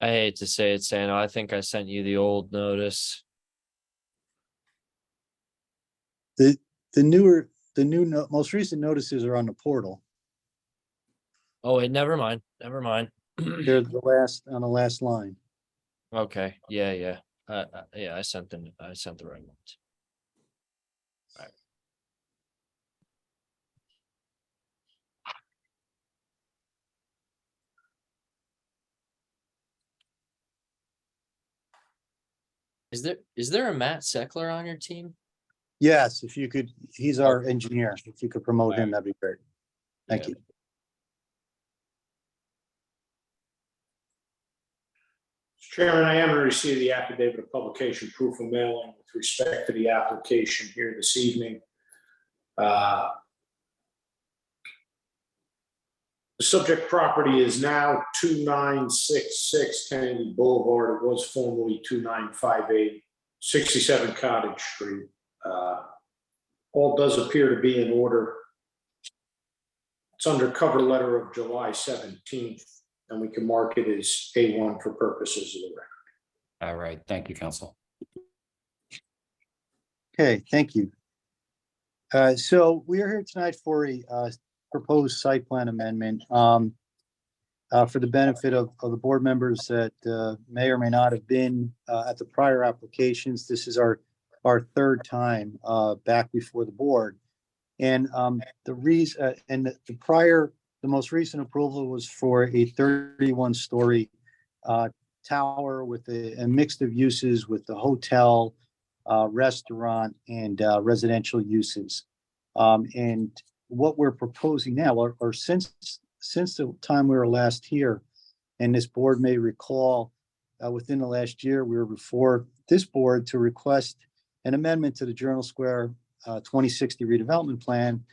I hate to say it, Sano. I think I sent you the old notice. The most recent notices are on the portal. Oh, wait, never mind. Never mind. They're on the last line. Okay, yeah. Yeah, I sent the right ones. Right. Is there a Matt Seckler on your team? Yes, if you could, he's our engineer. If you could promote him, that'd be great. Thank you. Mr. Chairman, I am to receive the affidavit of publication proof of mailing with respect to the application here this evening. The subject property is now 2966 Kennedy Boulevard. It was formerly 2958 67 Cottage Street. All does appear to be in order. It's under cover letter of July 17th, and we can mark it as A1 for purposes of the record. All right. Thank you, counsel. Okay, thank you. So we are here tonight for a proposed site plan amendment for the benefit of the board members that may or may not have been at the prior applications. This is our third time back before the board. And the reason and the most recent approval was for a 31-story tower with a mix of uses with the hotel, restaurant, and residential uses. And what we're proposing now, or since the time we were last here, and this board may recall, within the last year, we were before this board to request an amendment to the Journal Square 2060 redevelopment plan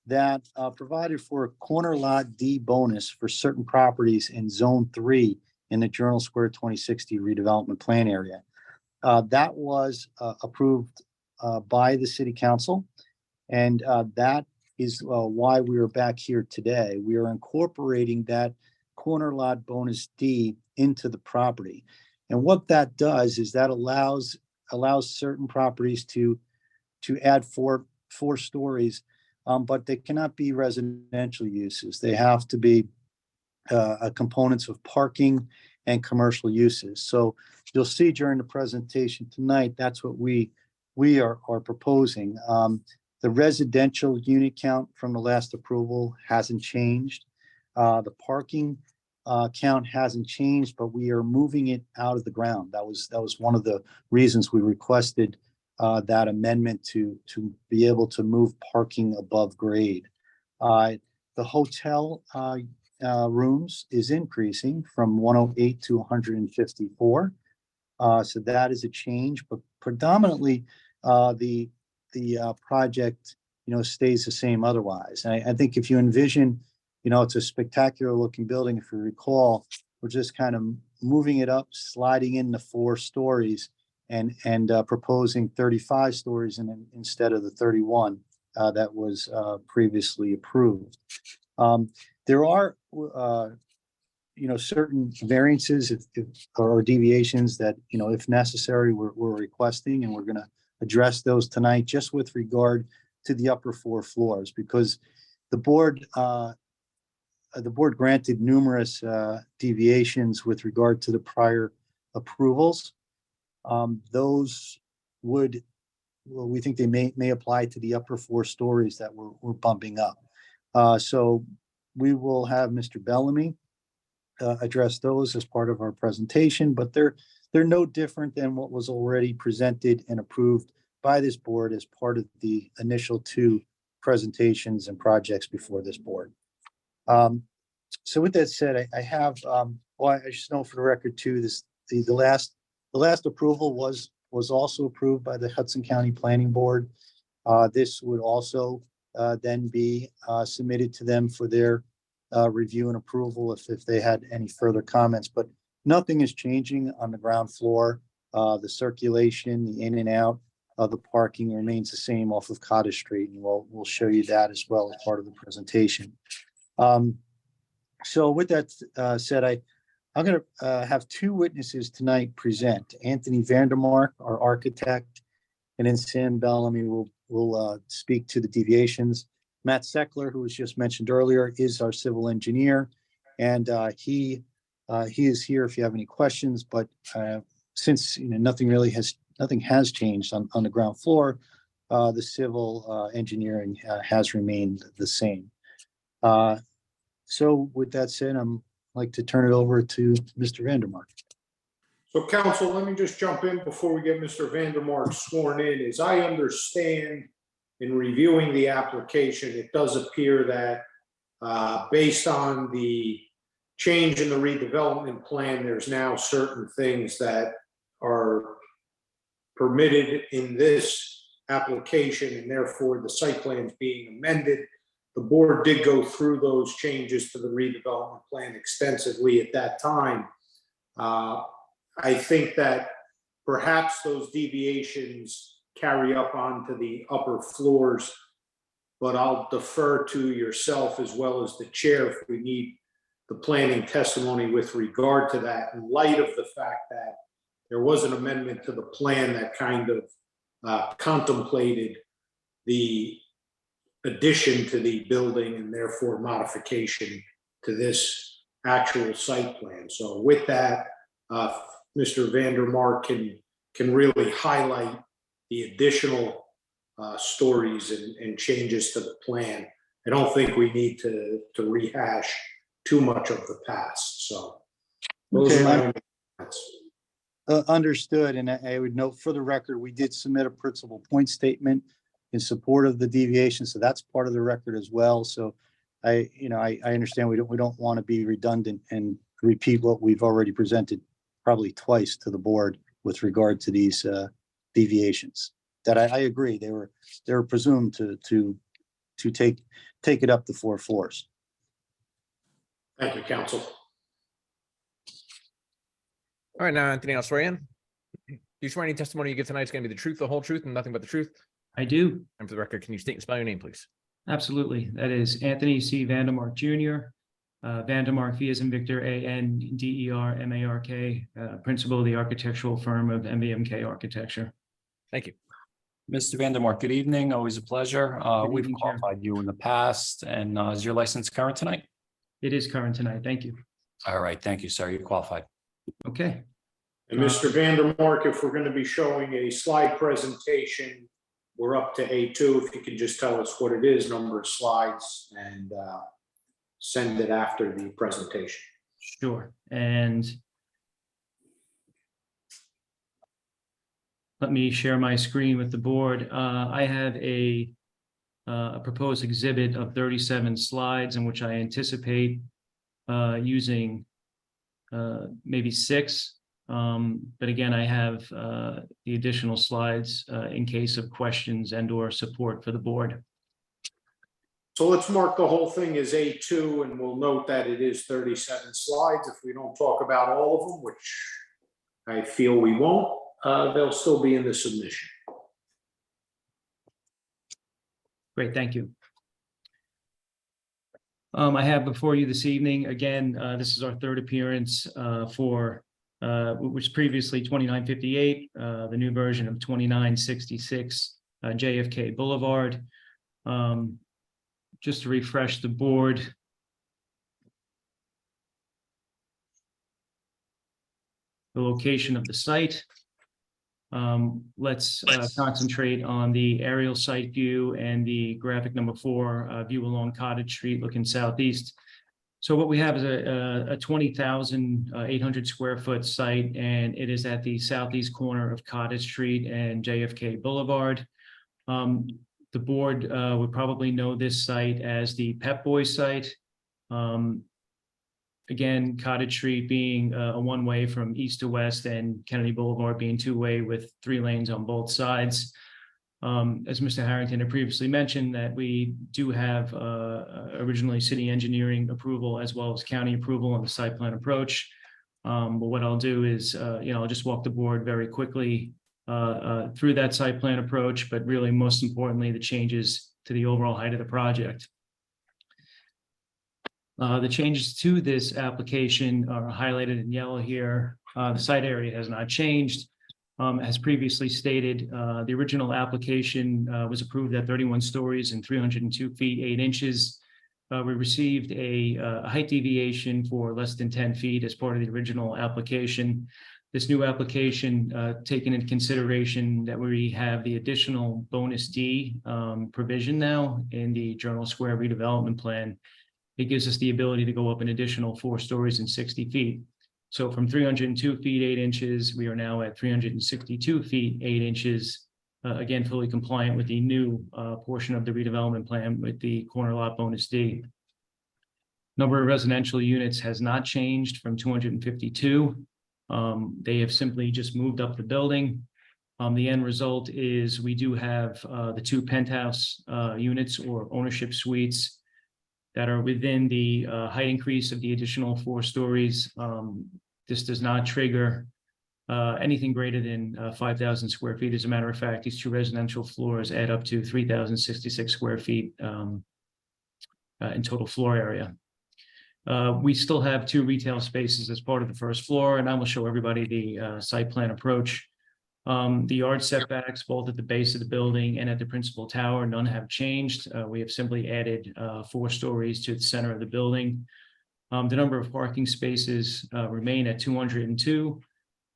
that provided for a corner lot D bonus for certain properties in Zone 3 in the Journal Square 2060 redevelopment plan area. That was approved by the city council, and that is why we are back here today. We are incorporating that corner lot bonus D into the property. And what that does is that allows certain properties to add four stories, but they cannot be residential uses. They have to be components of parking and commercial uses. So you'll see during the presentation tonight, that's what we are proposing. The residential unit count from the last approval hasn't changed. The parking count hasn't changed, but we are moving it out of the ground. That was one of the reasons we requested that amendment to be able to move parking above grade. The hotel rooms is increasing from 108 to 154. So that is a change, but predominantly the project, stays the same otherwise. And I think if you envision, it's a spectacular looking building. If you recall, we're just kind of moving it up, sliding in the 4 stories and proposing 35 stories instead of the 31 that was previously approved. There are, certain variances or deviations that, if necessary, we're requesting, and we're going to address those tonight just with regard to the upper 4 floors, because the board granted numerous deviations with regard to the prior approvals. Those we think they may apply to the upper 4 stories that we're bumping up. So we will have Mr. Bellamy address those as part of our presentation, but they're no different than what was already presented and approved by this board as part of the initial 2 presentations and projects before this board. So with that said, I have, I just know for the record too, the last approval was also approved by the Hudson County Planning Board. This would also then be submitted to them for their review and approval if they had any further comments, but nothing is changing on the ground floor. The circulation, the in and out of the parking remains the same off of Cottage Street, and we'll show you that as well as part of the presentation. So with that said, I'm going to have 2 witnesses tonight present. Anthony Vandermark, our architect, and then Sam Bellamy will speak to the deviations. Matt Seckler, who was just mentioned earlier, is our civil engineer, and he is here if you have any questions. But since nothing has changed on the ground floor, the civil engineering has remained the same. So with that said, I'd like to turn it over to Mr. Vandermark. So council, let me just jump in before we get Mr. Vandermark sworn in. As I understand, in reviewing the application, it does appear that based on the change in the redevelopment plan, there's now certain things that are permitted in this application, and therefore the site plan is being amended. The board did go through those changes to the redevelopment plan extensively at that time. I think that perhaps those deviations carry up onto the upper floors, but I'll defer to yourself as well as the chair if we need the planning testimony with regard to that, in light of the fact that there was an amendment to the plan that kind of contemplated the addition to the building and therefore modification to this actual site plan. So with that, Mr. Vandermark can really highlight the additional stories and changes to the plan. I don't think we need to rehash too much of the past. So those are my comments. Understood. And I would note for the record, we did submit a principal point statement in support of the deviation. So that's part of the record as well. So I understand we don't want to be redundant and repeat what we've already presented probably twice to the board with regard to these deviations. That I agree, they were presumed to take it up to 4 floors. Thank you, counsel. All right, now Anthony, I'll swear in. Do you swear any testimony you give tonight is going to be the truth, the whole truth, and nothing but the truth? I do. And for the record, can you state and spell your name, please? Absolutely. That is Anthony C. Vandermark Jr. Vandermark, V as in Victor, ANDERMARK, principal of the architectural firm of MBMK Architecture. Thank you. Mr. Vandermark, good evening. Always a pleasure. Good We've evening, Chair. qualified you in the past, and is your license current tonight? It is current tonight. Thank you. All right, thank you, sir. You're qualified. Okay. And Mr. Vandermark, if we're going to be showing a slide presentation, we're up to A2. If you can just tell us what it is, number of slides, and send it after the presentation. Sure. And let me share my screen with the board. I have a proposed exhibit of 37 slides in which I anticipate using maybe 6. But again, I have the additional slides in case of questions and or support for the board. So let's mark the whole thing as A2, and we'll note that it is 37 slides. If we don't talk about all of them, which I feel we won't, they'll still be in the submission. Great, thank you. I have before you this evening, again, this is our third appearance for which was previously 2958, the new version of 2966 JFK Boulevard. Just to refresh the board. The location of the site. Let's concentrate on the aerial site view and the graphic number 4 view along Cottage Street looking southeast. So what we have is a 20,800 square foot site, and it is at the southeast corner of Cottage Street and JFK Boulevard. The board would probably know this site as the Pep Boys site. Again, Cottage Street being a one-way from east to west, and Kennedy Boulevard being two-way with 3 lanes on both sides. As Mr. Harrington had previously mentioned, that we do have originally city engineering approval as well as county approval on the site plan approach. But what I'll do is, I'll just walk the board very quickly through that site plan approach, but really most importantly, the changes to the overall height of the project. The changes to this application are highlighted in yellow here. The site area has not changed. As previously stated, the original application was approved at 31 stories and 302 feet 8 inches. We received a height deviation for less than 10 feet as part of the original application. This new application, taking into consideration that we have the additional bonus D provision now in the Journal Square redevelopment plan, it gives us the ability to go up an additional 4 stories and 60 feet. So from 302 feet 8 inches, we are now at 362 feet 8 inches, again, fully compliant with the new portion of the redevelopment plan with the corner lot bonus D. Number of residential units has not changed from 252. They have simply just moved up the building. The end result is we do have the 2 penthouse units or ownership suites that are within the height increase of the additional 4 stories. This does not trigger anything greater than 5,000 square feet. As a matter of fact, these 2 residential floors add up to 3,066 square feet in total floor area. We still have 2 retail spaces as part of the first floor, and I will show everybody the site plan approach. The yard setbacks, both at the base of the building and at the principal tower, none have changed. We have simply added 4 stories to the center of the building. The number of parking spaces remain at 202.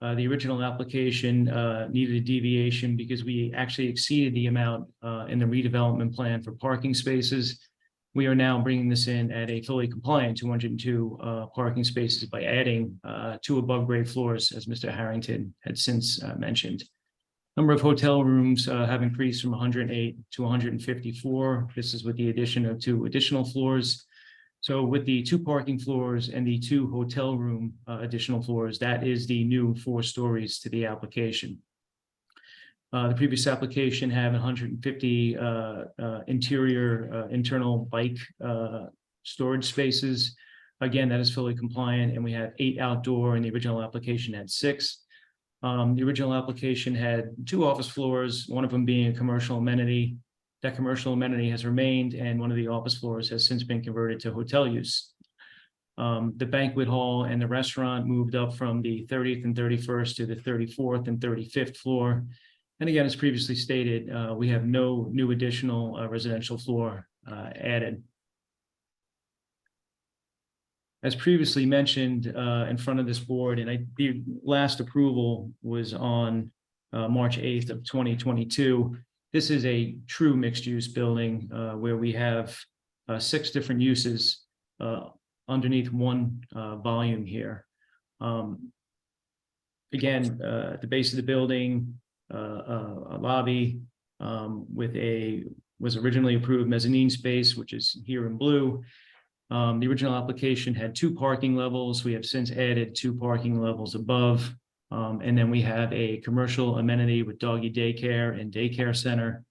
The original application needed a deviation because we actually exceeded the amount in the redevelopment plan for parking spaces. We are now bringing this in at a fully compliant 202 parking spaces by adding 2 above grade floors, as Mr. Harrington had since mentioned. Number of hotel rooms have increased from 108 to 154. This is with the addition of 2 additional floors. So with the 2 parking floors and the 2 hotel room additional floors, that is the new 4 stories to the application. The previous application had 150 interior internal bike storage spaces. Again, that is fully compliant, and we have 8 outdoor, and the original application had 6. The original application had 2 office floors, one of them being a commercial amenity. That commercial amenity has remained, and one of the office floors has since been converted to hotel use. The banquet hall and the restaurant moved up from the 30th and 31st to the 34th and 35th floor. And again, as previously stated, we have no new additional residential floor added. As previously mentioned in front of this board, and the last approval was on March 8th of 2022. This is a true mixed-use building where we have 6 different uses underneath one volume here. Again, at the base of the building, a lobby was originally approved mezzanine space, which is here in blue. The original application had 2 parking levels. We have since added 2 parking levels above. And then we have a commercial amenity with doggy daycare and daycare center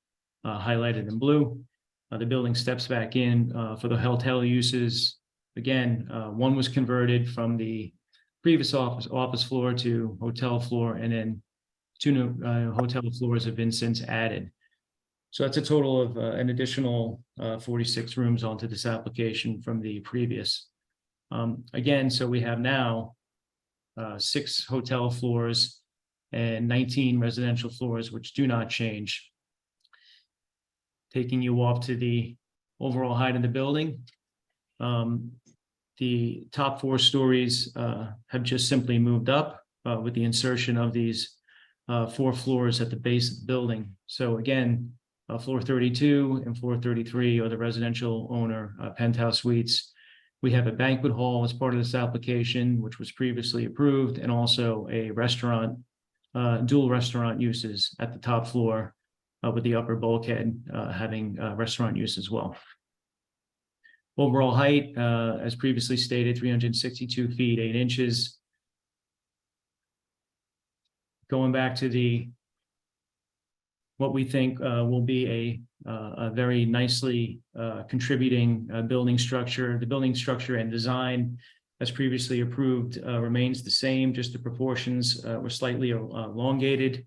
highlighted in blue. The building steps back in for the hotel uses. Again, one was converted from the previous office floor to hotel floor, and then 2 new hotel floors have been since added. So that's a total of an additional 46 rooms onto this application from the previous. Again, so we have now 6 hotel floors and 19 residential floors, which do not change. Taking you up to the overall height of the building. The top 4 stories have just simply moved up with the insertion of these 4 floors at the base of the building. So again, floor 32 and floor 33 are the residential owner penthouse suites. We have a banquet hall as part of this application, which was previously approved, and also a restaurant, dual restaurant uses at the top floor with the upper bulkhead having restaurant use as well. Overall height, as previously stated, 362 feet, 8 inches. Going back to what we think will be a very nicely contributing building structure. The building structure and design, as previously approved, remains the same, just the proportions were slightly elongated.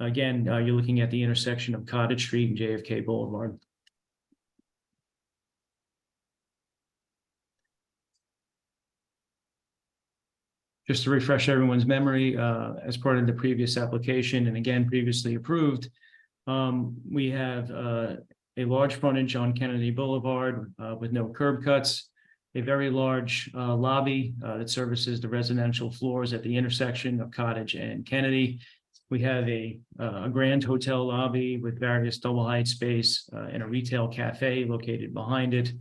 Again, you're looking at the intersection of Cottage Street and JFK Boulevard. Just to refresh everyone's memory, as part of the previous application, and again, previously approved, we have a large frontage on Kennedy Boulevard with no curb cuts, a very large lobby that services the residential floors at the intersection of Cottage and Kennedy. We have a grand hotel lobby with various double height space and a retail cafe located behind it.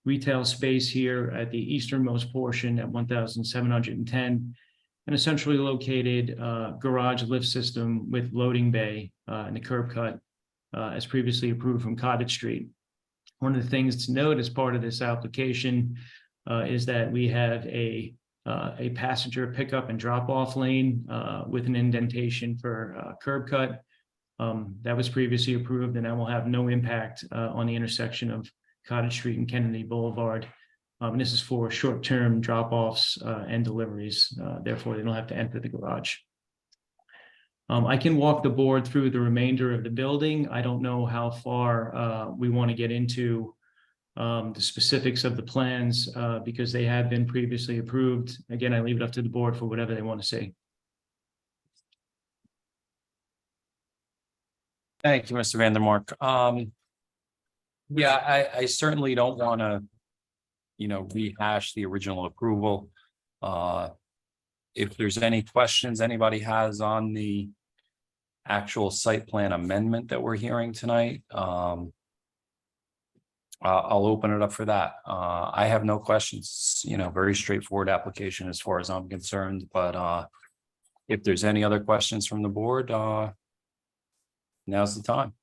Retail space here at the easternmost portion at 1,710, and a centrally located garage lift system with loading bay and the curb cut as previously approved from Cottage Street. One of the things to note as part of this application is that we have a passenger pickup and drop off lane with an indentation for curb cut. That was previously approved, and that will have no impact on the intersection of Cottage Street and Kennedy Boulevard. And this is for short-term drop-offs and deliveries. Therefore, they don't have to enter the garage. I can walk the board through the remainder of the building. I don't know how far we want to get into the specifics of the plans because they have been previously approved. Again, I leave it up to the board for whatever they want to say. Thank you, Mr. Vandermark. Yeah, I certainly don't want to, rehash the original approval. If there's any questions anybody has on the actual site plan amendment that we're hearing tonight, I'll open it up for that. I have no questions, very straightforward application as far as I'm concerned, but if there's any other questions from the board, now's the time.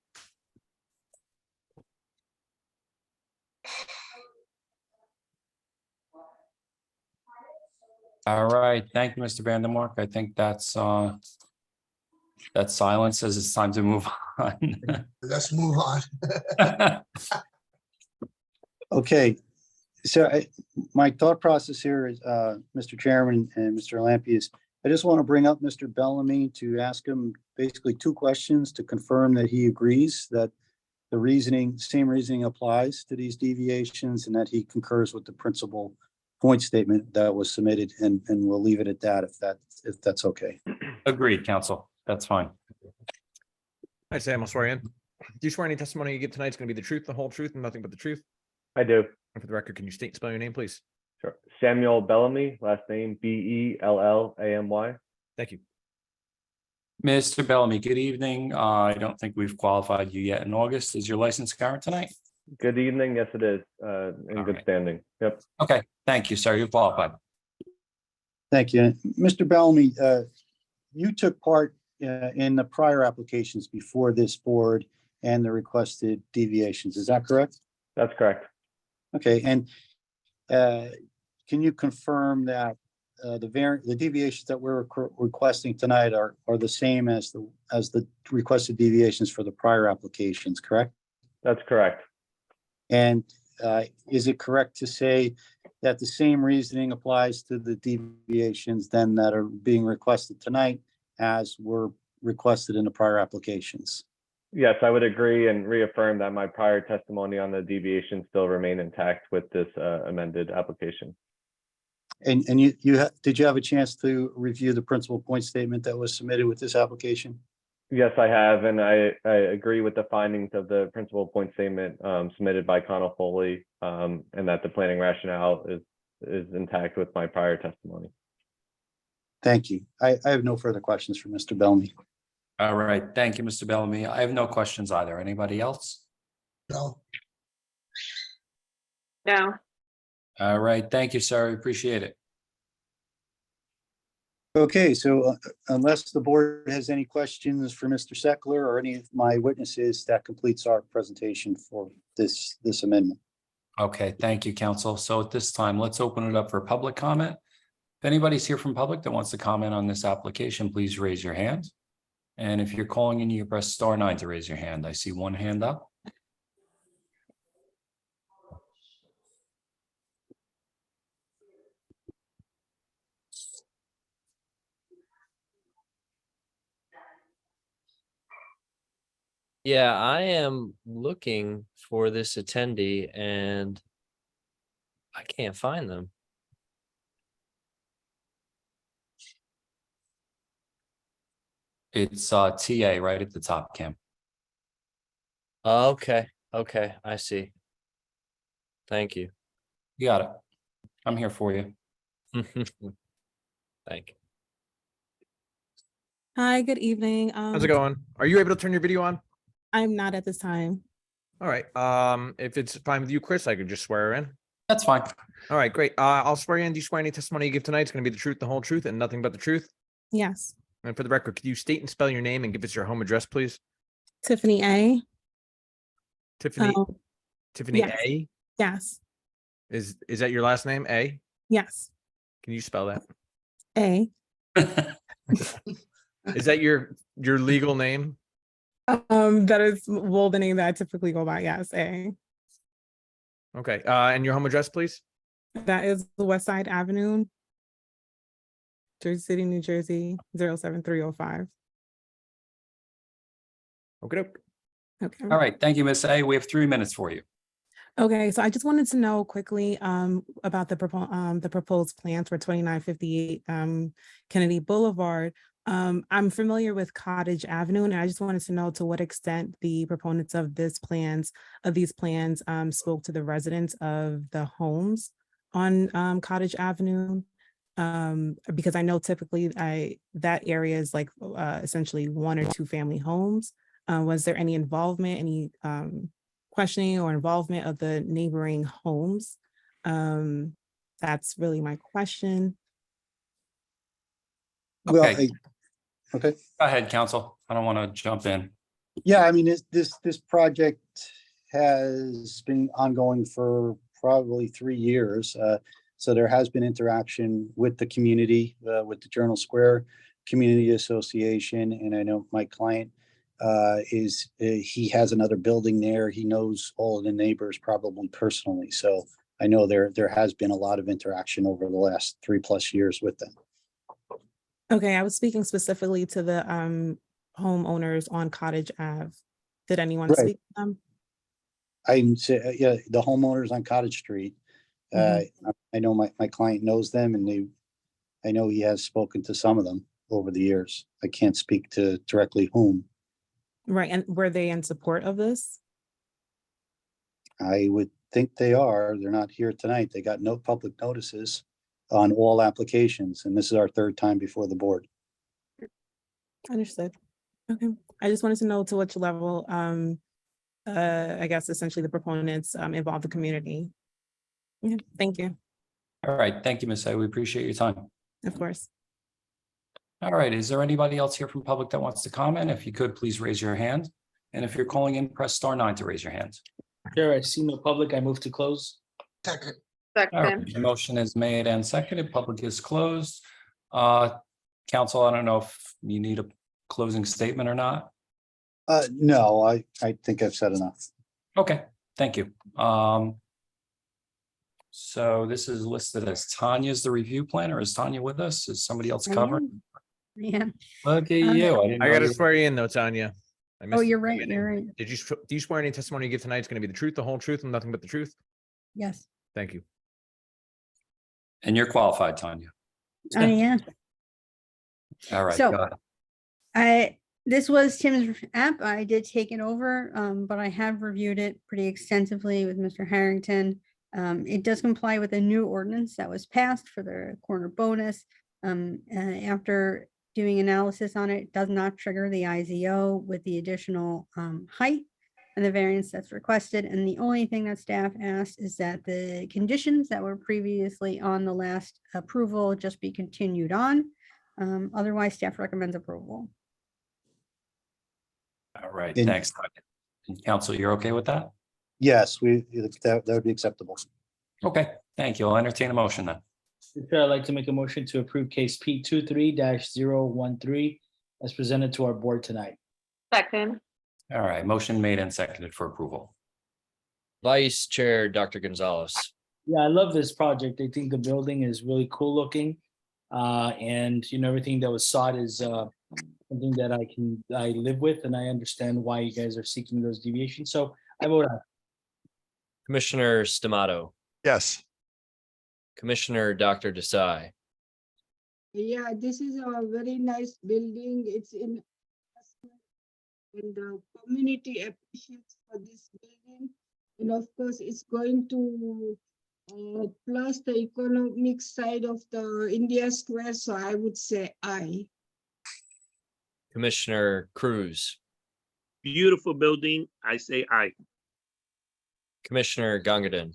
All right, thank you, Mr. Vandermark. I think that silence says it's time to move on. Let's move on. Okay, so my thought process here is, Mr. Chairman and Mr. Lampe, is I just want to bring up Mr. Bellamy to ask him basically 2 questions to confirm that he agrees that the same reasoning applies to these deviations and that he concurs with the principal point statement that was submitted, and we'll leave it at that if that's okay. Agreed, counsel. That's fine. Hi, Sam. I'll swear in. Do you swear any testimony you give tonight is going to be the truth, the whole truth, and nothing but the truth? I do. And for the record, can you state and spell your name, please? Sure. Samuel Bellamy, last name Bellamy. Thank you. Mr. Bellamy, good evening. I don't think we've qualified you yet in August. Is your license current tonight? Good evening. Yes, it is. In good standing. Yep. Okay, thank you, sir. You've qualified. Thank you. Mr. Bellamy, you took part in the prior applications before this board and the requested deviations. Is that correct? That's correct. Okay, and can you confirm that the deviations that we're requesting tonight are the same as the requested deviations for the prior applications, correct? That's correct. And is it correct to say that the same reasoning applies to the deviations then that are being requested tonight as were requested in the prior applications? Yes, I would agree and reaffirm that my prior testimony on the deviation still remain intact with this amended application. And did you have a chance to review the principal point statement that was submitted with this application? Yes, I have, and I agree with the findings of the principal point statement submitted by Connell Foley, and that the planning rationale is intact with my prior testimony. Thank you. I have no further questions for Mr. Bellamy. All right, thank you, Mr. Bellamy. I have no questions either. Anybody else? No. No. All right, thank you, sir. I appreciate it. Okay, so unless the board has any questions for Mr. Seckler or any of my witnesses, that completes our presentation for this amendment. Okay, thank you, counsel. So at this time, let's open it up for public comment. If anybody's here from public that wants to comment on this application, please raise your hand. And if you're calling in, you press *9 to raise your hand. I see one hand up. Yeah, I am looking for this attendee and I can't find them. It's TA right at the top, Cam. Okay, I see. Thank you. You got it. I'm here for you. Thank you. Hi, good evening. How's it going? Are you able to turn your video on? I'm not at this time. All right. If it's fine with you, Chris, I could just swear her in. That's fine. All right, great. I'll swear you in. Do you swear any testimony you give tonight is going to be the truth, the whole truth, and nothing but the truth? Yes. And for the record, could you state and spell your name and give us your home address, please? Tiffany A. Tiffany. Tiffany yes. A. Yes. Is that your last name? A. Yes. Can you spell that? A. Is that your legal name? That is the name that I typically go by. Yes, A. Okay. And your home address, please? That is the West Side Avenue, Jersey City, New Jersey, 07305. Okay. Okay. All right. Thank you, Miss A. We have 3 minutes for you. Okay, so I just wanted to know quickly about the proposed plans for 2958 Kennedy Boulevard. I'm familiar with Cottage Avenue, and I just wanted to know to what extent the proponents of these plans spoke to the residents of the homes on Cottage Avenue. Because I know typically that area is like essentially 1 or 2 family homes. Was there any involvement, any questioning or involvement of the neighboring homes? That's really my question. Okay. Okay. Go ahead, counsel. I don't want to jump in. Yeah, I mean, this project has been ongoing for probably 3 years. So there has been interaction with the community, with the Journal Square Community Association. And I know my client he has another building there. He knows all of the neighbors probably personally. So I know there has been a lot of interaction over the last 3+ years with them. Okay, I was speaking specifically to the homeowners on Cottage Ave. Did anyone speak to them? Yeah, the homeowners on Cottage Street. I know my client knows them, and I know he has spoken to some of them over the years. I can't speak to directly whom. Right, and were they in support of this? I would think they are. They're not here tonight. They got no public notices on all applications, and this is our third time before the board. Understood. Okay, I just wanted to know to which level, I guess essentially the proponents involve the community. Yeah, thank you, All right, thank you, Ms. A. We appreciate your time. of course. All right, is there anybody else here from public that wants to comment? If you could, please raise your hand. And if you're calling in, press *9 to raise your hand. Chair, I see no public. I move to close. Second. All right, Second. the motion is made and seconded. Public is closed. Council, I don't know if you need a closing statement or not. No, I think I've said enough. Okay, thank you. So this is listed as Tanya's the review planner. Is Tanya with us? Is somebody else covering? Yeah. Look at you. didn't I know gotta you- swear you in though, Tanya. I Oh, missed you're the right. beginning. You're right. Did you, do you swear any testimony you give tonight is going to be the truth, the whole truth, and nothing but the truth? Yes. Thank you. And you're qualified, Tanya. Oh, yeah. All right. So- go ahead. This was Tim's app. I did take it over, but I have reviewed it pretty extensively with Mr. Harrington. It does comply with a new ordinance that was passed for the corner bonus. After doing analysis on it, it does not trigger the IZO with the additional height and the variance that's requested. And the only thing that staff asked is that the conditions that were previously on the last approval just be continued on. Otherwise, staff recommends approval. All right, And- thanks. Tanya. And Council, you're okay with that? Yes, that would be acceptable. Okay, thank you. I'll entertain a motion then. Chair, I'd like to make a motion to approve case P 23-013 as presented to our board tonight. Second. All right, motion made and seconded for approval. Vice Chair, Dr. Gonzalez. Yeah, I love this project. I think the building is really cool looking. And everything that was sought is something that I live with, and I understand why you guys are seeking those deviations. So I vote aye. Commissioner Stamato, Yes. Commissioner Dr. Desai, Yeah, this is a very nice building. It's in and the community appreciates for this building. And of course, it's going to plus the economic side of the India Square. So I would say aye. Commissioner Cruz, Beautiful building. I say aye. Commissioner Gangadin,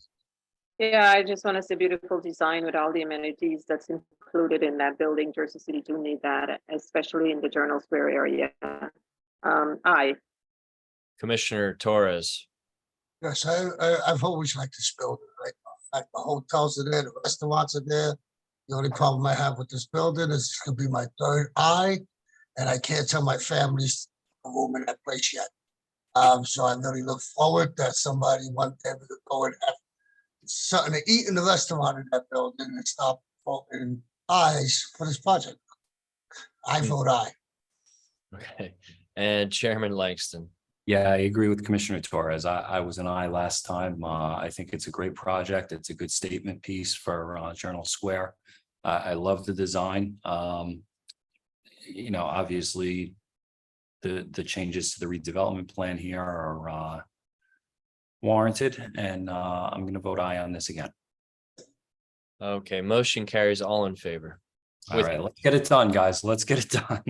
Yeah, I just want to say beautiful design with all the amenities that's included in that building. Jersey City do need that, especially in the Journal Square area. Aye. Commissioner Torres, Yes, I've always liked this building, right? Like the hotels are there, the restaurants are there. The only problem I have with this building is it's gonna be my third eye, and I can't tell my family's a room in that place yet. So I really look forward that somebody one day we could go and have something to eat in the restaurant in that building and stop voting ayes for this project. I vote aye. okay, and Chairman Langston. Yeah, I agree with Commissioner Torres. I was an aye last time. I think it's a great project. It's a good statement piece for Journal Square. I love the design. Obviously, the changes to the redevelopment plan here are warranted, and I'm going to vote aye on this again. Okay, motion carries, all in favor. All right, let's get it done, guys. Let's get it done.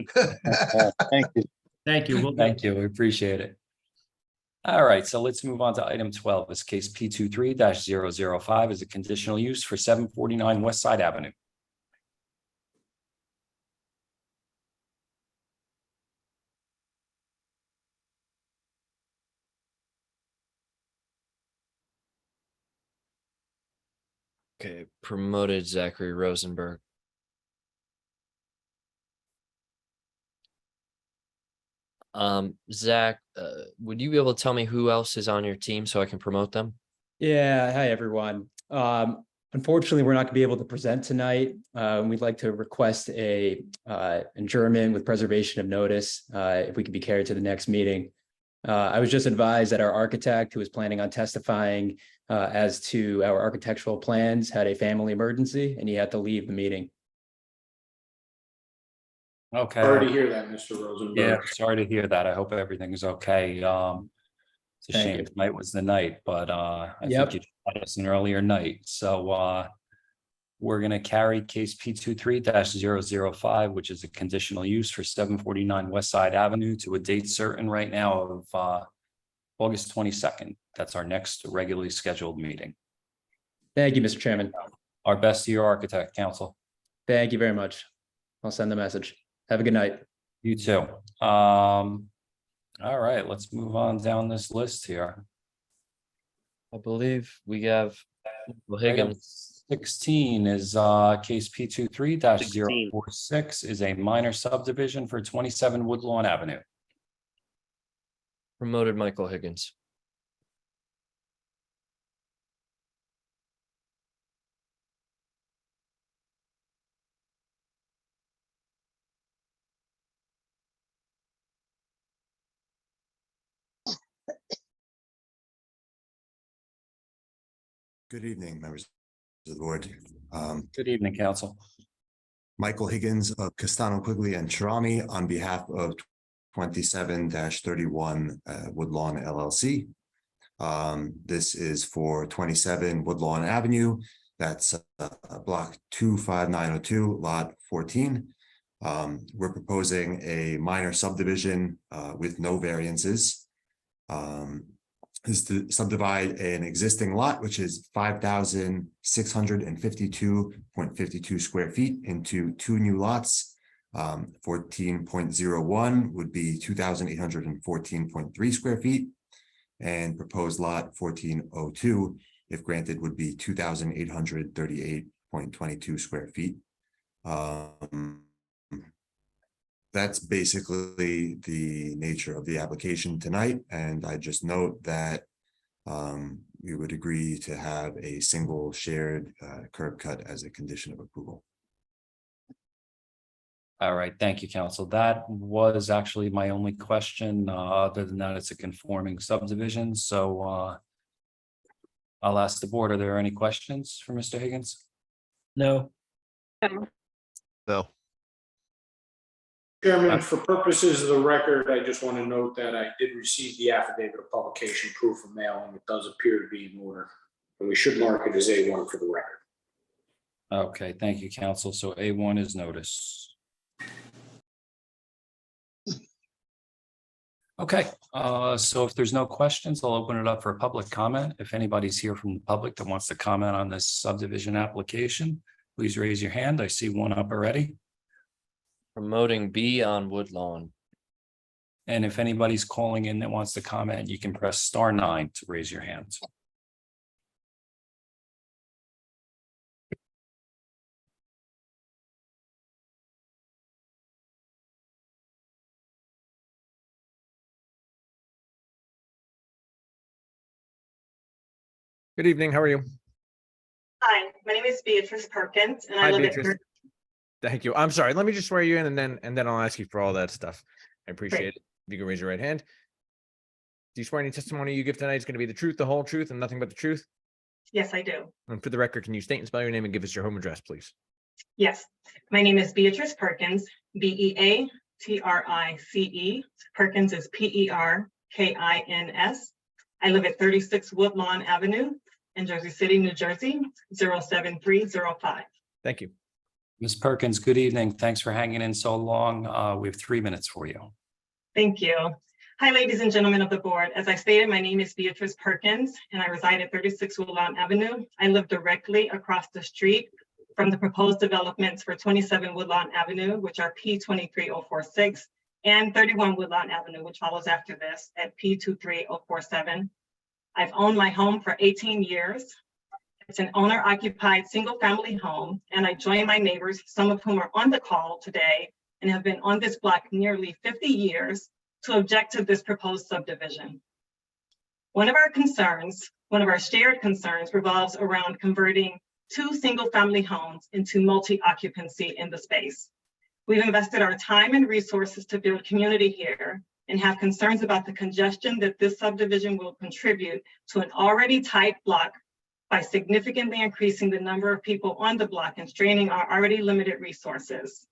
Thank you. Thank you. Thank you. We appreciate it. All right, so let's move on to item 12. This case P23-005 is a conditional use for 749 West Side Avenue. Okay, promoted Zachary Rosenberg. Zach, would you be able to tell me who else is on your team so I can promote them? Yeah, hi, everyone. Unfortunately, we're not going to be able to present tonight. We'd like to request a adjournment with preservation of notice, if we could be carried to the next meeting. I was just advised that our architect, who was planning on testifying as to our architectural plans, had a family emergency and he had to leave the meeting. Okay. Sorry to hear that, Mr. Rosenberg. Yeah, sorry to hear that. I hope everything is okay. It's a Thank shame you. tonight was the night, but I Yep. think you had us an earlier night. So we're gonna carry case P23-005, which is a conditional use for 749 West Side Avenue to a date certain right now of August 22nd. That's our next regularly scheduled meeting. Thank you, Mr. Chairman. Our best to your architect, counsel. Thank you very much. I'll send the message. Have a good night. You too. All right, let's move on down this list here. I believe we have Michael Higgins. 16 is case P23-046 is a minor subdivision for 27 Woodlawn Avenue. Promoted Michael Higgins. Good evening, members of the board. Good evening, counsel. Michael Higgins of Castano Quigley and Charami on behalf of 27-31 Woodlawn LLC. This is for 27 Woodlawn Avenue. That's block 25902, lot 14. We're proposing a minor subdivision with no variances. Is to subdivide an existing lot, which is 5,652.52 square feet into two new lots. 14.01 would be 2,814.3 square feet. And proposed lot 1402, if granted, would be 2,838.22 square feet. That's basically the nature of the application tonight, and I just note that we would agree to have a single shared curb cut as a condition of approval. All right, thank you, counsel. That was actually my only question. Other than that, it's a conforming subdivision. So I'll ask the board, are there any questions for Mr. Higgins? No. No. Chairman, for purposes of the record, I just want to note that I did receive the affidavit of publication proof of mailing. It does appear to be in order, and we should mark it as A1 for the record. Okay, thank you, counsel. So A1 is notice. Okay, so if there's no questions, I'll open it up for public comment. If anybody's here from the public that wants to comment on this subdivision application, please raise your hand. I see one up already. Promoting B on Woodlawn. And if anybody's calling in that wants to comment, you can press *9 to raise your hand. Good evening. How are you? Hi, my name is Beatrice Perkins and I Hi, live Beatrice. at. Thank you. I'm sorry. Let me just swear you in and then I'll ask you for all that stuff. I appreciate it. If you can raise your right hand. Do you swear any testimony you give tonight is going to be the truth, the whole truth, and nothing but the truth? Yes, I do. And for the record, can you state and spell your name and give us your home address, please? Yes, my name is Beatrice Perkins, Beatrice. Perkins is Perkins. I live at 36 Woodlawn Avenue in Jersey City, New Jersey, 07305. Thank you. Ms. Perkins, good evening. Thanks for hanging in so long. We have 3 minutes for you. Thank you. Hi, ladies and gentlemen of the board. As I stated, my name is Beatrice Perkins and I reside at 36 Woodlawn Avenue. I live directly across the street from the proposed developments for 27 Woodlawn Avenue, which are P23046, and 31 Woodlawn Avenue, which follows after this at P23047. I've owned my home for 18 years. It's an owner-occupied single-family home, and I join my neighbors, some of whom are on the call today and have been on this block nearly 50 years, to object to this proposed subdivision. One of our shared concerns revolves around converting 2 single-family homes into multi-occupancy in the space. We've invested our time and resources to build community here and have concerns about the congestion that this subdivision will contribute to an already tight block by significantly increasing the number of people on the block and straining our already limited resources.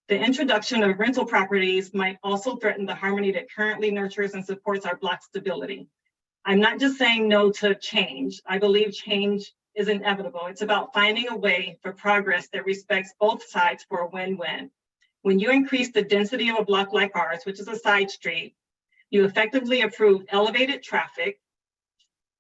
The introduction of rental properties might also threaten the harmony that currently nurtures and supports our block stability. I'm not just saying no to change. I believe change is inevitable. It's about finding a way for progress that respects both sides for a win-win. When you increase the density of a block like ours, which is a side street, you effectively approve elevated traffic,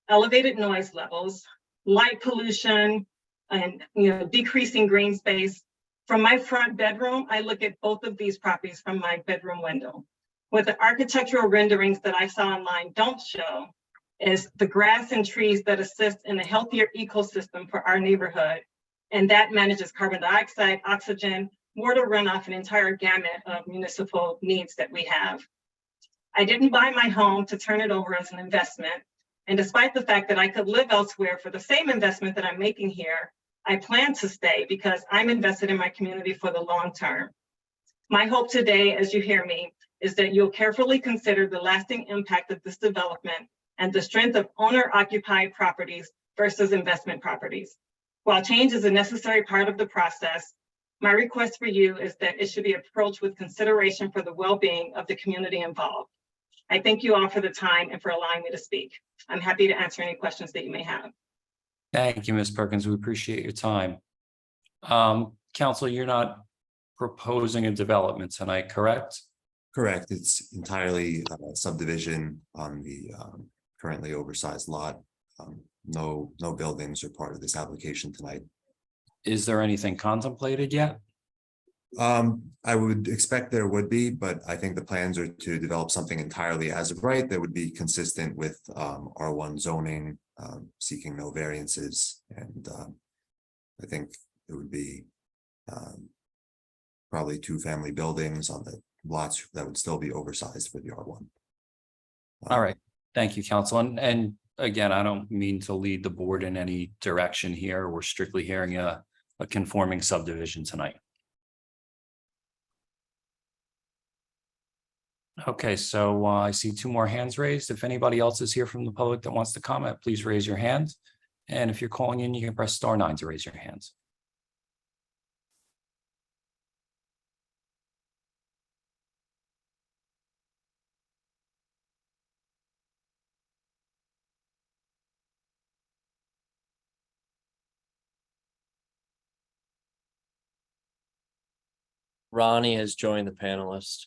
elevated noise levels, light pollution, and decreasing green space. From my front bedroom, I look at both of these properties from my bedroom window. What the architectural renderings that I saw online don't show is the grass and trees that assist in a healthier ecosystem for our neighborhood. And that manages carbon dioxide, oxygen, water runoff, an entire gamut of municipal needs that we have. I didn't buy my home to turn it over as an investment. And despite the fact that I could live elsewhere for the same investment that I'm making here, I plan to stay because I'm invested in my community for the long term. My hope today, as you hear me, is that you'll carefully consider the lasting impact of this development and the strength of owner-occupied properties versus investment properties. While change is a necessary part of the process, my request for you is that it should be approached with consideration for the well-being of the community involved. I thank you all for the time and for allowing me to speak. I'm happy to answer any questions that you may have. Thank you, Ms. Perkins. We appreciate your time. Council, you're not proposing a development tonight, correct? Correct. It's entirely subdivision on the currently oversized lot. No buildings are part of this application tonight. Is there anything contemplated yet? I would expect there would be, but I think the plans are to develop something entirely as of right that would be consistent with R1 zoning, seeking no variances, and I think it would be probably 2 family buildings on the lots that would still be oversized for the R1. All right, thank you, Council. And again, I don't mean to lead the board in any direction here. We're strictly hearing a conforming subdivision tonight. Okay, so I see 2 more hands raised. If anybody else is here from the public that wants to comment, please raise your hand. And if you're calling in, you can press *9 to raise your hands. Ronnie has joined the panelist.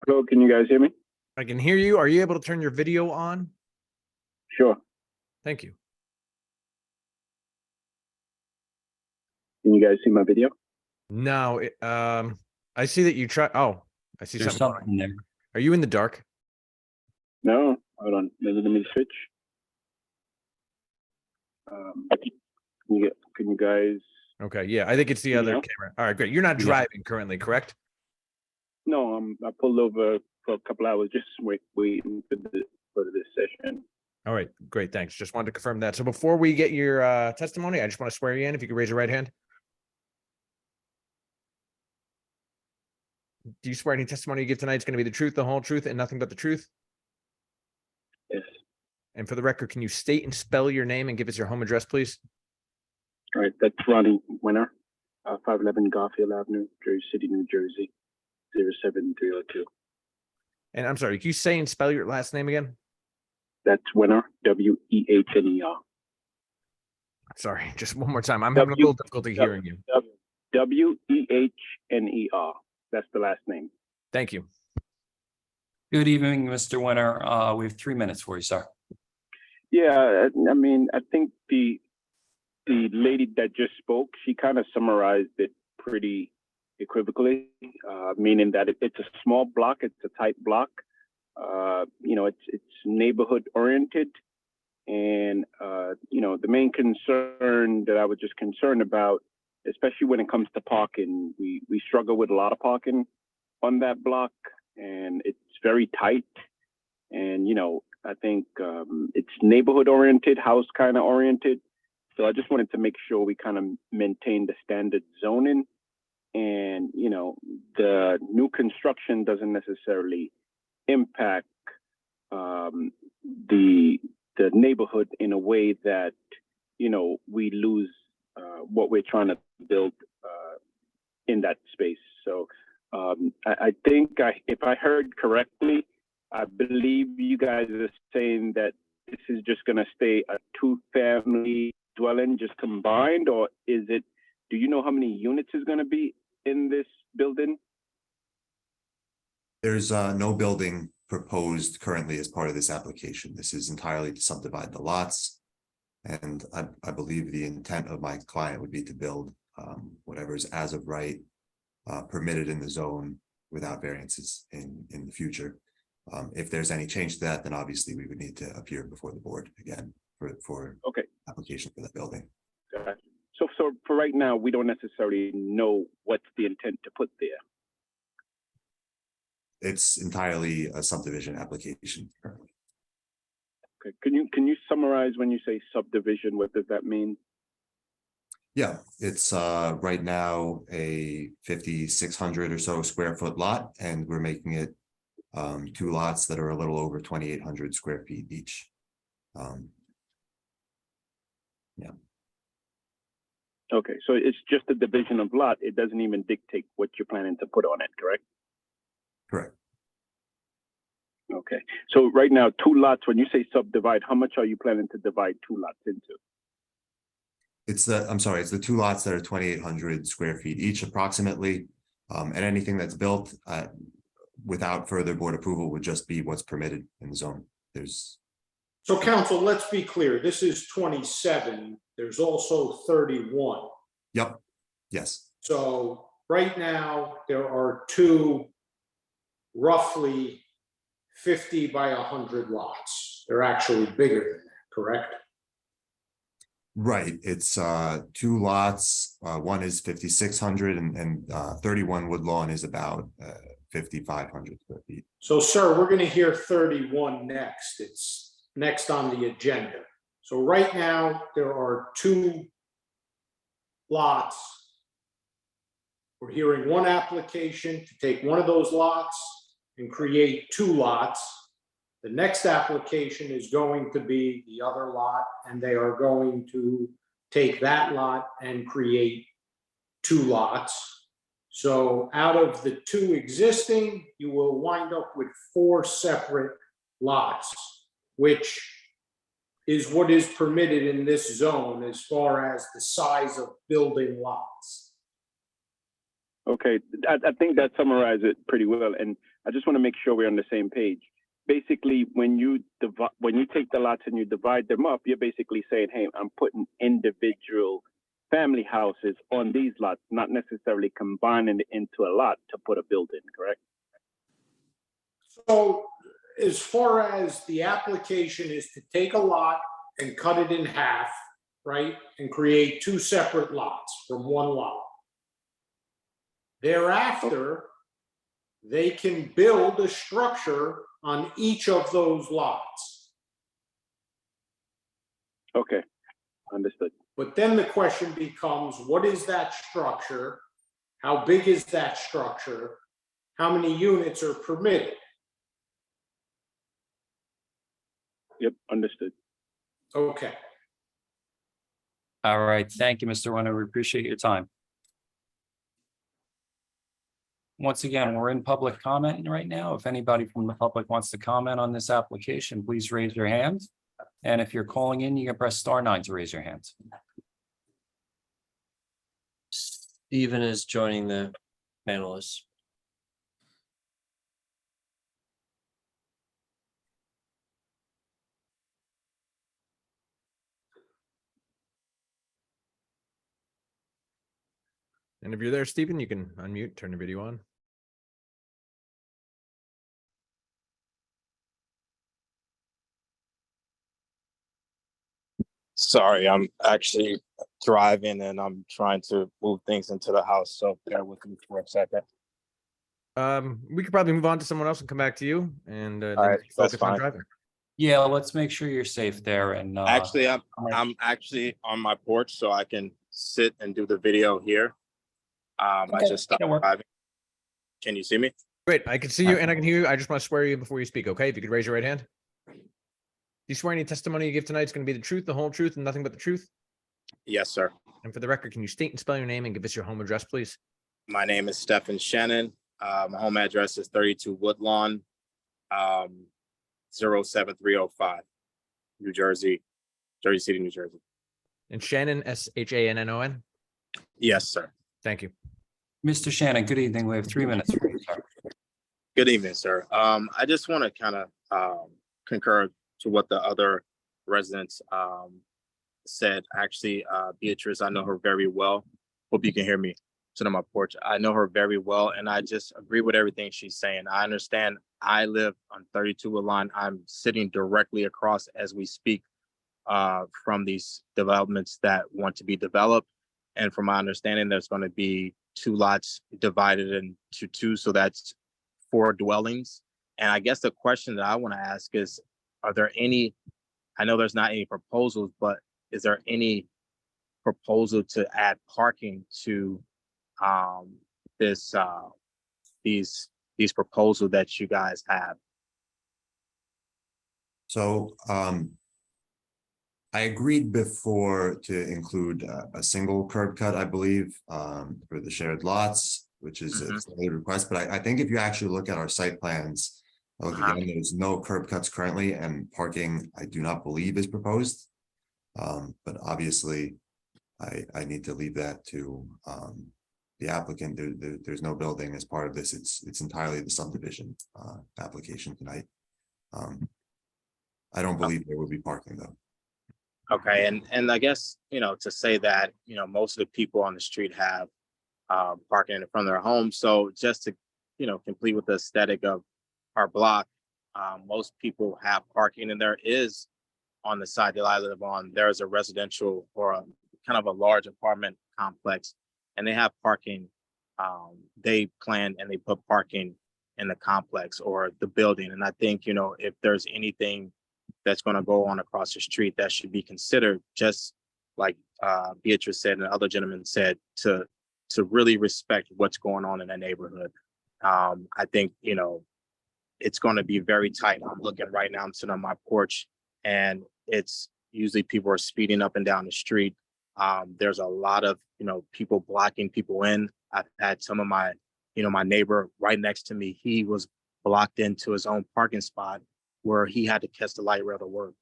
Hello, can you guys hear me? I can hear you. Are you able to turn your video on? Sure. Thank you. Can you guys see my video? No, I see that you try. Oh, I see There's something. something there. Are you in the dark? No, hold on. Let me switch. Can you guys? Okay, yeah, I think it's the other know? camera. All right, great. You're not Yeah. driving currently, correct? No, I pulled over for a couple hours just waiting for this session. All right, great, thanks. Just wanted to confirm that. So before we get your testimony, I just want to swear you in. If you could raise your right hand. Do you swear any testimony you give tonight is going to be the truth, the whole truth, and nothing but the truth? Yes. And for the record, can you state and spell your name and give us your home address, please? All right, that's Ronnie Winner, 511 Garfield Avenue, Jersey City, New Jersey, 07302. And I'm sorry, can you say and spell your last name again? That's Winner, Weehner. Sorry, just one more time. I'm having a little difficulty hearing you. Weehner. That's the last name. Thank you. Good evening, Mr. Winter. We have 3 minutes for you, sir. Yeah, I mean, I think the lady that just spoke, she kind of summarized it pretty equivocally, meaning that it's a small block, it's a tight block. It's neighborhood oriented, and the main concern that I was just concerned about, especially when it comes to parking, we struggle with a lot of parking on that block, and it's very tight. And I think it's neighborhood oriented, house kind of oriented. So I just wanted to make sure we kind of maintain the standard zoning, and the new construction doesn't necessarily impact the neighborhood in a way that we lose what we're trying to build in that space. So I think if I heard correctly, I believe you guys are saying that this is just going to stay a 2-family dwelling just combined, or is it, do you know how many units is going to be in this building? There's no building proposed currently as part of this application. This is entirely to subdivide the lots. And I believe the intent of my client would be to build whatever is as of right permitted in the zone without variances in the future. If there's any change to that, then obviously we would need to appear before the board again for Okay. application for that building. Gotcha. So for right now, we don't necessarily know what's the intent to put there. It's entirely a subdivision application currently. Okay. Can you summarize when you say subdivision? What does that mean? Yeah, it's right now a 5,600 or so square foot lot, and we're making it 2 lots that are a little over 2,800 square feet each. Yeah. Okay, so it's just a division of lot. It doesn't even dictate what you're planning to put on it, correct? Correct. Okay, so right now, 2 lots, when you say subdivide, how much are you planning to divide 2 lots into? It's the 2 lots that are 2,800 square feet each approximately. And anything that's built without further board approval would just be what's permitted in the zone. So council, let's be clear, this is 27, there's also 31. Yep, yes. So right now, there are 2 roughly 50 by 100 lots. They're actually bigger than that, correct? Right, it's 2 lots. One is 5,600 and 31 Woodlawn is about 5,500 square feet. So sir, we're going to hear 31 next. It's next on the agenda. So right now, there are 2 lots. We're hearing one application to take one of those lots and create 2 lots. The next application is going to be the other lot, and they are going to take that lot and create 2 lots. So out of the 2 existing, you will wind up with 4 separate lots, which is what is permitted in this zone as far as the size of building lots. Okay, I think that summarizes it pretty well, and I just want to make sure we're on the same page. Basically, when you take the lots and you divide them up, you're basically saying, hey, I'm putting individual family houses on these lots, not necessarily combining it into a lot to put a building, correct? So as far as the application is to take a lot and cut it in half, right? And create 2 separate lots from one lot. Thereafter, they can build a structure on each of those lots. Okay, understood. But then the question becomes, what is that structure? How big is that structure? How many units are permitted? Yep, understood. Okay. All right, thank you, Mr. Winter. We appreciate your time. Once again, we're in public comment right now. If anybody from the public wants to comment on this application, please raise your hand. And if you're calling in, you can press *9 to raise your hand. Stephen is joining the panelists. And if you're there, Stephen, you can unmute, turn the video on. Sorry, I'm actually driving and I'm trying to move things into the house, so bear with me for a second. We could probably move on to someone else and come back to you and then All right, that's focus on fine. driving. Yeah, let's make sure you're safe there. And Actually, I'm actually on my porch, so I can sit and do the video here. I just stopped driving. Can you see me? Great, I can see you and I can hear you. I just want to swear you before you speak, okay? If you could raise your right hand. Do you swear any testimony you give tonight is going to be the truth, the whole truth, and nothing but the truth? Yes, sir. And for the record, can you state and spell your name and give us your home address, please? My name is Stephen Shannon. My home address is 32 Woodlawn, 07305, New Jersey, Jersey City, New Jersey. And Shannon, Shannon. Yes, sir. Thank you. Mr. Shannon, good evening. We have 3 minutes for you, sir. Good evening, sir. I just want to kind of concur to what the other residents said. Actually, Beatrice, I know her very well. Hope you can hear me. Sit on my porch. I know her very well, and I just agree with everything she's saying. I understand. I live on 32 Woodlawn. I'm sitting directly across as we speak from these developments that want to be developed. And from my understanding, there's going to be 2 lots divided into 2, so that's 4 dwellings. And I guess the question that I want to ask is, are there any, I know there's not any proposals, but is there any proposal to add parking to these proposals that you guys have? So I agreed before to include a single curb cut, I believe, for the shared lots, which is a friendly request. But I think if you actually look at our site plans, again, there's no curb cuts currently, and parking, I do not believe, is proposed. But obviously, I need to leave that to the applicant. There's no building as part of this. It's entirely the subdivision application tonight. I don't believe there will be parking though. Okay, and I guess, to say that, most of the people on the street have parking in front of their homes. So just to, complete with the aesthetic of our block, most people have parking, and there is, on the side that I live on, there's a residential or a kind of a large apartment complex, and they have parking. They plan and they put parking in the complex or the building. And I think, if there's anything that's going to go on across the street, that should be considered, just like Beatrice said and the other gentleman said, to really respect what's going on in the neighborhood. I think, it's going to be very tight. I'm looking right now, I'm sitting on my porch, and it's usually people are speeding up and down the street. There's a lot of, people blocking people in. I've had some of my, my neighbor right next to me, he was blocked into his own parking spot where he had to catch the light rail to work.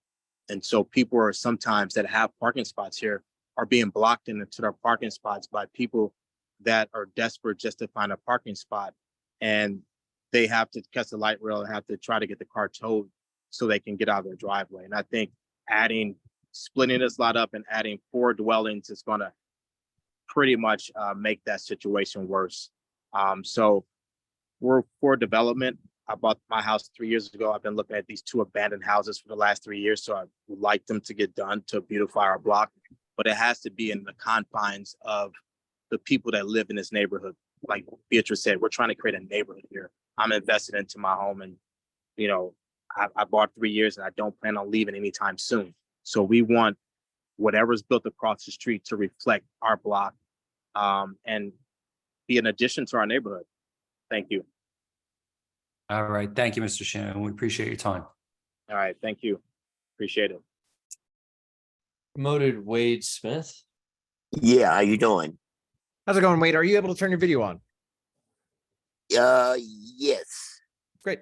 And so people are sometimes that have parking spots here are being blocked into their parking spots by people that are desperate just to find a parking spot. And they have to catch the light rail and have to try to get the car towed so they can get out of their driveway. And I think splitting this lot up and adding 4 dwellings is going to pretty much make that situation worse. So we're for development. I bought my house 3 years ago. I've been looking at these 2 abandoned houses for the last 3 years. So I would like them to get done to beautify our block, but it has to be in the confines of the people that live in this neighborhood. Like Beatrice said, we're trying to create a neighborhood here. I'm invested into my home, and, I bought 3 years, and I don't plan on leaving anytime soon. So we want whatever's built across the street to reflect our block and be an addition to our neighborhood. Thank you. All right. Thank you, Mr. Shannon. We appreciate your time. All right. Thank you. Appreciate it. Promoted Wade Smith. Yeah, how you doing? How's it going, Wade? Are you able to turn your video on? Yes. Great.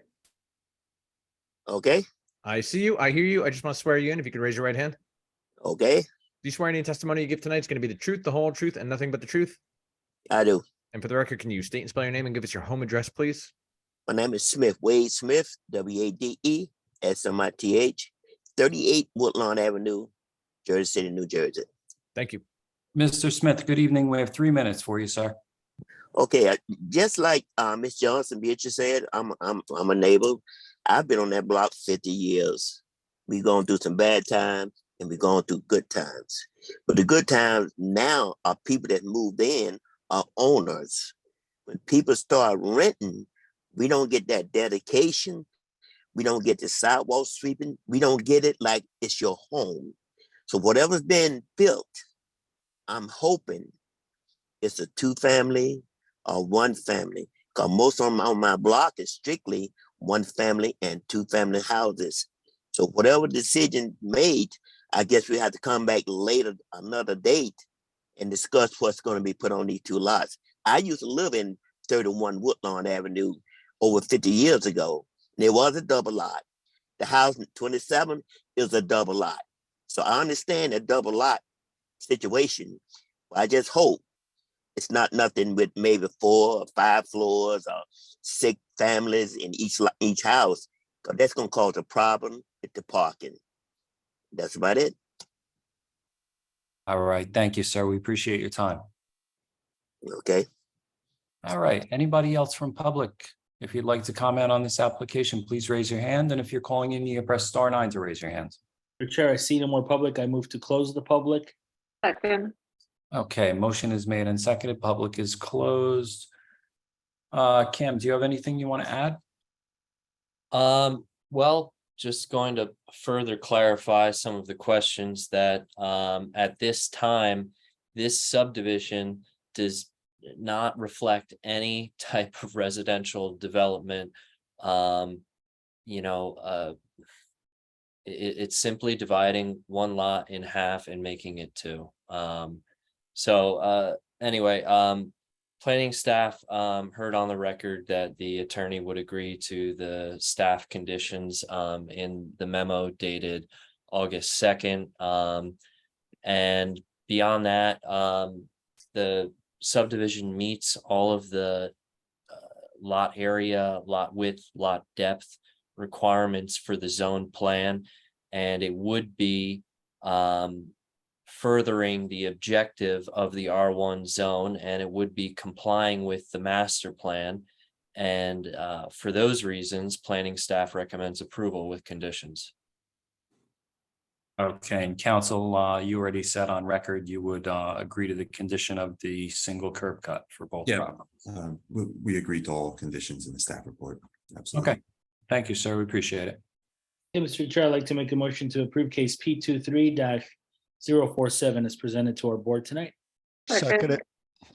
Okay. I see you. I hear you. I just want to swear you in. If you could raise your right hand. Okay. Do you swear any testimony you give tonight is going to be the truth, the whole truth, and nothing but the truth? I do. And for the record, can you state and spell your name and give us your home address, please? My name is Smith, Wade Smith, WadeSmith, 38 Woodlawn Avenue, Jersey City, New Jersey. Thank you. Mr. Smith, good evening. We have 3 minutes for you, sir. Okay, just like Miss Johnson Beatrice said, I'm a neighbor. I've been on that block 50 years. We're going through some bad times and we're going through good times. But the good times now are people that moved in are owners. When people start renting, we don't get that dedication. We don't get the sidewalk sweeping. We don't get it like it's your home. So whatever's been built, I'm hoping it's a 2-family or 1-family. Because most on my block is strictly 1-family and 2-family houses. So whatever decision made, I guess we have to come back later, another date, and discuss what's going to be put on these 2 lots. I used to live in 31 Woodlawn Avenue over 50 years ago. There was a double lot. The house in 27 is a double lot. So I understand that double lot situation. I just hope it's not nothing with maybe 4 or 5 floors or 6 families in each house, because that's going to cause a problem with the parking. That's about it. All right, thank you, sir. We appreciate your time. Okay. All right, anybody else from public? If you'd like to comment on this application, please raise your hand. And if you're calling in, you can press *9 to raise your hand. Mr. Chair, I see no more public. I move to close the public. Second, Okay, motion is made and seconded. Public is closed. Kim, do you have anything you want to add? Well, just going to further clarify some of the questions that at this time, this subdivision does not reflect any type of residential development. It's simply dividing one lot in half and making it 2. Planning staff heard on the record that the attorney would agree to the staff conditions in the memo dated August 2nd. And beyond that, the subdivision meets all of the lot area, lot width, lot depth requirements for the zone plan, and it would be furthering the objective of the R1 zone, and it would be complying with the master plan. And for those reasons, planning staff recommends approval with conditions. Okay, and council, you already said on record you would agree to the condition of the single curb cut for both properties. We agree to all conditions in the staff report. Absolutely. Okay, thank you, sir. We appreciate it. Hey, Mr. Chair, I'd like to make a motion to approve case P23-047 as presented to our board tonight. Second it.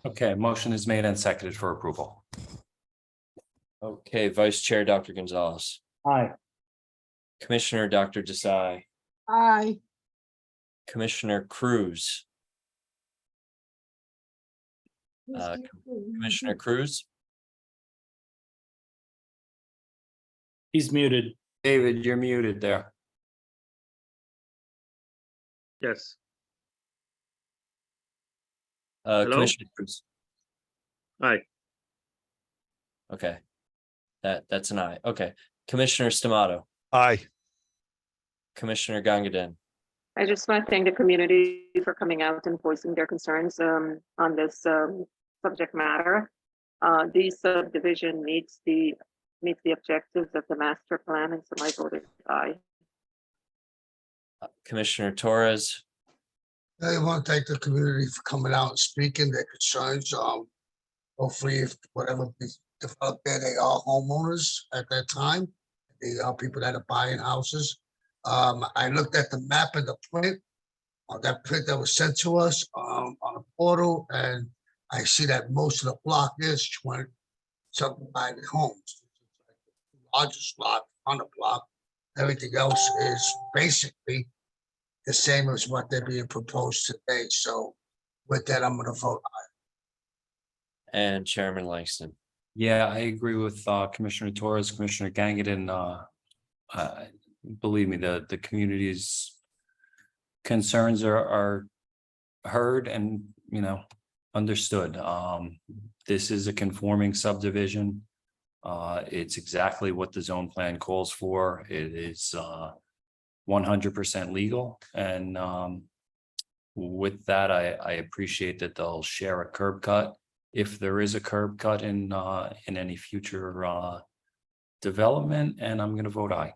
Okay, motion is made and seconded for approval. Okay, Vice Chair Dr. Gonzalez, Aye. Commissioner Dr. Desai, Aye. Commissioner Cruz, Commissioner Cruz, He's muted. David, you're muted there. Yes. Hello? Commissioner Cruz. Aye. Okay. That's an aye. Okay. Commissioner Stamato, Aye. Commissioner Gangadin, I just want to thank the community for coming out and voicing their concerns on this subject matter. The subdivision meets the objectives of the master plan, and so my vote is aye. Commissioner Torres, I want to thank the community for coming out and speaking their concerns. Hopefully, if whatever be developed there, they are homeowners at that time. They are people that are buying houses. I looked at the map and the print, that print that was sent to us on the portal, and I see that most of the block is 20 subdivided homes. Largest lot on the block. Everything else is basically the same as what they're being proposed today. So with that, I'm going to vote aye. and Chairman Langston. Yeah, I agree with Commissioner Torres, Commissioner Gangadin. Believe me, the community's concerns are heard and, understood. This is a conforming subdivision. It's exactly what the zone plan calls for. It is 100% legal. And with that, I appreciate that they'll share a curb cut. If there is a curb cut in any future development, and I'm going to vote aye.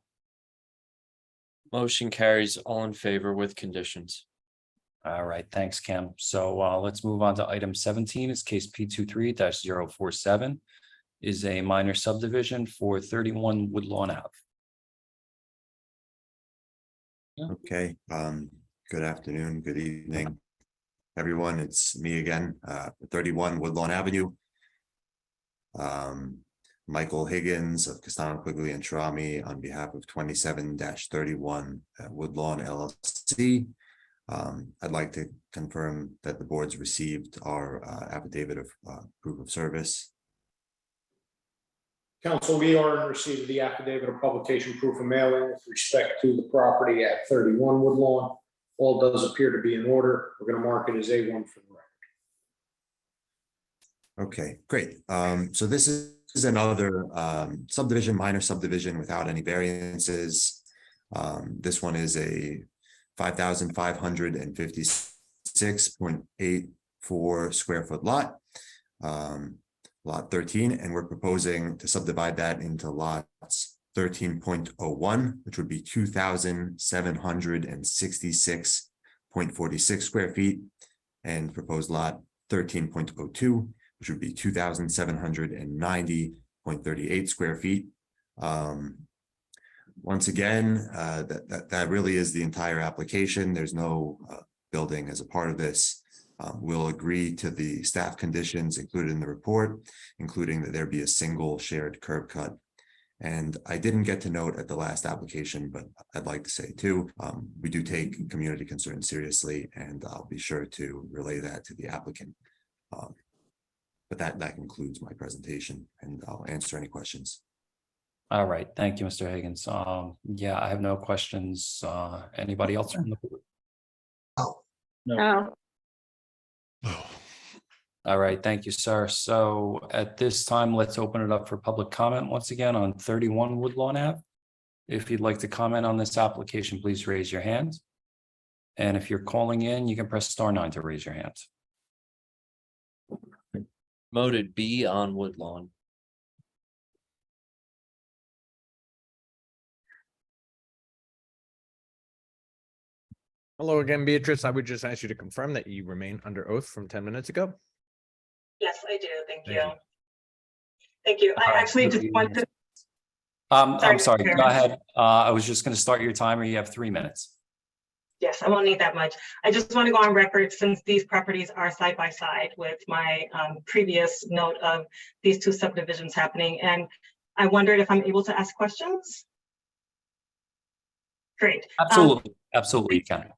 Motion carries, all in favor with conditions. All right, thanks, Kim. So let's move on to item 17. It's case P23-047. Is a minor subdivision for 31 Woodlawn Ave. Okay, good afternoon, good evening, everyone. It's me again, 31 Woodlawn Avenue. Michael Higgins of Castano Quigley and Trami on behalf of 27-31 Woodlawn LLC. I'd like to confirm that the board's received our affidavit of proof of service. Council, we are in receipt of the affidavit of publication proof of mailing with respect to the property at 31 Woodlawn. All does appear to be in order. We're going to mark it as A1 for the record. Okay, great. So this is another subdivision, minor subdivision without any variances. This one is a 5,556.84 square foot lot. Lot 13, and we're proposing to subdivide that into lots 13.01, which would be 2,766.46 square feet, and proposed lot 13.02, which would be 2,790.38 square feet. Once again, that really is the entire application. There's no building as a part of this. We'll agree to the staff conditions included in the report, including that there be a single shared curb cut. And I didn't get to note at the last application, but I'd like to say too, we do take community concerns seriously, and I'll be sure to relay that to the applicant. But that concludes my presentation, and I'll answer any questions. All right, thank you, Mr. Higgins. Yeah, I have no questions. Anybody else from the board? No. All right, thank you, sir. So at this time, let's open it up for public comment once again on 31 Woodlawn Ave. If you'd like to comment on this application, please raise your hand. And if you're calling in, you can press *9 to raise your hand. Voted B on Woodlawn. Hello again, Beatrice. I would just ask you to confirm that you remain under oath from 10 minutes ago. Yes, I do. Thank you. Thank you. Thank you. I actually just wanted to. I'm sorry, Mr. go ahead. I was just going to start your timer. You have 3 minutes. Yes, I won't need that much. I just want to go on record, since these properties are side by side with my previous note of these two subdivisions happening. And I wondered if I'm able to ask questions. Great. Absolutely, absolutely, you can.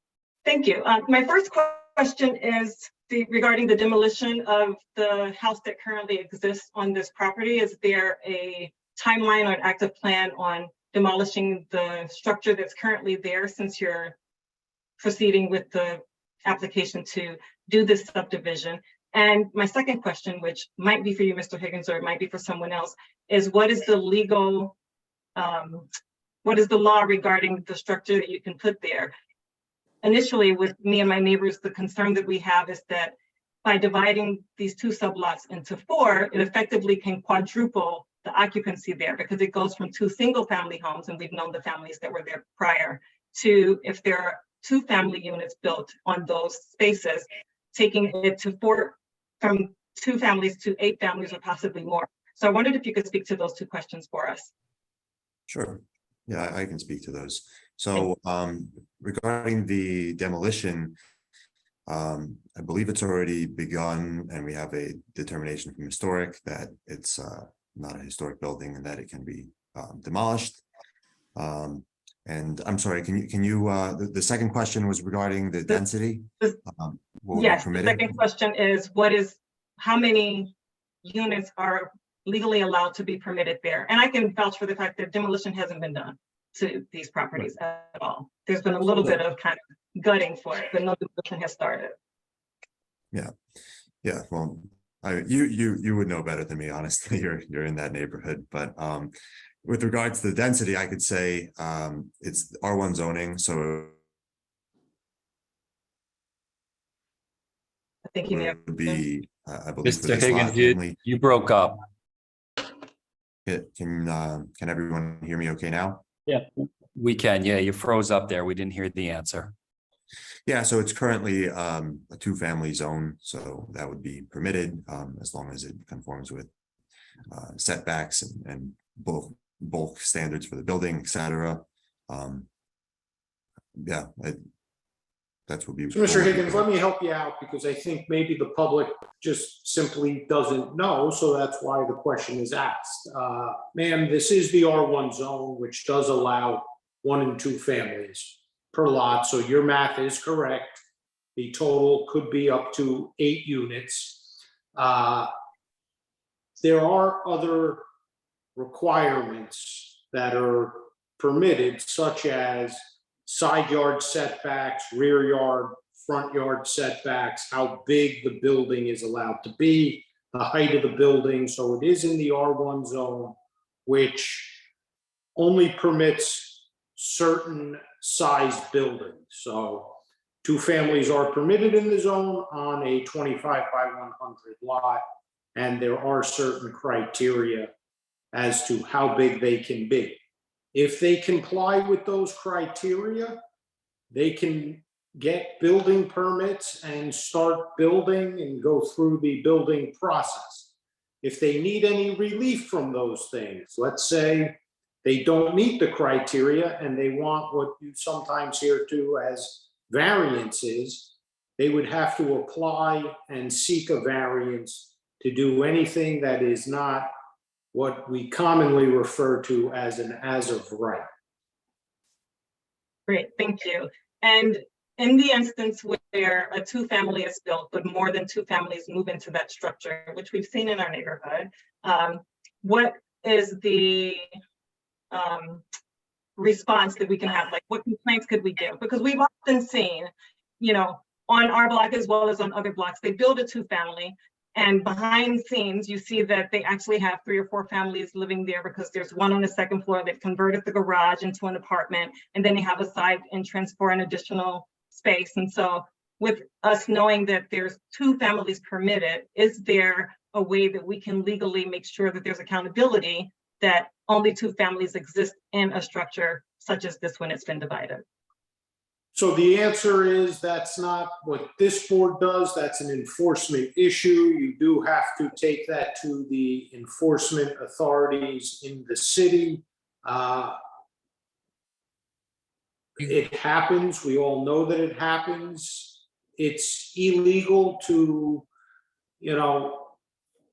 Thank you. My first question is regarding the demolition of the house that currently exists on this property. Is there a timeline or an active plan on demolishing the structure that's currently there, since you're proceeding with the application to do this subdivision? And my second question, which might be for you, Mr. Higgins, or it might be for someone else, is what is the legal, what is the law regarding the structure that you can put there? Initially, with me and my neighbors, the concern that we have is that by dividing these two sublots into 4, it effectively can quadruple the occupancy there, because it goes from 2 single-family homes, and we've known the families that were there prior, to, if there are 2 family units built on those spaces, taking it to 4, from 2 families to 8 families or possibly more. So I wondered if you could speak to those 2 questions for us. Sure. Yeah, I can speak to those. So regarding the demolition, I believe it's already begun, and we have a determination from historic that it's not a historic building and that it can be demolished. And I'm sorry, can you the second question was regarding the density? Yes, the second question is how many units are legally allowed to be permitted there? And I can vouch for the fact that demolition hasn't been done to these properties at all. There's been a little bit of kind of gutting for it, but no demolition has started. Yeah. Well, you would know better than me, honestly. You're in that neighborhood, but with regards to the density, I could say it's R1 zoning, so I think you may have would be I believe for Mr. this lot Higgins, only. you broke up. Can everyone hear me okay now? Yeah. We can, yeah, you froze up there. We didn't hear the answer. Yeah, so it's currently a 2-family zone, so that would be permitted as long as it conforms with setbacks and bulk standards for the building, etc. Yeah, that's what we. So, Mr. Higgins, let me help you out, because I think maybe the public just simply doesn't know, so that's why the question is asked. Ma'am, this is the R1 zone, which does allow 1 and 2 families. per lot, so your math is correct. The total could be up to 8 units. There are other requirements that are permitted, such as side yard setbacks, rear yard, front yard setbacks, how big the building is allowed to be, the height of the building. So it is in the R1 zone, which only permits certain size buildings. So 2 families are permitted in the zone on a 25 by 100 lot, and there are certain criteria as to how big they can be. If they comply with those criteria, they can get building permits and start building and go through the building process. If they need any relief from those things, let's say they don't meet the criteria and they want what you sometimes hear to as variances, they would have to apply and seek a variance to do anything that is not what we commonly refer to as an as of right. Great, thank you. And in the instance where a 2-family is built, but more than 2 families move into that structure, which we've seen in our neighborhood, what is the response that we can have? Like, what complaints could we give? Because we've often seen, you know, on our block as well as on other blocks, they build a 2-family, and behind scenes, you see that they actually have 3 or 4 families living there because there's one on the 2nd floor. They've converted the garage into an apartment, and then they have a side entrance for an additional space. And so with us knowing that there's 2 families permitted, is there a way that we can legally make sure that there's accountability that only 2 families exist in a structure such as this when it's been divided? So the answer is that's not what this board does. That's an enforcement issue. You do have to take that to the enforcement authorities in the city. It happens. We all know that it happens. It's illegal to, you know,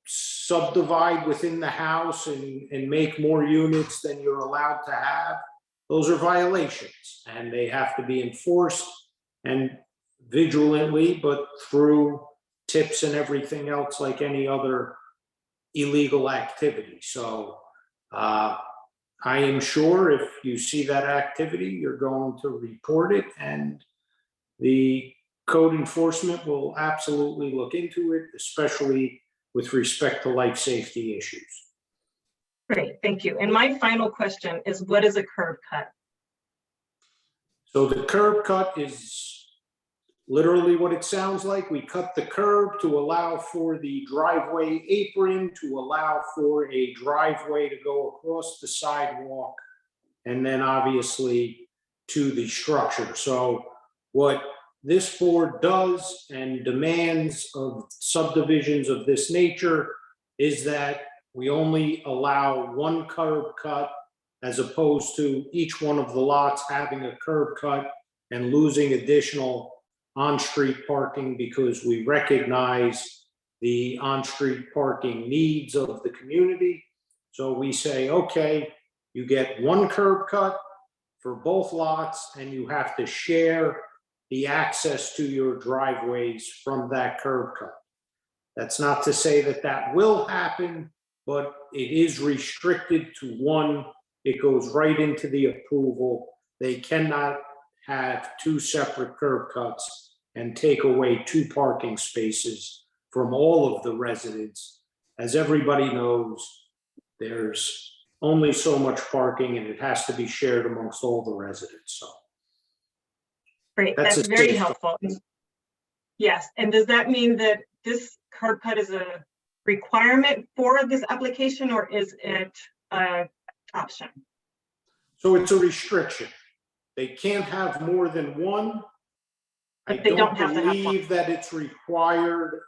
subdivide within the house and make more units than you're allowed to have. Those are violations, and they have to be enforced and vigilantly, but through tips and everything else like any other illegal activity. So I am sure if you see that activity, you're going to report it, and the code enforcement will absolutely look into it, especially with respect to life safety issues. Great, thank you. And my final question is, what is a curb cut? So the curb cut is literally what it sounds like. We cut the curb to allow for the driveway apron, to allow for a driveway to go across the sidewalk, and then obviously to the structure. So what this board does and demands of subdivisions of this nature is that we only allow 1 curb cut, as opposed to each one of the lots having a curb cut and losing additional on-street parking, because we recognize the on-street parking needs of the community. So we say, okay, you get 1 curb cut for both lots, and you have to share the access to your driveways from that curb cut. That's not to say that that will happen, but it is restricted to 1. It goes right into the approval. They cannot have 2 separate curb cuts and take away 2 parking spaces from all of the residents. As everybody knows, there's only so much parking, and it has to be shared amongst all the residents. So Great, that's that's a very safe- helpful. Yes, and does that mean that this curb cut is a requirement for this application, or is it an option? So it's a restriction. They can't have more than 1. I But they don't don't have to have one. believe that it's required.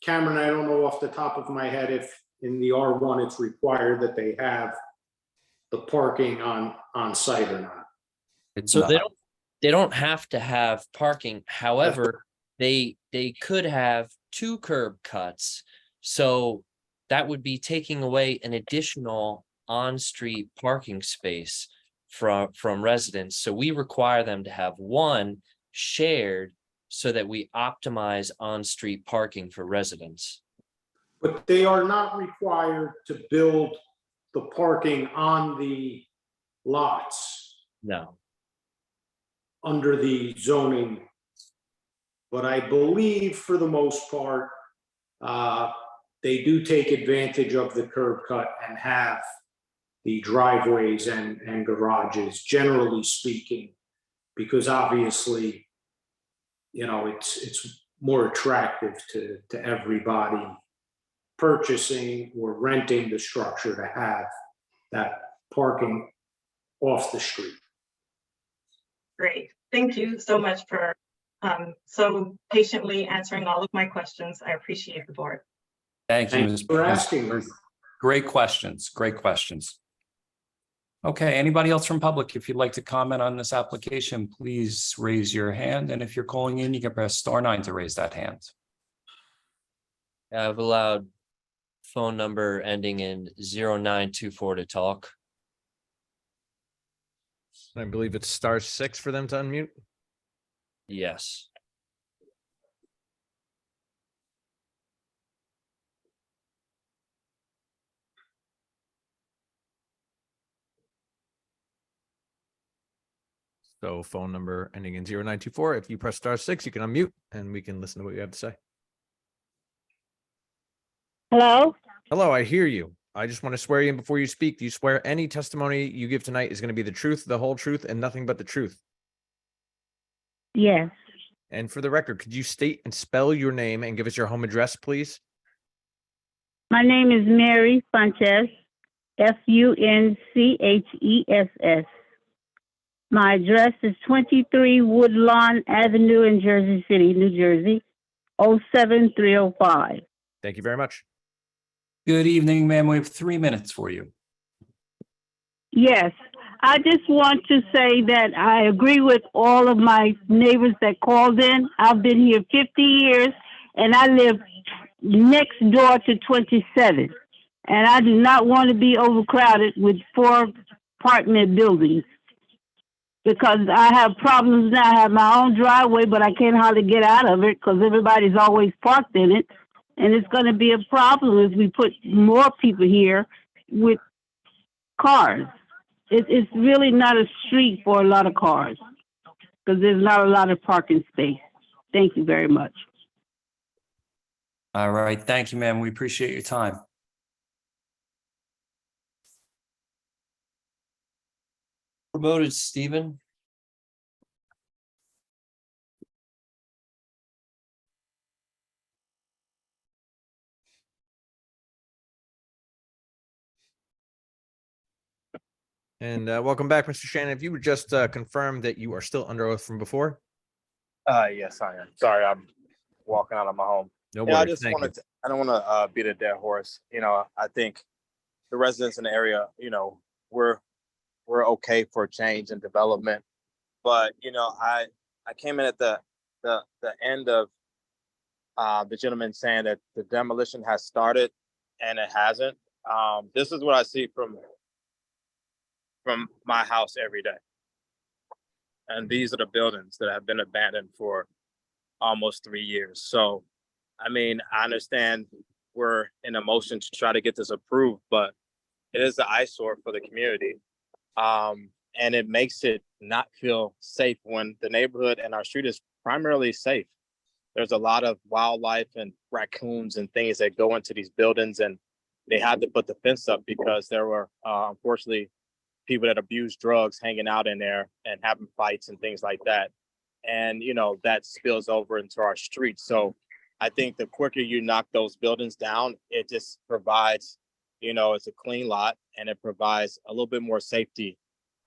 Cameron, I don't know off the top of my head if in the R1 it's required that they have the parking on site or not. So they don't have to have parking. However, they could have 2 curb cuts. So that would be taking away an additional on-street parking space. from residents. So we require them to have one shared so that we optimize on-street parking for residents. But they are not required to build the parking on the lots No. under the zoning. But I believe for the most part, they do take advantage of the curb cut and have the driveways and garages, generally speaking, because obviously, it's more attractive to everybody purchasing or renting the structure to have that parking off the street. Great. Thank you so much for so patiently answering all of my questions. I appreciate the board. Thank you. Thanks Ms. for Perkins. asking. Great questions, great questions. Okay, anybody else from public, if you'd like to comment on this application, please raise your hand. And if you're calling in, you can press *9 to raise that hand. I've allowed phone number ending in 0924 to talk. I believe it's *6 for them to unmute. Yes. So phone number ending in 0924. If you press *6, you can unmute and we can listen to what you have to say. Hello? Hello, I hear you. I just want to swear you in before you speak. Do you swear any testimony you give tonight is going to be the truth, the whole truth, and nothing but the truth? Yes. And for the record, could you state and spell your name and give us your home address, please? My name is Mary Fuentes, Funcchess. My address is 23 Woodlawn Avenue in Jersey City, New Jersey, 07305. Thank you very much. Good evening, ma'am. We have 3 minutes for you. Yes, I just want to say that I agree with all of my neighbors that called in. I've been here 50 years and I live next door to 27. And I do not want to be overcrowded with 4 apartment buildings. Because I have problems now. I have my own driveway, but I can't hardly get out of it because everybody's always parked in it. And it's going to be a problem if we put more people here with cars. It's really not a street for a lot of cars because there's not a lot of parking space. Thank you very much. All right, thank you, ma'am. We appreciate your time. Promoted Stephen. And welcome back, Mr. Shannon. If you would just confirm that you are still under oath from before. Yes, I am. Sorry, I'm walking out of my home. No Yeah, I worries. just Thank you. wanted to, I don't want to beat a dead horse. I think the residents in the area, we're okay for change and development. But, I came in at the end of the gentleman saying that the demolition has started and it hasn't. This is what I see from my house every day. And these are the buildings that have been abandoned for almost 3 years. So, I mean, I understand we're in a motion to try to get this approved, but it is an eyesore for the community. And it makes it not feel safe when the neighborhood and our street is primarily safe. There's a lot of wildlife and raccoons and things that go into these buildings, and they had to put the fence up because there were, unfortunately, people that abuse drugs hanging out in there and having fights and things like that. And, that spills over into our streets. So I think the quicker you knock those buildings down, it just provides, it's a clean lot and it provides a little bit more safety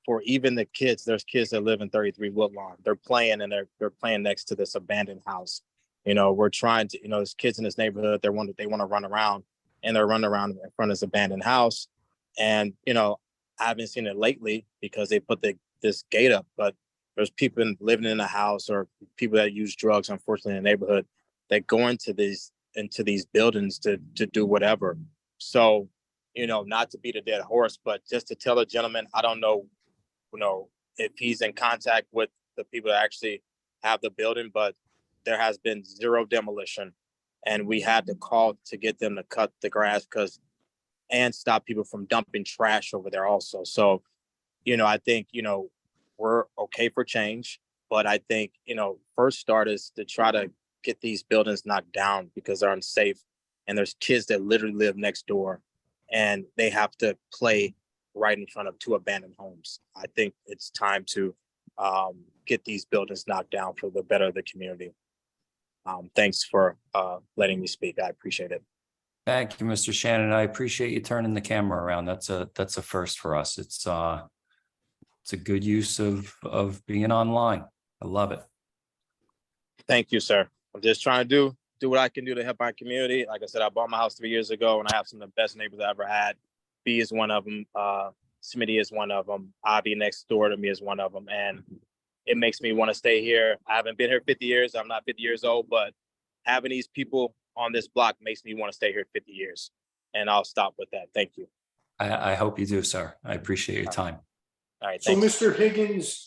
for even the kids. There's kids that live in 33 Woodlawn. They're playing and they're playing next to this abandoned house. We're trying to, there's kids in this neighborhood, they want to run around and they're running around in front of this abandoned house. And, I haven't seen it lately because they put this gate up, but there's people living in the house or people that use drugs, unfortunately, in the neighborhood that go into these buildings to do whatever. So, not to beat a dead horse, but just to tell the gentleman, I don't know if he's in contact with the people that actually have the building, but there has been zero demolition. And we had to call to get them to cut the grass and stop people from dumping trash over there also. So, I think, we're okay for change, but I think, first start is to try to get these buildings knocked down because they're unsafe. And there's kids that literally live next door and they have to play right in front of 2 abandoned homes. I think it's time to get these buildings knocked down for the better of the community. Thanks for letting me speak. I appreciate it. Thank you, Mr. Shannon. I appreciate you turning the camera around. That's a first for us. It's a good use of being online. I love it. Thank you, sir. I'm just trying to do what I can do to help my community. Like I said, I bought my house 3 years ago and I have some of the best neighbors I ever had. B is one of them. Smitty is one of them. Avi next door to me is one of them. And it makes me want to stay here. I haven't been here 50 years. I'm not 50 years old, but having these people on this block makes me want to stay here 50 years. And I'll stop with that. Thank you. I hope you do, sir. I appreciate your time. All right. So, Thanks. Mr. Higgins,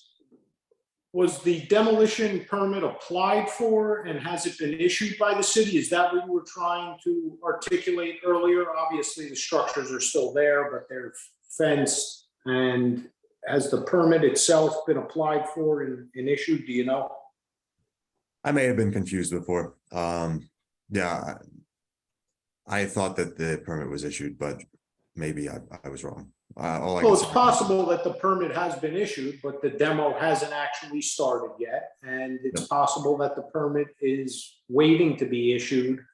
was the demolition permit applied for and has it been issued by the city? Is that what you were trying to articulate earlier? Obviously, the structures are still there, but they're fenced. And has the permit itself been applied for and issued? Do you know? I may have been confused before. Yeah, I thought that the permit was issued, but maybe I was wrong. All I Well, can it's say- possible that the permit has been issued, but the demo hasn't actually started yet. And it's possible that the permit is waiting to be issued.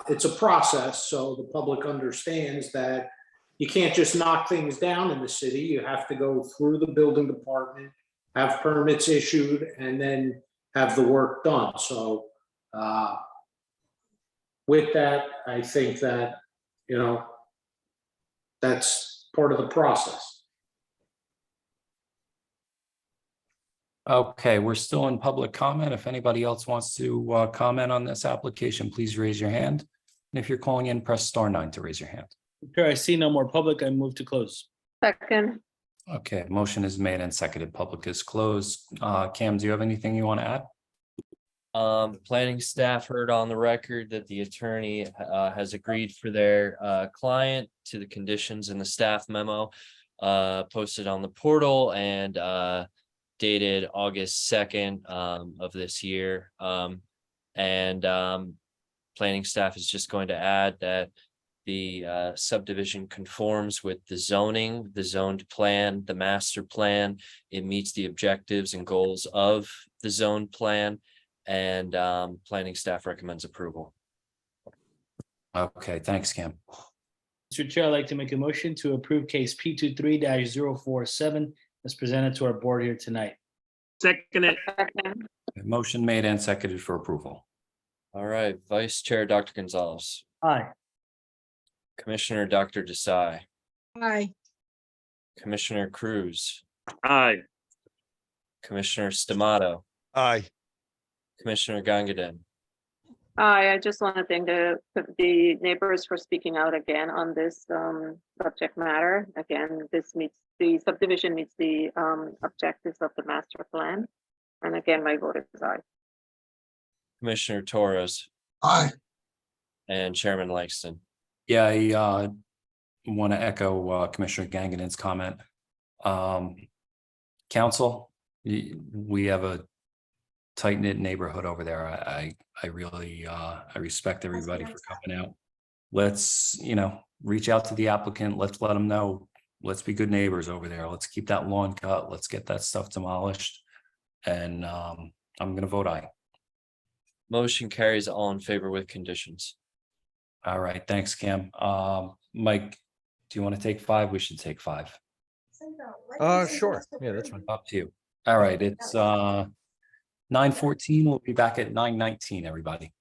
It's a process, so the public understands that you can't just knock things down in the city. You have to go through the building department, have permits issued, and then have the work done. So with that, I think that, that's part of the process. Okay, we're still in public comment. If anybody else wants to comment on this application, please raise your hand. And if you're calling in, press *9 to raise your hand. Okay, I see no more public. I move to close. Second, Okay, motion is made and seconded. Public is closed. Cam, do you have anything you want to add? Planning staff heard on the record that the attorney has agreed for their client to the conditions in the staff memo posted on the portal and dated August 2nd of this year. Planning staff is just going to add that the subdivision conforms with the zoning, the zoned plan, the master plan. It meets the objectives and goals of the zoned plan. And planning staff recommends approval. Okay, thanks, Cam. Mr. Chair, I'd like to make a motion to approve case P23-047 as presented to our board here tonight. Second it. second, Motion made and seconded for approval. All right, Vice Chair Dr. Gonzalez, Aye. Commissioner Dr. Desai, Aye. Commissioner Cruz, Aye. Commissioner Stamato, Aye. Commissioner Gangadin. I just want to thank the neighbors for speaking out again on this subject matter. Again, the subdivision meets the objectives of the master plan. And again, my vote is aye. Commissioner Torres Aye. and Chairman Langston. Yeah, I want to echo Commissioner Gangadin's comment. Council, we have a tight-knit neighborhood over there. I really I respect everybody for coming out. Let's, reach out to the applicant. Let's let them know. Let's be good neighbors over there. Let's keep that lawn cut. Let's get that stuff demolished. And I'm gonna vote aye. Motion carries all in favor with conditions. All right, thanks, Cam. Mike, do you want to take 5? We should take 5. Sure. Yeah, that's fine. Up to you. All right, it's 9:14. We'll be back at 9:19, everybody.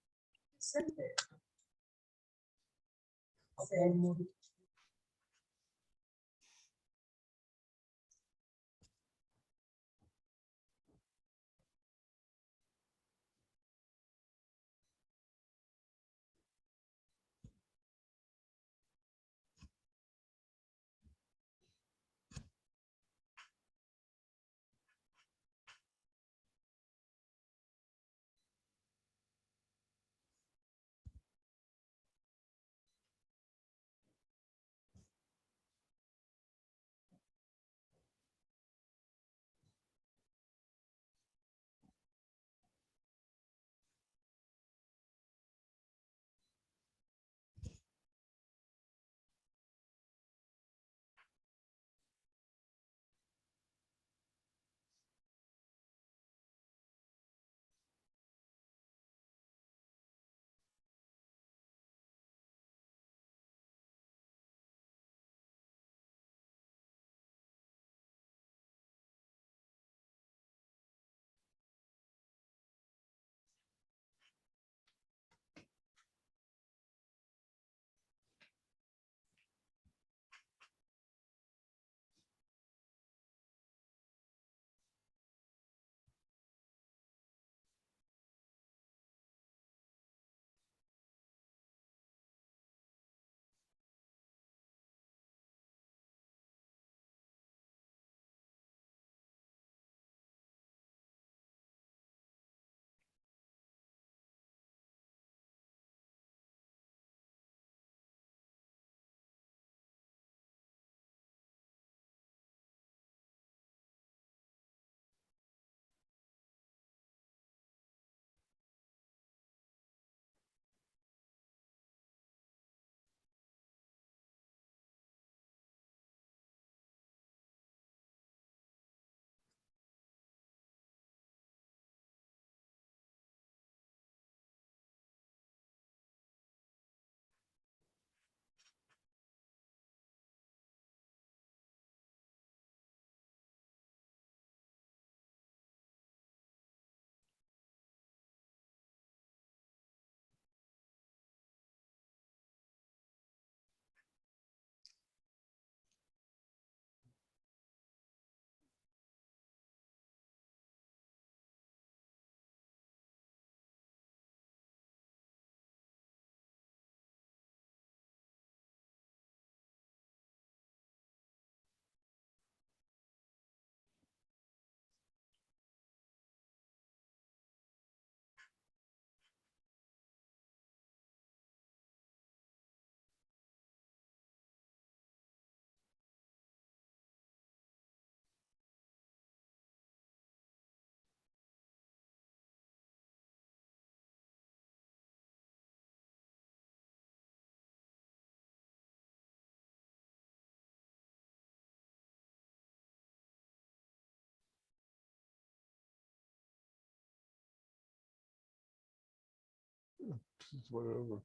Whatever.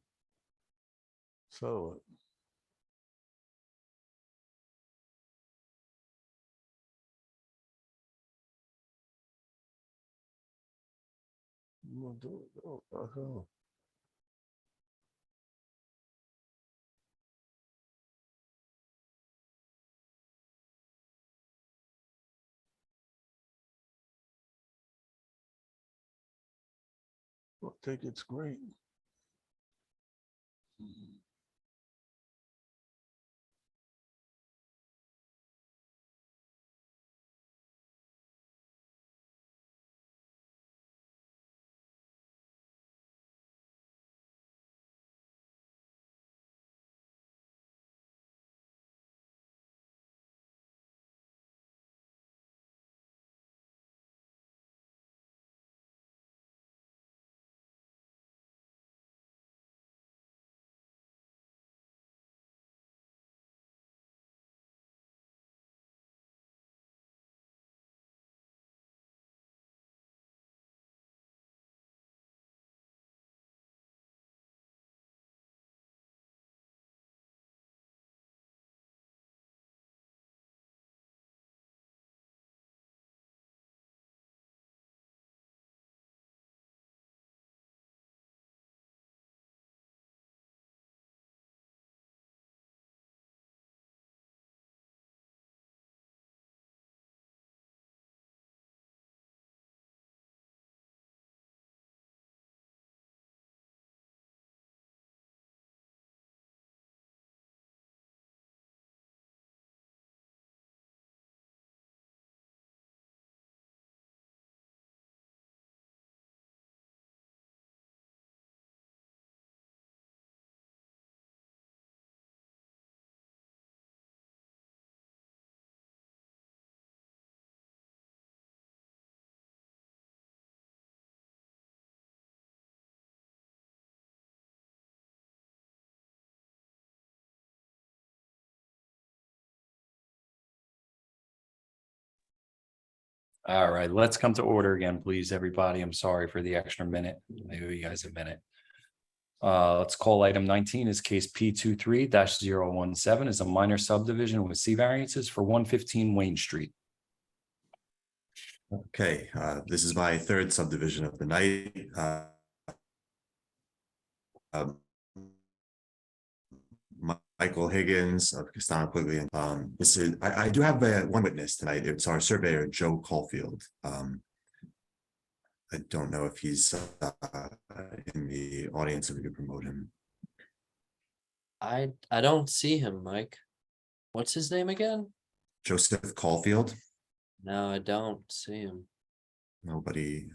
So. I think it's great. All right, let's come to order again, please, everybody. I'm sorry for the extra minute. Maybe you guys a minute. Let's call item 19 is case P23-017 is a minor subdivision with C variances for 115 Wayne Street. Okay, this is my third subdivision of the night. Michael Higgins of Castano Quigley. This is I do have one witness tonight. It's our surveyor, Joe Caulfield. I don't know if he's in the audience, if we could promote him. I don't see him, Mike. What's his name again? Joseph Caulfield. No, I don't see him. Nobody.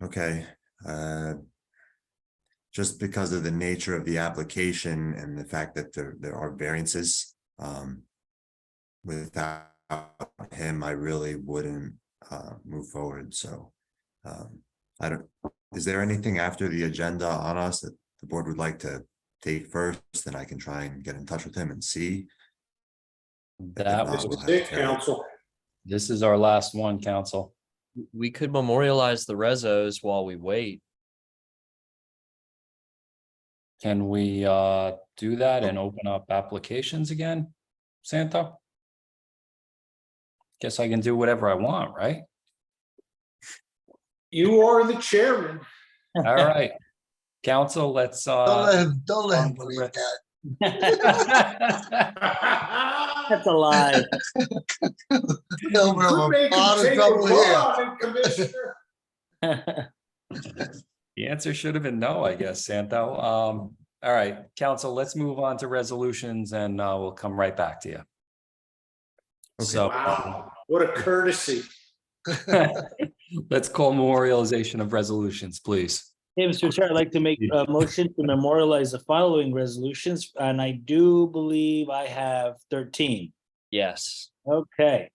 Okay. Just because of the nature of the application and the fact that there are variances, without him, I really wouldn't move forward. So I don't, is there anything after the agenda on us that the board would like to take first? Then I can try and get in touch with him and see. That If not, was we'll have Dick, to carry it. counsel. This is our last one, council. We could memorialize the rezos while we wait. Can we do that and open up applications again, Santa? Guess I can do whatever I want, right? You are the chairman. All right, council, let's Don't let him believe that. That's a lie. Open up a Could make pot him of take a trouble here. run, Commissioner. The answer should have been no, I guess, Santa. All right, council, let's move on to resolutions and we'll come right back to you. So Wow, what a courtesy. let's call memorialization of resolutions, please. Hey, Mr. Chair, I'd like to make a motion to memorialize the following resolutions, and I do believe I have 13. Yes. Okay.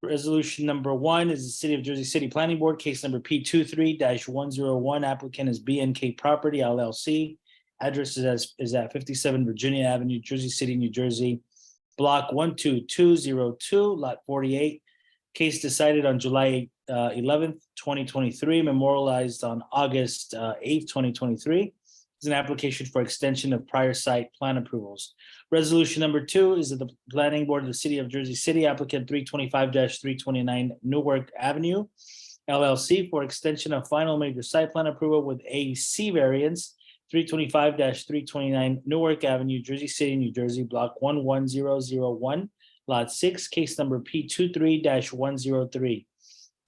Resolution number 1 is the City of Jersey City Planning Board, case number P23-101. Applicant is BNK Property LLC. Address is at 57 Virginia Avenue, Jersey City, New Jersey. Block 12202, lot 48. Case decided on July 11th, 2023, memorialized on August 8th, 2023. Is an application for extension of prior site plan approvals. Resolution number 2 is that the Planning Board of the City of Jersey City, applicant 325-329 Newark Avenue, LLC, for extension of final major site plan approval with AC variance 325-329 Newark Avenue, Jersey City, New Jersey, block 11001, lot 6, case number P23-103.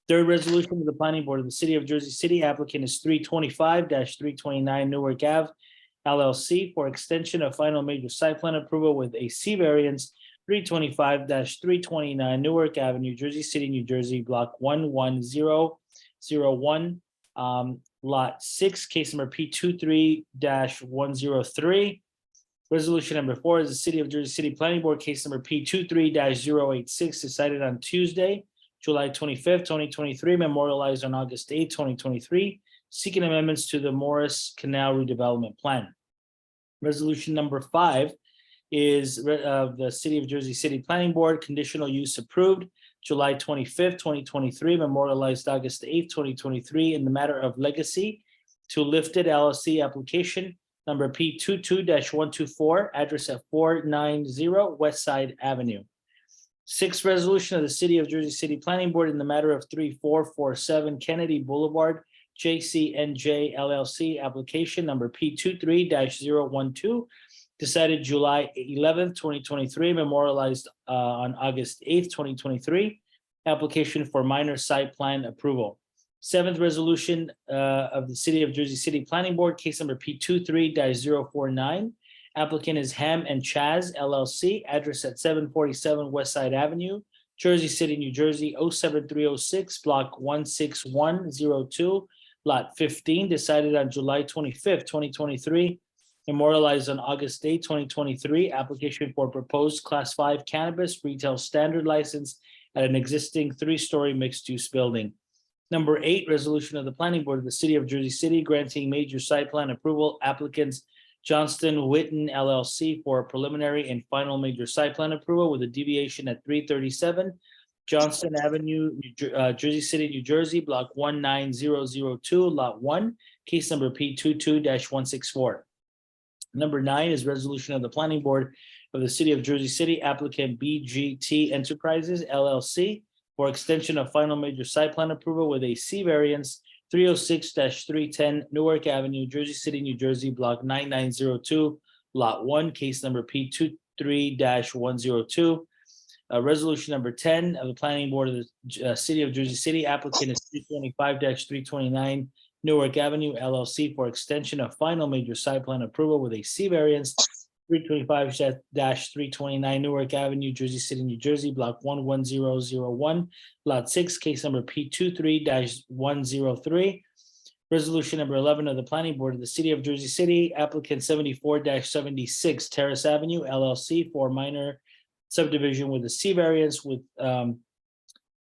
Third resolution of the Planning Board of the City of Jersey City, applicant is 325-329 Newark Ave, LLC, for extension of final major site plan approval with AC variance 325-329 Newark Avenue, Jersey City, New Jersey, block 11001, lot 6, case number P23-103. Resolution number 4 is the City of Jersey City Planning Board, case number P23-086, decided on Tuesday, July 25th, 2023, memorialized on August 8th, 2023, seeking amendments to the Morris Canal redevelopment plan. Resolution number 5 is of the City of Jersey City Planning Board, conditional use approved, July 25th, 2023, memorialized August 8th, 2023, in the matter of legacy to Lifted LLC application number P22-124, address at 490 West Side Avenue. Sixth resolution of the City of Jersey City Planning Board in the matter of 3447 Kennedy Boulevard, JCNJ LLC, application number P23-012, decided July 11th, 2023, memorialized on August 8th, 2023, application for minor site plan approval. Seventh resolution of the City of Jersey City Planning Board, case number P23-049. Applicant is Ham and Chaz LLC, address at 747 West Side Avenue, Jersey City, New Jersey, 07306, block 16102, lot 15, decided on July 25th, 2023, memorialized on August 8th, 2023, application for proposed Class 5 cannabis retail standard license at an existing 3-story mixed-use building. Number 8, resolution of the Planning Board of the City of Jersey City granting major site plan approval applicants Johnston Witten LLC for preliminary and final major site plan approval with a deviation at 337 Johnston Avenue, Jersey City, New Jersey, block 19002, lot 1, case number P22-164. Number 9 is resolution of the Planning Board of the City of Jersey City, applicant BGT Enterprises LLC for extension of final major site plan approval with a C variance 306-310 Newark Avenue, Jersey City, New Jersey, block 9902, lot 1, case number P23-102. Resolution number 10 of the Planning Board of the City of Jersey City, applicant is 325-329 Newark Avenue LLC for extension of final major site plan approval with a C variance 325-329 Newark Avenue, Jersey City, New Jersey, block 11001, lot 6, case number P23-103. Resolution number 11 of the Planning Board of the City of Jersey City, applicant 74-76 Terrace Avenue LLC for minor subdivision with a C variance with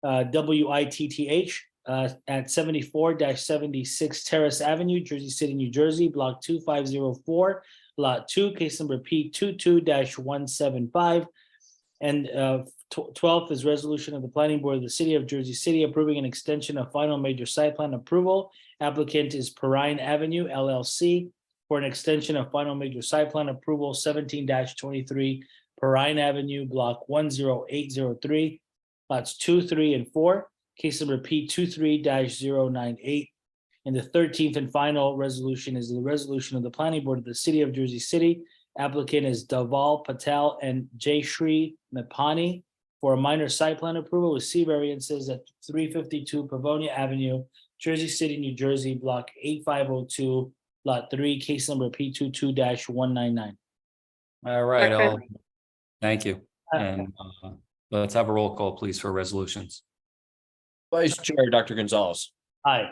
WITTH at 74-76 Terrace Avenue, Jersey City, New Jersey, block 2504, lot 2, case number P22-175. And 12th is resolution of the Planning Board of the City of Jersey City approving an extension of final major site plan approval. Applicant is Perrine Avenue LLC for an extension of final major site plan approval 17-23 Perrine Avenue, block 10803, lots 2, 3, and 4, case number P23-098. And the 13th and final resolution is the resolution of the Planning Board of the City of Jersey City. Applicant is Daval Patel and Jayshree Mapani for a minor site plan approval with C variances at 352 Pavonia Avenue, Jersey City, New Jersey, block 8502, lot 3, case number P22-199. All right, thank you. And let's have a roll call, please, for resolutions. Vice Chair, Dr. Gonzalez. Aye.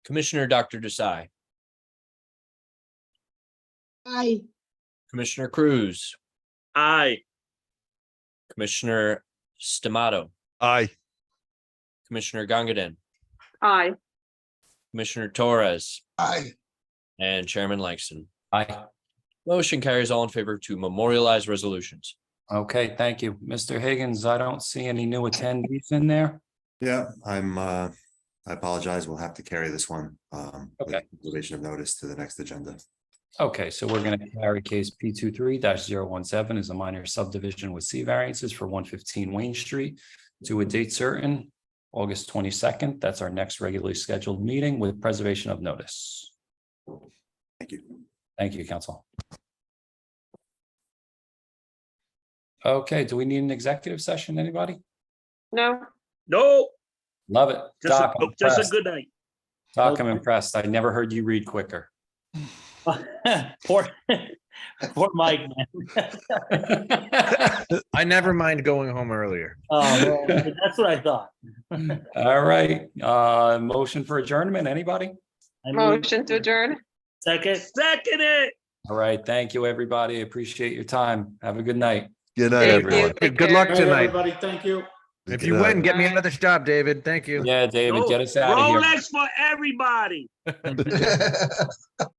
Commissioner Dr. Desai. Aye. Commissioner Cruz. Aye. Commissioner Stamato. Aye. Commissioner Gangadin. Aye. Commissioner Torres. Aye. And Chairman Langston. Aye. Motion carries all in favor to memorialize resolutions. Okay, thank you. Mr. Higgins, I don't see any new attendees in there. Yeah, I apologize. We'll have to carry this one. Okay. Relation of notice to the next agenda. Okay, so we're gonna carry case P 23-017 as a minor subdivision with C variances for 115 Wayne Street to a date certain, August 22nd. That's our next regularly scheduled meeting with preservation of notice. Thank you. Thank you, council. Okay, do we need an executive session, anybody? No, No, Love it. Doc, I'm just a impressed. good night. Doc, I'm impressed. I never heard you read quicker. Poor, poor Mike, man. I never mind going home earlier. Oh, well, that's what I thought. All right, motion for adjournment, anybody? I mean, motion to adjourn. Second. Second it. All right, thank you, everybody. Appreciate your time. Have a good night. Good night, Thank you. everyone. Take Good luck care. tonight. Everybody, thank you. If Good you night. win, get me Bye. another job, David. Thank you. Yeah, David, get us out of here. Rolex for everybody.